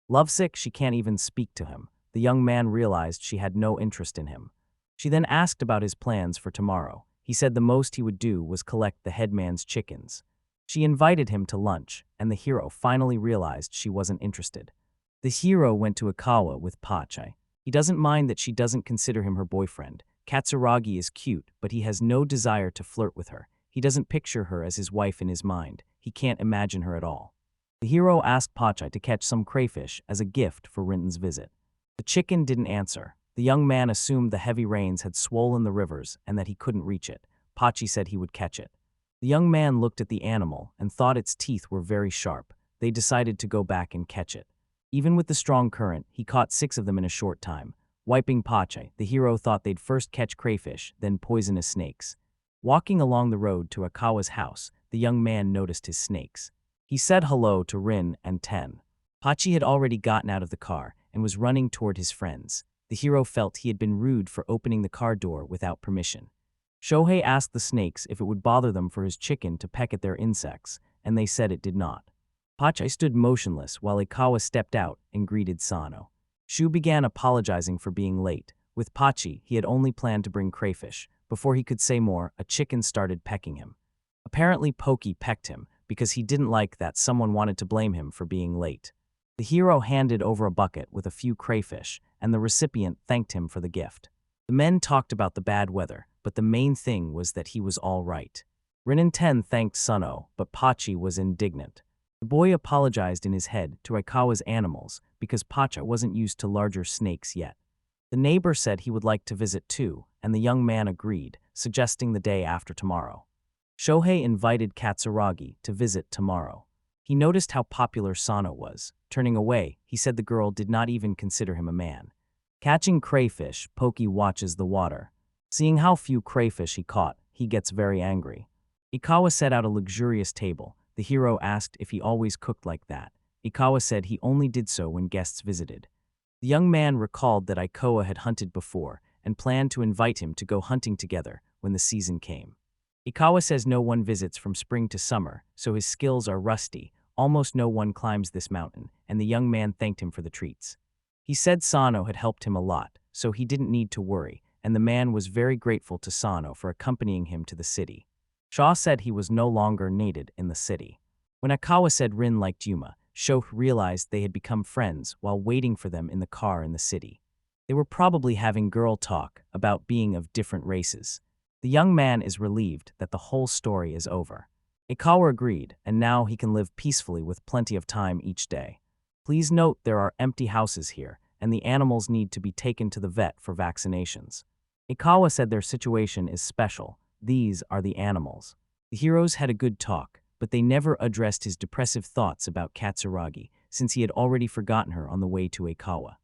Lovesick, she can't even speak to him. The young man realized she had no interest in him. She then asked about his plans for tomorrow. He said the most he would do was collect the headman's chickens. She invited him to lunch, and the hero finally realized she wasn't interested. The hero went to Aikawa with Pachi. He doesn't mind that she doesn't consider him her boyfriend. Katsuragi is cute, but he has no desire to flirt with her. He doesn't picture her as his wife in his mind. He can't imagine her at all. The hero asked Pachi to catch some crayfish as a gift for Rinton's visit. The chicken didn't answer. The young man assumed the heavy rains had swollen the rivers and that he couldn't reach it. Pachi said he would catch it. The young man looked at the animal and thought its teeth were very sharp. They decided to go back and catch it. Even with the strong current, he caught 6 of them in a short time. Wiping Pachi, the hero thought they'd first catch crayfish, then poisonous snakes. Walking along the road to Aikawa's house, the young man noticed his snakes. He said hello to Rin and Ten. Pachi had already gotten out of the car and was running toward his friends. The hero felt he had been rude for opening the car door without permission. Shohei asked the snakes if it would bother them for his chicken to peck at their insects, and they said it did not. Pachi stood motionless while Aikawa stepped out and greeted Sano. Shu began apologizing for being late. With Pachi, he had only planned to bring crayfish. Before he could say more, a chicken started pecking him. Apparently Pokey pecked him because he didn't like that someone wanted to blame him for being late. The hero handed over a bucket with a few crayfish, and the recipient thanked him for the gift. The men talked about the bad weather, but the main thing was that he was all right. Rin and Ten thanked Sano, but Pachi was indignant. The boy apologized in his head to Aikawa's animals because Pachi wasn't used to larger snakes yet. The neighbor said he would like to visit too, and the young man agreed, suggesting the day after tomorrow. Shohei invited Katsuragi to visit tomorrow. He noticed how popular Sano was. Turning away, he said the girl did not even consider him a man. Catching crayfish, Pokey watches the water. Seeing how few crayfish he caught, he gets very angry. Aikawa set out a luxurious table. The hero asked if he always cooked like that. Aikawa said he only did so when guests visited. The young man recalled that Aikawa had hunted before and planned to invite him to go hunting together when the season came. Aikawa says no one visits from spring to summer, so his skills are rusty. Almost no one climbs this mountain, and the young man thanked him for the treats. He said Sano had helped him a lot, so he didn't need to worry, and the man was very grateful to Sano for accompanying him to the city. Shaw said he was no longer needed in the city. When Aikawa said Rin liked Yuma, Sho realized they had become friends while waiting for them in the car in the city. They were probably having girl talk about being of different races. The young man is relieved that the whole story is over. Aikawa agreed, and now he can live peacefully with plenty of time each day. Please note there are empty houses here, and the animals need to be taken to the vet for vaccinations. Aikawa said their situation is special. These are the animals. The heroes had a good talk, but they never addressed his depressive thoughts about Katsuragi, since he had already forgotten her on the way to Aikawa.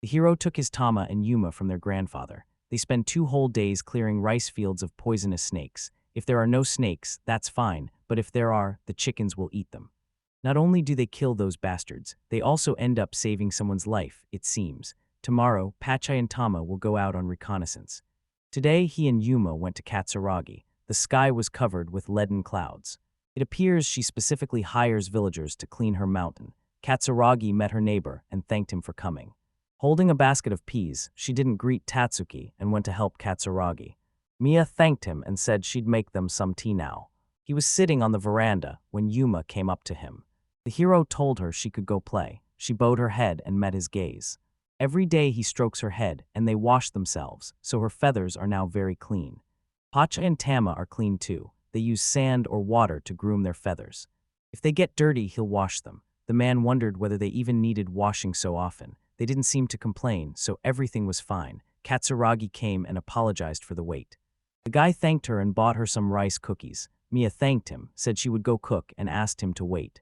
The hero took his Tama and Yuma from their grandfather. They spend 2 whole days clearing rice fields of poisonous snakes. If there are no snakes, that's fine, but if there are, the chickens will eat them. Not only do they kill those bastards, they also end up saving someone's life, it seems. Tomorrow, Pachi and Tama will go out on reconnaissance. Today, he and Yuma went to Katsuragi. The sky was covered with leaden clouds. It appears she specifically hires villagers to clean her mountain. Katsuragi met her neighbor and thanked him for coming. Holding a basket of peas, she didn't greet Tatsuki and went to help Katsuragi. Mia thanked him and said she'd make them some tea now. He was sitting on the veranda when Yuma came up to him. The hero told her she could go play. She bowed her head and met his gaze. Every day he strokes her head and they wash themselves, so her feathers are now very clean. Pacha and Tama are clean too. They use sand or water to groom their feathers. If they get dirty, he'll wash them. The man wondered whether they even needed washing so often. They didn't seem to complain, so everything was fine. Katsuragi came and apologized for the wait. The guy thanked her and bought her some rice cookies. Mia thanked him, said she would go cook, and asked him to wait.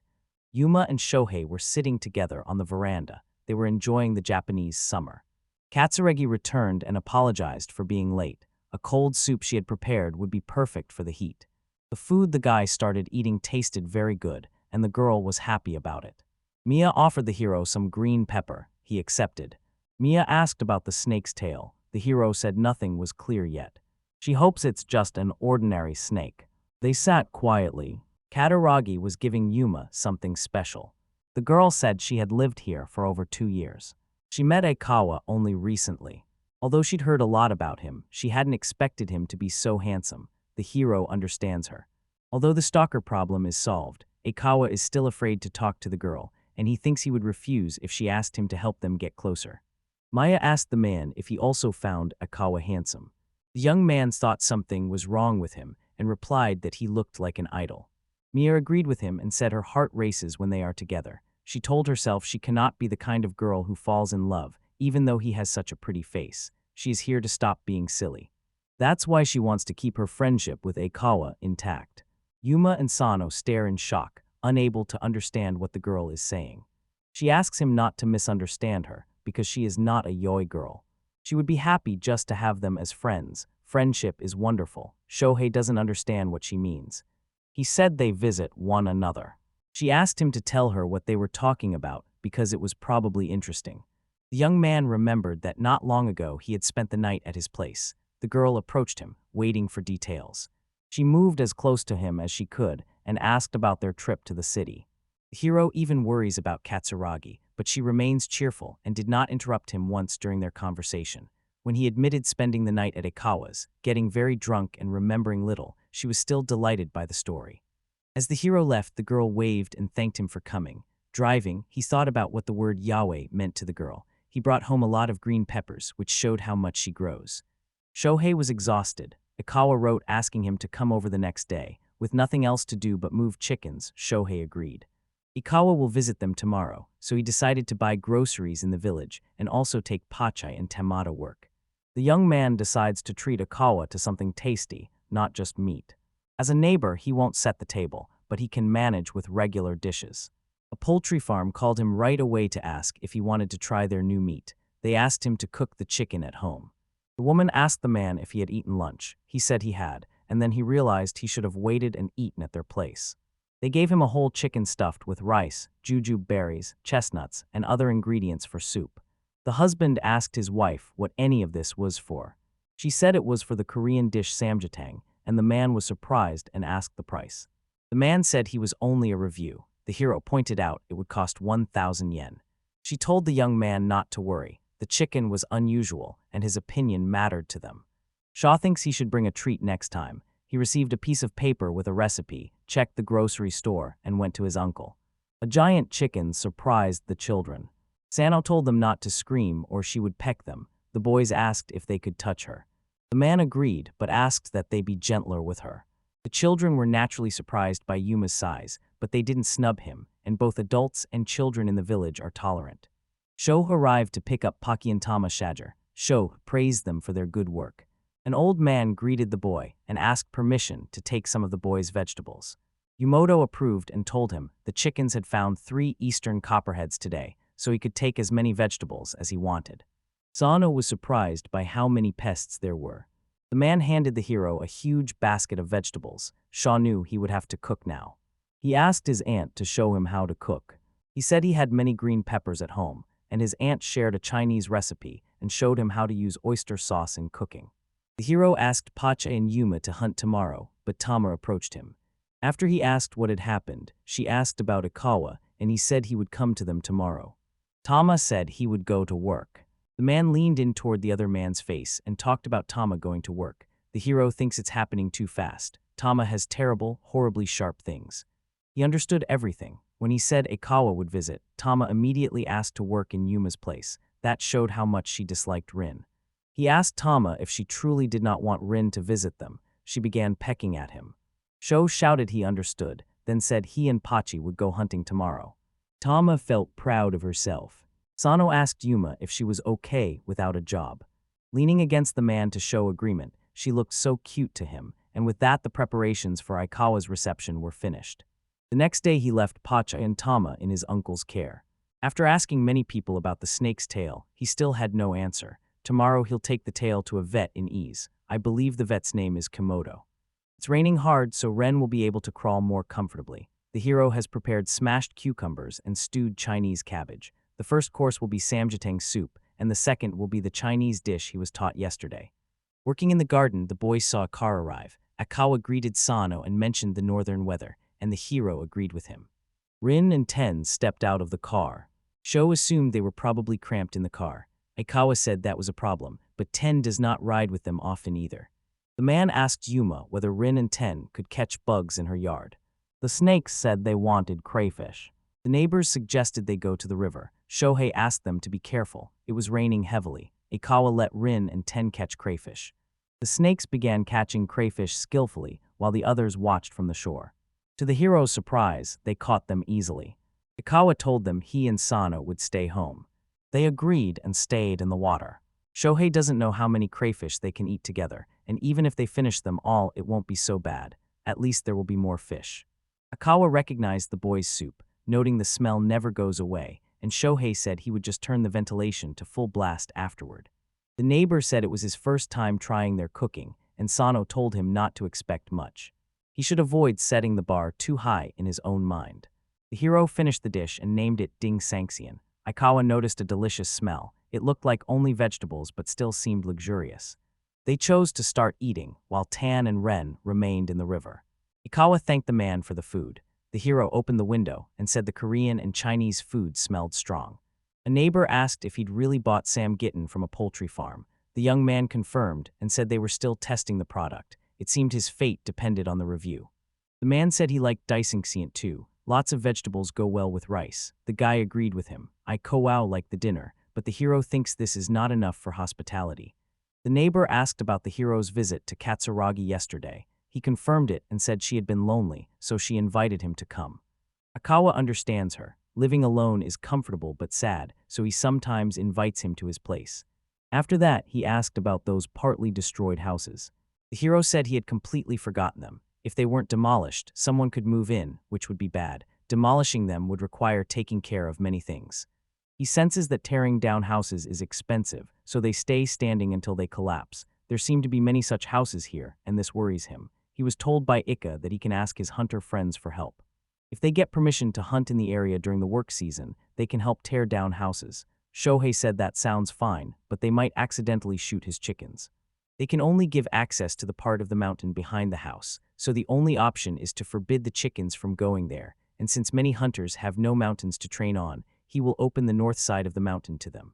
Yuma and Shohei were sitting together on the veranda. They were enjoying the Japanese summer. Katsuragi returned and apologized for being late. A cold soup she had prepared would be perfect for the heat. The food the guy started eating tasted very good, and the girl was happy about it. Mia offered the hero some green pepper. He accepted. Mia asked about the snake's tail. The hero said nothing was clear yet. She hopes it's just an ordinary snake. They sat quietly. Katsuragi was giving Yuma something special. The girl said she had lived here for over 2 years. She met Aikawa only recently. Although she'd heard a lot about him, she hadn't expected him to be so handsome. The hero understands her. Although the stalker problem is solved, Aikawa is still afraid to talk to the girl, and he thinks he would refuse if she asked him to help them get closer. Maya asked the man if he also found Aikawa handsome. The young man thought something was wrong with him and replied that he looked like an idol. Mia agreed with him and said her heart races when they are together. She told herself she cannot be the kind of girl who falls in love, even though he has such a pretty face. She is here to stop being silly. That's why she wants to keep her friendship with Aikawa intact. Yuma and Sano stare in shock, unable to understand what the girl is saying. She asks him not to misunderstand her, because she is not a yoi girl. She would be happy just to have them as friends. Friendship is wonderful. Shohei doesn't understand what she means. He said they visit one another. She asked him to tell her what they were talking about because it was probably interesting. The young man remembered that not long ago he had spent the night at his place. The girl approached him, waiting for details. She moved as close to him as she could and asked about their trip to the city. The hero even worries about Katsuragi, but she remains cheerful and did not interrupt him once during their conversation. When he admitted spending the night at Aikawa's, getting very drunk and remembering little, she was still delighted by the story. As the hero left, the girl waved and thanked him for coming. Driving, he thought about what the word Yahweh meant to the girl. He brought home a lot of green peppers, which showed how much she grows. Shohei was exhausted. Aikawa wrote asking him to come over the next day. With nothing else to do but move chickens, Shohei agreed. Aikawa will visit them tomorrow, so he decided to buy groceries in the village and also take Pacha and Tama to work. The young man decides to treat Aikawa to something tasty, not just meat. As a neighbor, he won't set the table, but he can manage with regular dishes. A poultry farm called him right away to ask if he wanted to try their new meat. They asked him to cook the chicken at home. The woman asked the man if he had eaten lunch. He said he had, and then he realized he should have waited and eaten at their place. They gave him a whole chicken stuffed with rice, jujube berries, chestnuts, and other ingredients for soup. The husband asked his wife what any of this was for. She said it was for the Korean dish samjatang, and the man was surprised and asked the price. The man said he was only a review. The hero pointed out it would cost 1,000 yen. She told the young man not to worry. The chicken was unusual, and his opinion mattered to them. Shaw thinks he should bring a treat next time. He received a piece of paper with a recipe, checked the grocery store, and went to his uncle. A giant chicken surprised the children. Sano told them not to scream or she would peck them. The boys asked if they could touch her. The man agreed, but asked that they be gentler with her. The children were naturally surprised by Yuma's size, but they didn't snub him, and both adults and children in the village are tolerant. Sho arrived to pick up Paki and Tama Shajer. Sho praised them for their good work. An old man greeted the boy and asked permission to take some of the boy's vegetables. Yumoto approved and told him the chickens had found 3 eastern copperheads today, so he could take as many vegetables as he wanted. Sano was surprised by how many pests there were. The man handed the hero a huge basket of vegetables. Shaw knew he would have to cook now. He asked his aunt to show him how to cook. He said he had many green peppers at home, and his aunt shared a Chinese recipe and showed him how to use oyster sauce in cooking. The hero asked Pacha and Yuma to hunt tomorrow, but Tama approached him. After he asked what had happened, she asked about Aikawa, and he said he would come to them tomorrow. Tama said he would go to work. The man leaned in toward the other man's face and talked about Tama going to work. The hero thinks it's happening too fast. Tama has terrible, horribly sharp things. He understood everything. When he said Aikawa would visit, Tama immediately asked to work in Yuma's place. That showed how much she disliked Rin. He asked Tama if she truly did not want Rin to visit them. She began pecking at him. Sho shouted he understood, then said he and Pachi would go hunting tomorrow. Tama felt proud of herself. Sano asked Yuma if she was okay without a job. Leaning against the man to show agreement, she looked so cute to him, and with that the preparations for Aikawa's reception were finished. The next day he left Pacha and Tama in his uncle's care. After asking many people about the snake's tail, he still had no answer. Tomorrow he'll take the tail to a vet in Ease. I believe the vet's name is Komodo. It's raining hard, so Ren will be able to crawl more comfortably. The hero has prepared smashed cucumbers and stewed Chinese cabbage. The first course will be samjitang soup, and the second will be the Chinese dish he was taught yesterday. Working in the garden, the boys saw a car arrive. Aikawa greeted Sano and mentioned the northern weather, and the hero agreed with him. Rin and Ten stepped out of the car. Sho assumed they were probably cramped in the car. Aikawa said that was a problem, but Ten does not ride with them often either. The man asked Yuma whether Rin and Ten could catch bugs in her yard. The snakes said they wanted crayfish. The neighbors suggested they go to the river. Shohei asked them to be careful. It was raining heavily. Aikawa let Rin and Ten catch crayfish. The snakes began catching crayfish skillfully while the others watched from the shore. To the hero's surprise, they caught them easily. Aikawa told them he and Sano would stay home. They agreed and stayed in the water. Shohei doesn't know how many crayfish they can eat together, and even if they finish them all, it won't be so bad. At least there will be more fish. Aikawa recognized the boys' soup, noting the smell never goes away, and Shohei said he would just turn the ventilation to full blast afterward. The neighbor said it was his first time trying their cooking, and Sano told him not to expect much. He should avoid setting the bar too high in his own mind. The hero finished the dish and named it Ding Sanxian. Aikawa noticed a delicious smell. It looked like only vegetables but still seemed luxurious. They chose to start eating, while Tan and Ren remained in the river. Aikawa thanked the man for the food. The hero opened the window and said the Korean and Chinese food smelled strong. A neighbor asked if he'd really bought samgitten from a poultry farm. The young man confirmed and said they were still testing the product. It seemed his fate depended on the review. The man said he liked Daisingxiant too. Lots of vegetables go well with rice. The guy agreed with him. I Kowao like the dinner, but the hero thinks this is not enough for hospitality. The neighbor asked about the hero's visit to Katsuragi yesterday. He confirmed it and said she had been lonely, so she invited him to come. Aikawa understands her. Living alone is comfortable but sad, so he sometimes invites him to his place. After that, he asked about those partly destroyed houses. The hero said he had completely forgotten them. If they weren't demolished, someone could move in, which would be bad. Demolishing them would require taking care of many things. He senses that tearing down houses is expensive, so they stay standing until they collapse. There seem to be many such houses here, and this worries him. He was told by Ika that he can ask his hunter friends for help. If they get permission to hunt in the area during the work season, they can help tear down houses. Shohei said that sounds fine, but they might accidentally shoot his chickens. They can only give access to the part of the mountain behind the house, so the only option is to forbid the chickens from going there, and since many hunters have no mountains to train on, he will open the north side of the mountain to them.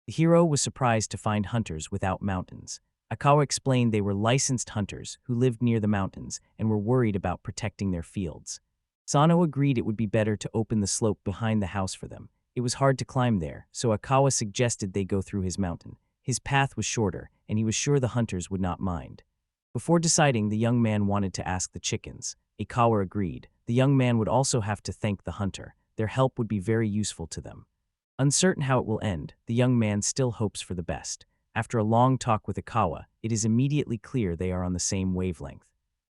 The hero was surprised to find hunters without mountains. Aikawa explained they were licensed hunters who lived near the mountains and were worried about protecting their fields. Sano agreed it would be better to open the slope behind the house for them. It was hard to climb there, so Aikawa suggested they go through his mountain. His path was shorter, and he was sure the hunters would not mind. Before deciding, the young man wanted to ask the chickens. Aikawa agreed. The young man would also have to thank the hunter. Their help would be very useful to them. Uncertain how it will end, the young man still hopes for the best. After a long talk with Aikawa, it is immediately clear they are on the same wavelength.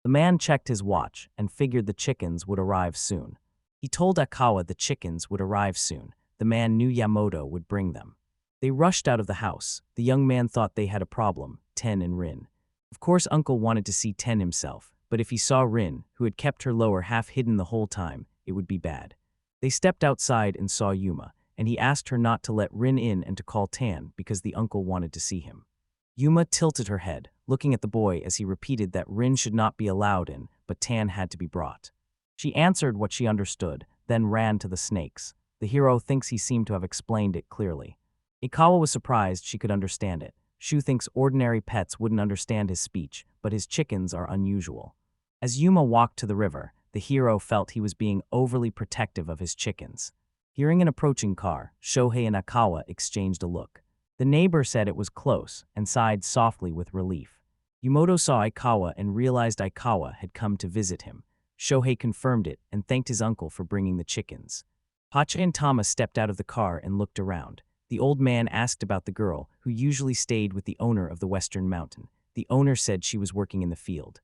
The man checked his watch and figured the chickens would arrive soon. He told Aikawa the chickens would arrive soon. The man knew Yamoto would bring them. They rushed out of the house. The young man thought they had a problem, Ten and Rin. Of course, Uncle wanted to see Ten himself, but if he saw Rin, who had kept her lower half hidden the whole time, it would be bad. They stepped outside and saw Yuma, and he asked her not to let Rin in and to call Tan because the uncle wanted to see him. Yuma tilted her head, looking at the boy as he repeated that Rin should not be allowed in, but Tan had to be brought. She answered what she understood, then ran to the snakes. The hero thinks he seemed to have explained it clearly. Aikawa was surprised she could understand it. Shu thinks ordinary pets wouldn't understand his speech, but his chickens are unusual. As Yuma walked to the river, the hero felt he was being overly protective of his chickens. Hearing an approaching car, Shohei and Aikawa exchanged a look. The neighbor said it was close and sighed softly with relief. Yumoto saw Aikawa and realized Aikawa had come to visit him. Shohei confirmed it and thanked his uncle for bringing the chickens. Pacha and Tama stepped out of the car and looked around. The old man asked about the girl, who usually stayed with the owner of the Western Mountain. The owner said she was working in the field.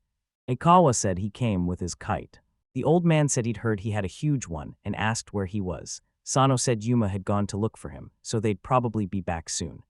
Aikawa said he came with his kite. The old man said he'd heard he had a huge one and asked where he was. Sano said Yuma had gone to look for him, so they'd probably be back soon.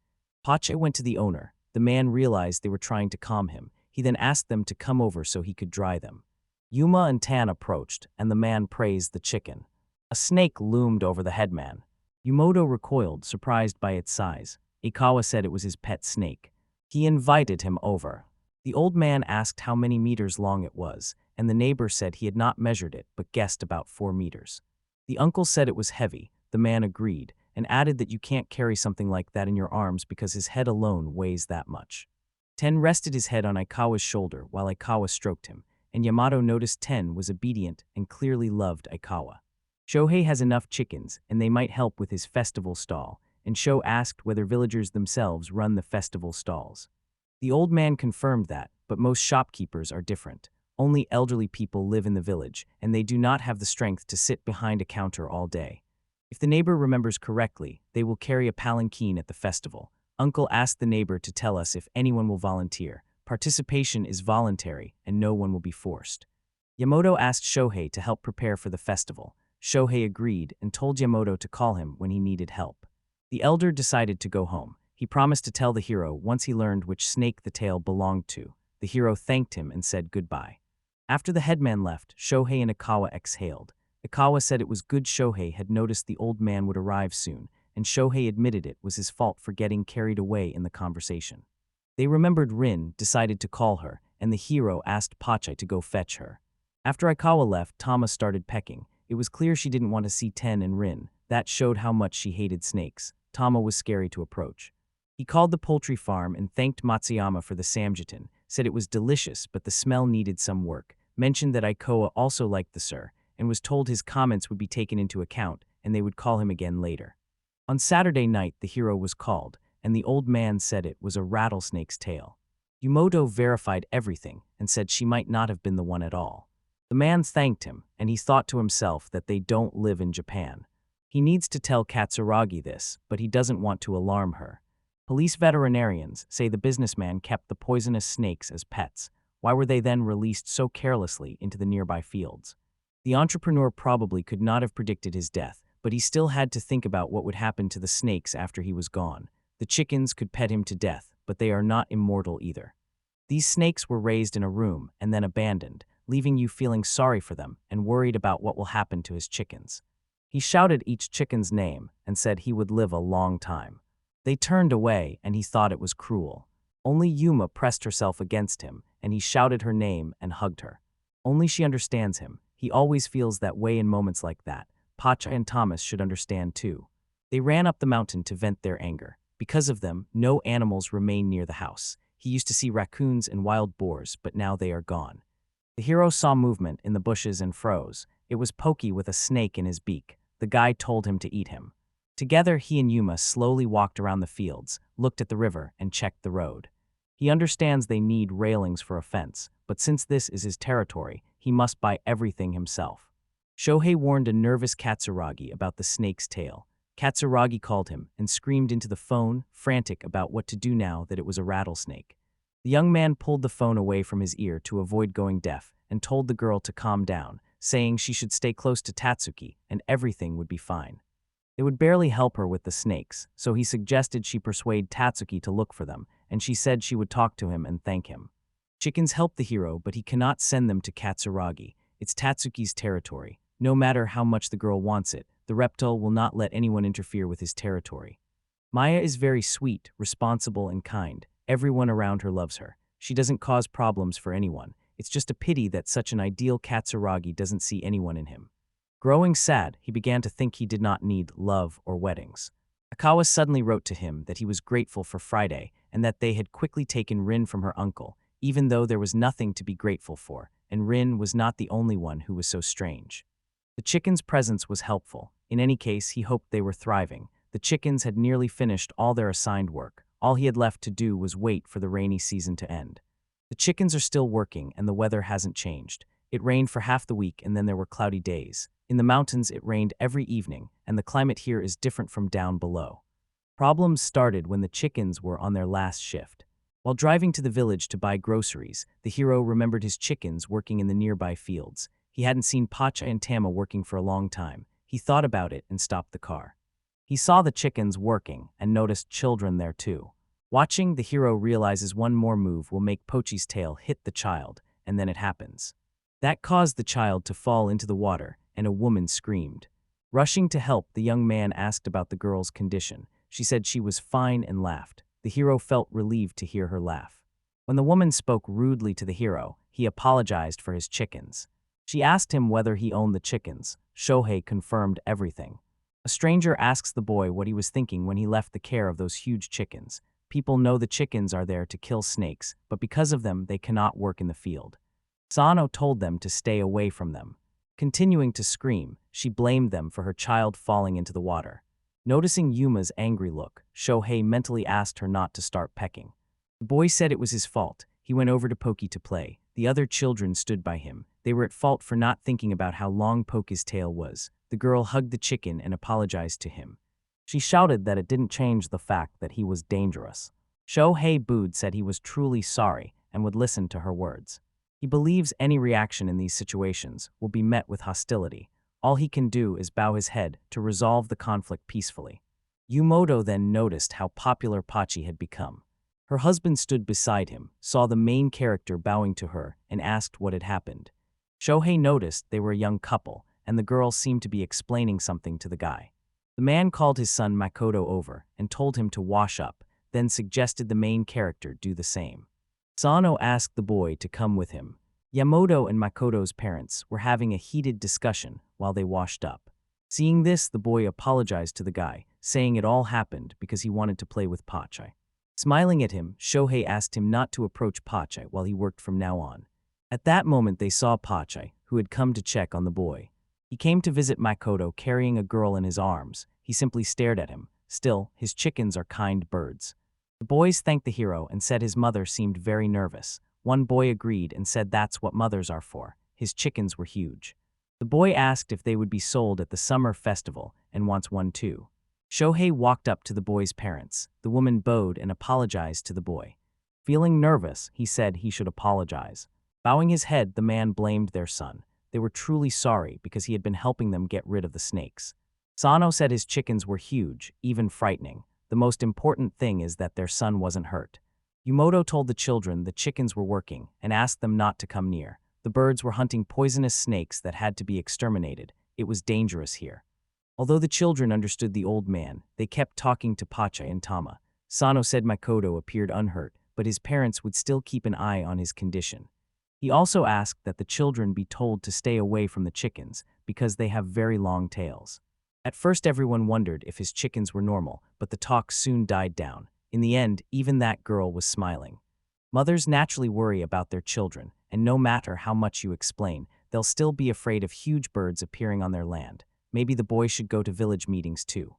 Pacha went to the owner. The man realized they were trying to calm him. He then asked them to come over so he could dry them. Yuma and Tan approached, and the man praised the chicken. A snake loomed over the headman. Yumoto recoiled, surprised by its size. Aikawa said it was his pet snake. He invited him over. The old man asked how many meters long it was, and the neighbor said he had not measured it but guessed about 4 meters. The uncle said it was heavy. The man agreed, and added that you can't carry something like that in your arms because his head alone weighs that much. Ten rested his head on Aikawa's shoulder while Aikawa stroked him, and Yamato noticed Ten was obedient and clearly loved Aikawa. Shohei has enough chickens, and they might help with his festival stall, and Sho asked whether villagers themselves run the festival stalls. The old man confirmed that, but most shopkeepers are different. Only elderly people live in the village, and they do not have the strength to sit behind a counter all day. If the neighbor remembers correctly, they will carry a palanquin at the festival. Uncle asked the neighbor to tell us if anyone will volunteer. Participation is voluntary, and no one will be forced. Yamato asked Shohei to help prepare for the festival. Shohei agreed and told Yamato to call him when he needed help. The elder decided to go home. He promised to tell the hero once he learned which snake the tail belonged to. The hero thanked him and said goodbye. After the headman left, Shohei and Aikawa exhaled. Aikawa said it was good Shohei had noticed the old man would arrive soon, and Shohei admitted it was his fault for getting carried away in the conversation. They remembered Rin, decided to call her, and the hero asked Pacha to go fetch her. After Aikawa left, Tama started pecking. It was clear she didn't want to see Ten and Rin. That showed how much she hated snakes. Tama was scary to approach. He called the poultry farm and thanked Matsuyama for the samjitan, said it was delicious but the smell needed some work, mentioned that Aikawa also liked the sir, and was told his comments would be taken into account and they would call him again later. On Saturday night, the hero was called, and the old man said it was a rattlesnake's tail. Yumoto verified everything and said she might not have been the one at all. The man thanked him, and he thought to himself that they don't live in Japan. He needs to tell Katsuragi this, but he doesn't want to alarm her. Police veterinarians say the businessman kept the poisonous snakes as pets. Why were they then released so carelessly into the nearby fields? The entrepreneur probably could not have predicted his death, but he still had to think about what would happen to the snakes after he was gone. The chickens could pet him to death, but they are not immortal either. These snakes were raised in a room and then abandoned, leaving you feeling sorry for them and worried about what will happen to his chickens. He shouted each chicken's name and said he would live a long time. They turned away and he thought it was cruel. Only Yuma pressed herself against him and he shouted her name and hugged her. Only she understands him. He always feels that way in moments like that. Pacha and Thomas should understand too. They ran up the mountain to vent their anger. Because of them, no animals remain near the house. He used to see raccoons and wild boars, but now they are gone. The hero saw movement in the bushes and froze. It was Pokey with a snake in his beak. The guy told him to eat him. Together, he and Yuma slowly walked around the fields, looked at the river, and checked the road. He understands they need railings for a fence, but since this is his territory, he must buy everything himself. Shohei warned a nervous Katsuragi about the snake's tail. Katsuragi called him and screamed into the phone, frantic about what to do now that it was a rattlesnake. The young man pulled the phone away from his ear to avoid going deaf and told the girl to calm down, saying she should stay close to Tatsuki and everything would be fine. It would barely help her with the snakes, so he suggested she persuade Tatsuki to look for them, and she said she would talk to him and thank him. Chickens help the hero, but he cannot send them to Katsuragi. It's Tatsuki's territory. No matter how much the girl wants it, the reptile will not let anyone interfere with his territory. Maya is very sweet, responsible, and kind. Everyone around her loves her. She doesn't cause problems for anyone. It's just a pity that such an ideal Katsuragi doesn't see anyone in him. Growing sad, he began to think he did not need love or weddings. Akawa suddenly wrote to him that he was grateful for Friday and that they had quickly taken Rin from her uncle, even though there was nothing to be grateful for, and Rin was not the only one who was so strange. The chicken's presence was helpful. In any case, he hoped they were thriving. The chickens had nearly finished all their assigned work. All he had left to do was wait for the rainy season to end. The chickens are still working, and the weather hasn't changed. It rained for half the week, and then there were cloudy days. In the mountains, it rained every evening, and the climate here is different from down below. Problems started when the chickens were on their last shift. While driving to the village to buy groceries, the hero remembered his chickens working in the nearby fields. He hadn't seen Pacha and Tama working for a long time. He thought about it and stopped the car. He saw the chickens working and noticed children there too. Watching, the hero realizes one more move will make Pochi's tail hit the child, and then it happens. That caused the child to fall into the water, and a woman screamed. Rushing to help, the young man asked about the girl's condition. She said she was fine and laughed. The hero felt relieved to hear her laugh. When the woman spoke rudely to the hero, he apologized for his chickens. She asked him whether he owned the chickens. Shohei confirmed everything. A stranger asks the boy what he was thinking when he left the care of those huge chickens. People know the chickens are there to kill snakes, but because of them, they cannot work in the field. Sano told them to stay away from them. Continuing to scream, she blamed them for her child falling into the water. Noticing Yuma's angry look, Shohei mentally asked her not to start pecking. The boy said it was his fault. He went over to Poki to play. The other children stood by him. They were at fault for not thinking about how long Poki's tail was. The girl hugged the chicken and apologized to him. She shouted that it didn't change the fact that he was dangerous. Shohei booed, said he was truly sorry and would listen to her words. He believes any reaction in these situations will be met with hostility. All he can do is bow his head to resolve the conflict peacefully. Yumoto then noticed how popular Pachi had become. Her husband stood beside him, saw the main character bowing to her, and asked what had happened. Shohei noticed they were a young couple, and the girl seemed to be explaining something to the guy. The man called his son Makoto over and told him to wash up, then suggested the main character do the same. Sano asked the boy to come with him. Yamoto and Makoto's parents were having a heated discussion while they washed up. Seeing this, the boy apologized to the guy, saying it all happened because he wanted to play with Pachi. Smiling at him, Shohei asked him not to approach Pachi while he worked from now on. At that moment, they saw Pachi, who had come to check on the boy. He came to visit Makoto carrying a girl in his arms. He simply stared at him. Still, his chickens are kind birds. The boys thanked the hero and said his mother seemed very nervous. One boy agreed and said that's what mothers are for. His chickens were huge. The boy asked if they would be sold at the summer festival and wants one too. Shohei walked up to the boy's parents. The woman bowed and apologized to the boy. Feeling nervous, he said he should apologize. Bowing his head, the man blamed their son. They were truly sorry because he had been helping them get rid of the snakes. Sano said his chickens were huge, even frightening. The most important thing is that their son wasn't hurt. Yumoto told the children the chickens were working and asked them not to come near. The birds were hunting poisonous snakes that had to be exterminated. It was dangerous here. Although the children understood the old man, they kept talking to Pacha and Tama. Sano said Makoto appeared unhurt, but his parents would still keep an eye on his condition. He also asked that the children be told to stay away from the chickens because they have very long tails. At first, everyone wondered if his chickens were normal, but the talk soon died down. In the end, even that girl was smiling. Mothers naturally worry about their children, and no matter how much you explain, they'll still be afraid of huge birds appearing on their land. Maybe the boy should go to village meetings too.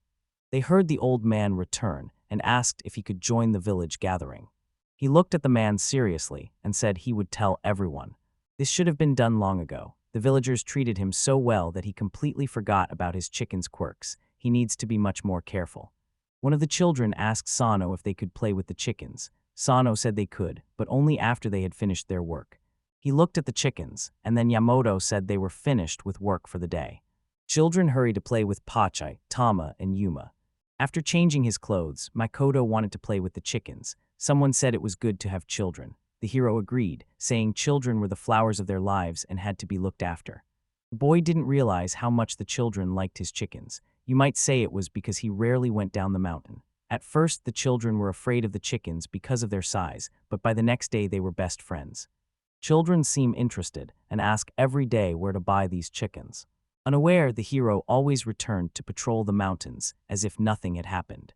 They heard the old man return and asked if he could join the village gathering. He looked at the man seriously and said he would tell everyone. This should have been done long ago. The villagers treated him so well that he completely forgot about his chicken's quirks. He needs to be much more careful. One of the children asked Sano if they could play with the chickens. Sano said they could, but only after they had finished their work. He looked at the chickens, and then Yamoto said they were finished with work for the day. Children hurried to play with Pachi, Tama, and Yuma. After changing his clothes, Makoto wanted to play with the chickens. Someone said it was good to have children. The hero agreed, saying children were the flowers of their lives and had to be looked after. The boy didn't realize how much the children liked his chickens. You might say it was because he rarely went down the mountain. At first, the children were afraid of the chickens because of their size, but by the next day they were best friends. Children seem interested and ask every day where to buy these chickens. Unaware, the hero always returned to patrol the mountains as if nothing had happened.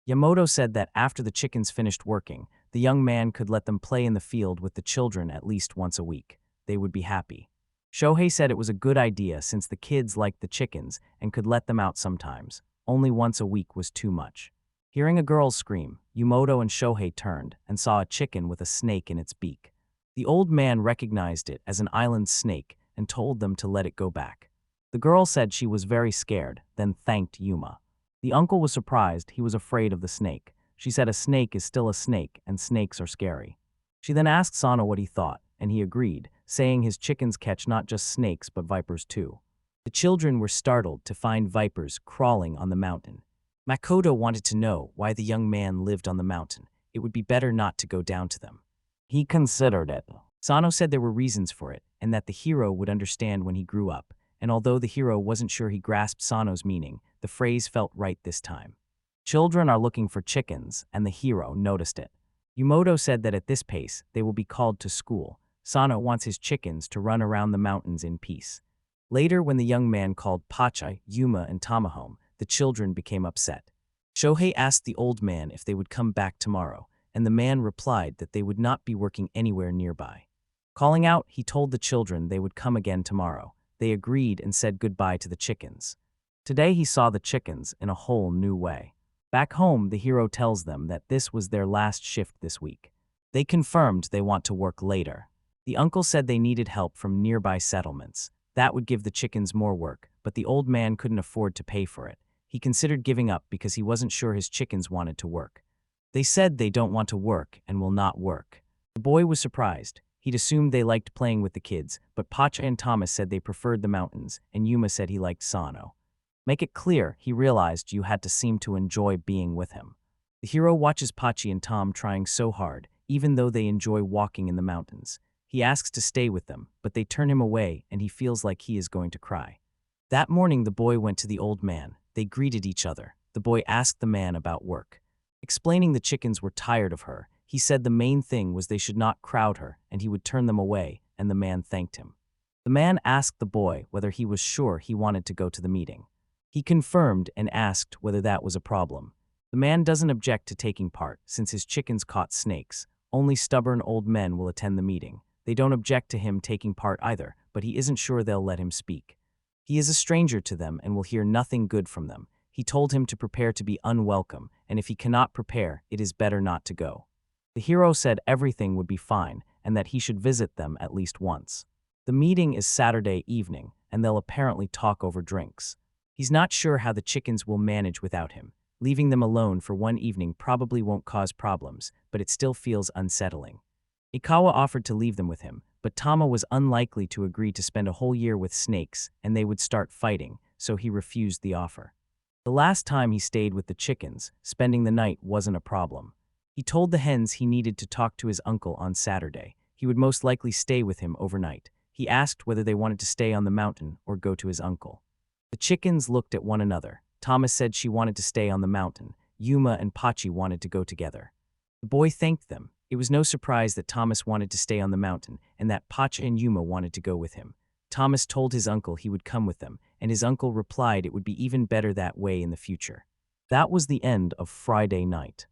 Yamamoto said that after the chickens finished working, the young man could let them play in the field with the children at least once a week. They would be happy. Shohei said it was a good idea since the kids liked the chickens and could let them out sometimes. Only once a week was too much. Hearing a girl scream, Yumoto and Shohei turned and saw a chicken with a snake in its beak. The old man recognized it as an island snake and told them to let it go back. The girl said she was very scared, then thanked Yuma. The uncle was surprised. He was afraid of the snake. She said a snake is still a snake and snakes are scary. She then asked Sano what he thought, and he agreed, saying his chickens catch not just snakes but vipers too. The children were startled to find vipers crawling on the mountain. Makoto wanted to know why the young man lived on the mountain. It would be better not to go down to them. He considered it. Sano said there were reasons for it, and that the hero would understand when he grew up, and although the hero wasn't sure he grasped Sano's meaning, the phrase felt right this time. Children are looking for chickens, and the hero noticed it. Yumoto said that at this pace, they will be called to school. Sano wants his chickens to run around the mountains in peace. Later, when the young man called Pacha, Yuma, and Tama home, the children became upset. Shohei asked the old man if they would come back tomorrow, and the man replied that they would not be working anywhere nearby. Calling out, he told the children they would come again tomorrow. They agreed and said goodbye to the chickens. Today he saw the chickens in a whole new way. Back home, the hero tells them that this was their last shift this week. They confirmed they want to work later. The uncle said they needed help from nearby settlements. That would give the chickens more work, but the old man couldn't afford to pay for it. He considered giving up because he wasn't sure his chickens wanted to work. They said they don't want to work and will not work. The boy was surprised. He'd assumed they liked playing with the kids, but Pacha and Thomas said they preferred the mountains, and Yuma said he liked Sano. Make it clear, he realized you had to seem to enjoy being with him. The hero watches Pachi and Tom trying so hard, even though they enjoy walking in the mountains. He asks to stay with them, but they turn him away and he feels like he is going to cry. That morning, the boy went to the old man. They greeted each other. The boy asked the man about work. Explaining the chickens were tired of her, he said the main thing was they should not crowd her and he would turn them away, and the man thanked him. The man asked the boy whether he was sure he wanted to go to the meeting. He confirmed and asked whether that was a problem. The man doesn't object to taking part since his chickens caught snakes. Only stubborn old men will attend the meeting. They don't object to him taking part either, but he isn't sure they'll let him speak. He is a stranger to them and will hear nothing good from them. He told him to prepare to be unwelcome, and if he cannot prepare, it is better not to go. The hero said everything would be fine and that he should visit them at least once. The meeting is Saturday evening, and they'll apparently talk over drinks. He's not sure how the chickens will manage without him. Leaving them alone for one evening probably won't cause problems, but it still feels unsettling. Ikawa offered to leave them with him, but Tama was unlikely to agree to spend a whole year with snakes and they would start fighting, so he refused the offer. The last time he stayed with the chickens, spending the night wasn't a problem. He told the hens he needed to talk to his uncle on Saturday. He would most likely stay with him overnight. He asked whether they wanted to stay on the mountain or go to his uncle. The chickens looked at one another. Thomas said she wanted to stay on the mountain. Yuma and Pachi wanted to go together. The boy thanked them. It was no surprise that Thomas wanted to stay on the mountain and that Pacha and Yuma wanted to go with him. Thomas told his uncle he would come with them, and his uncle replied it would be even better that way in the future. That was the end of Friday night.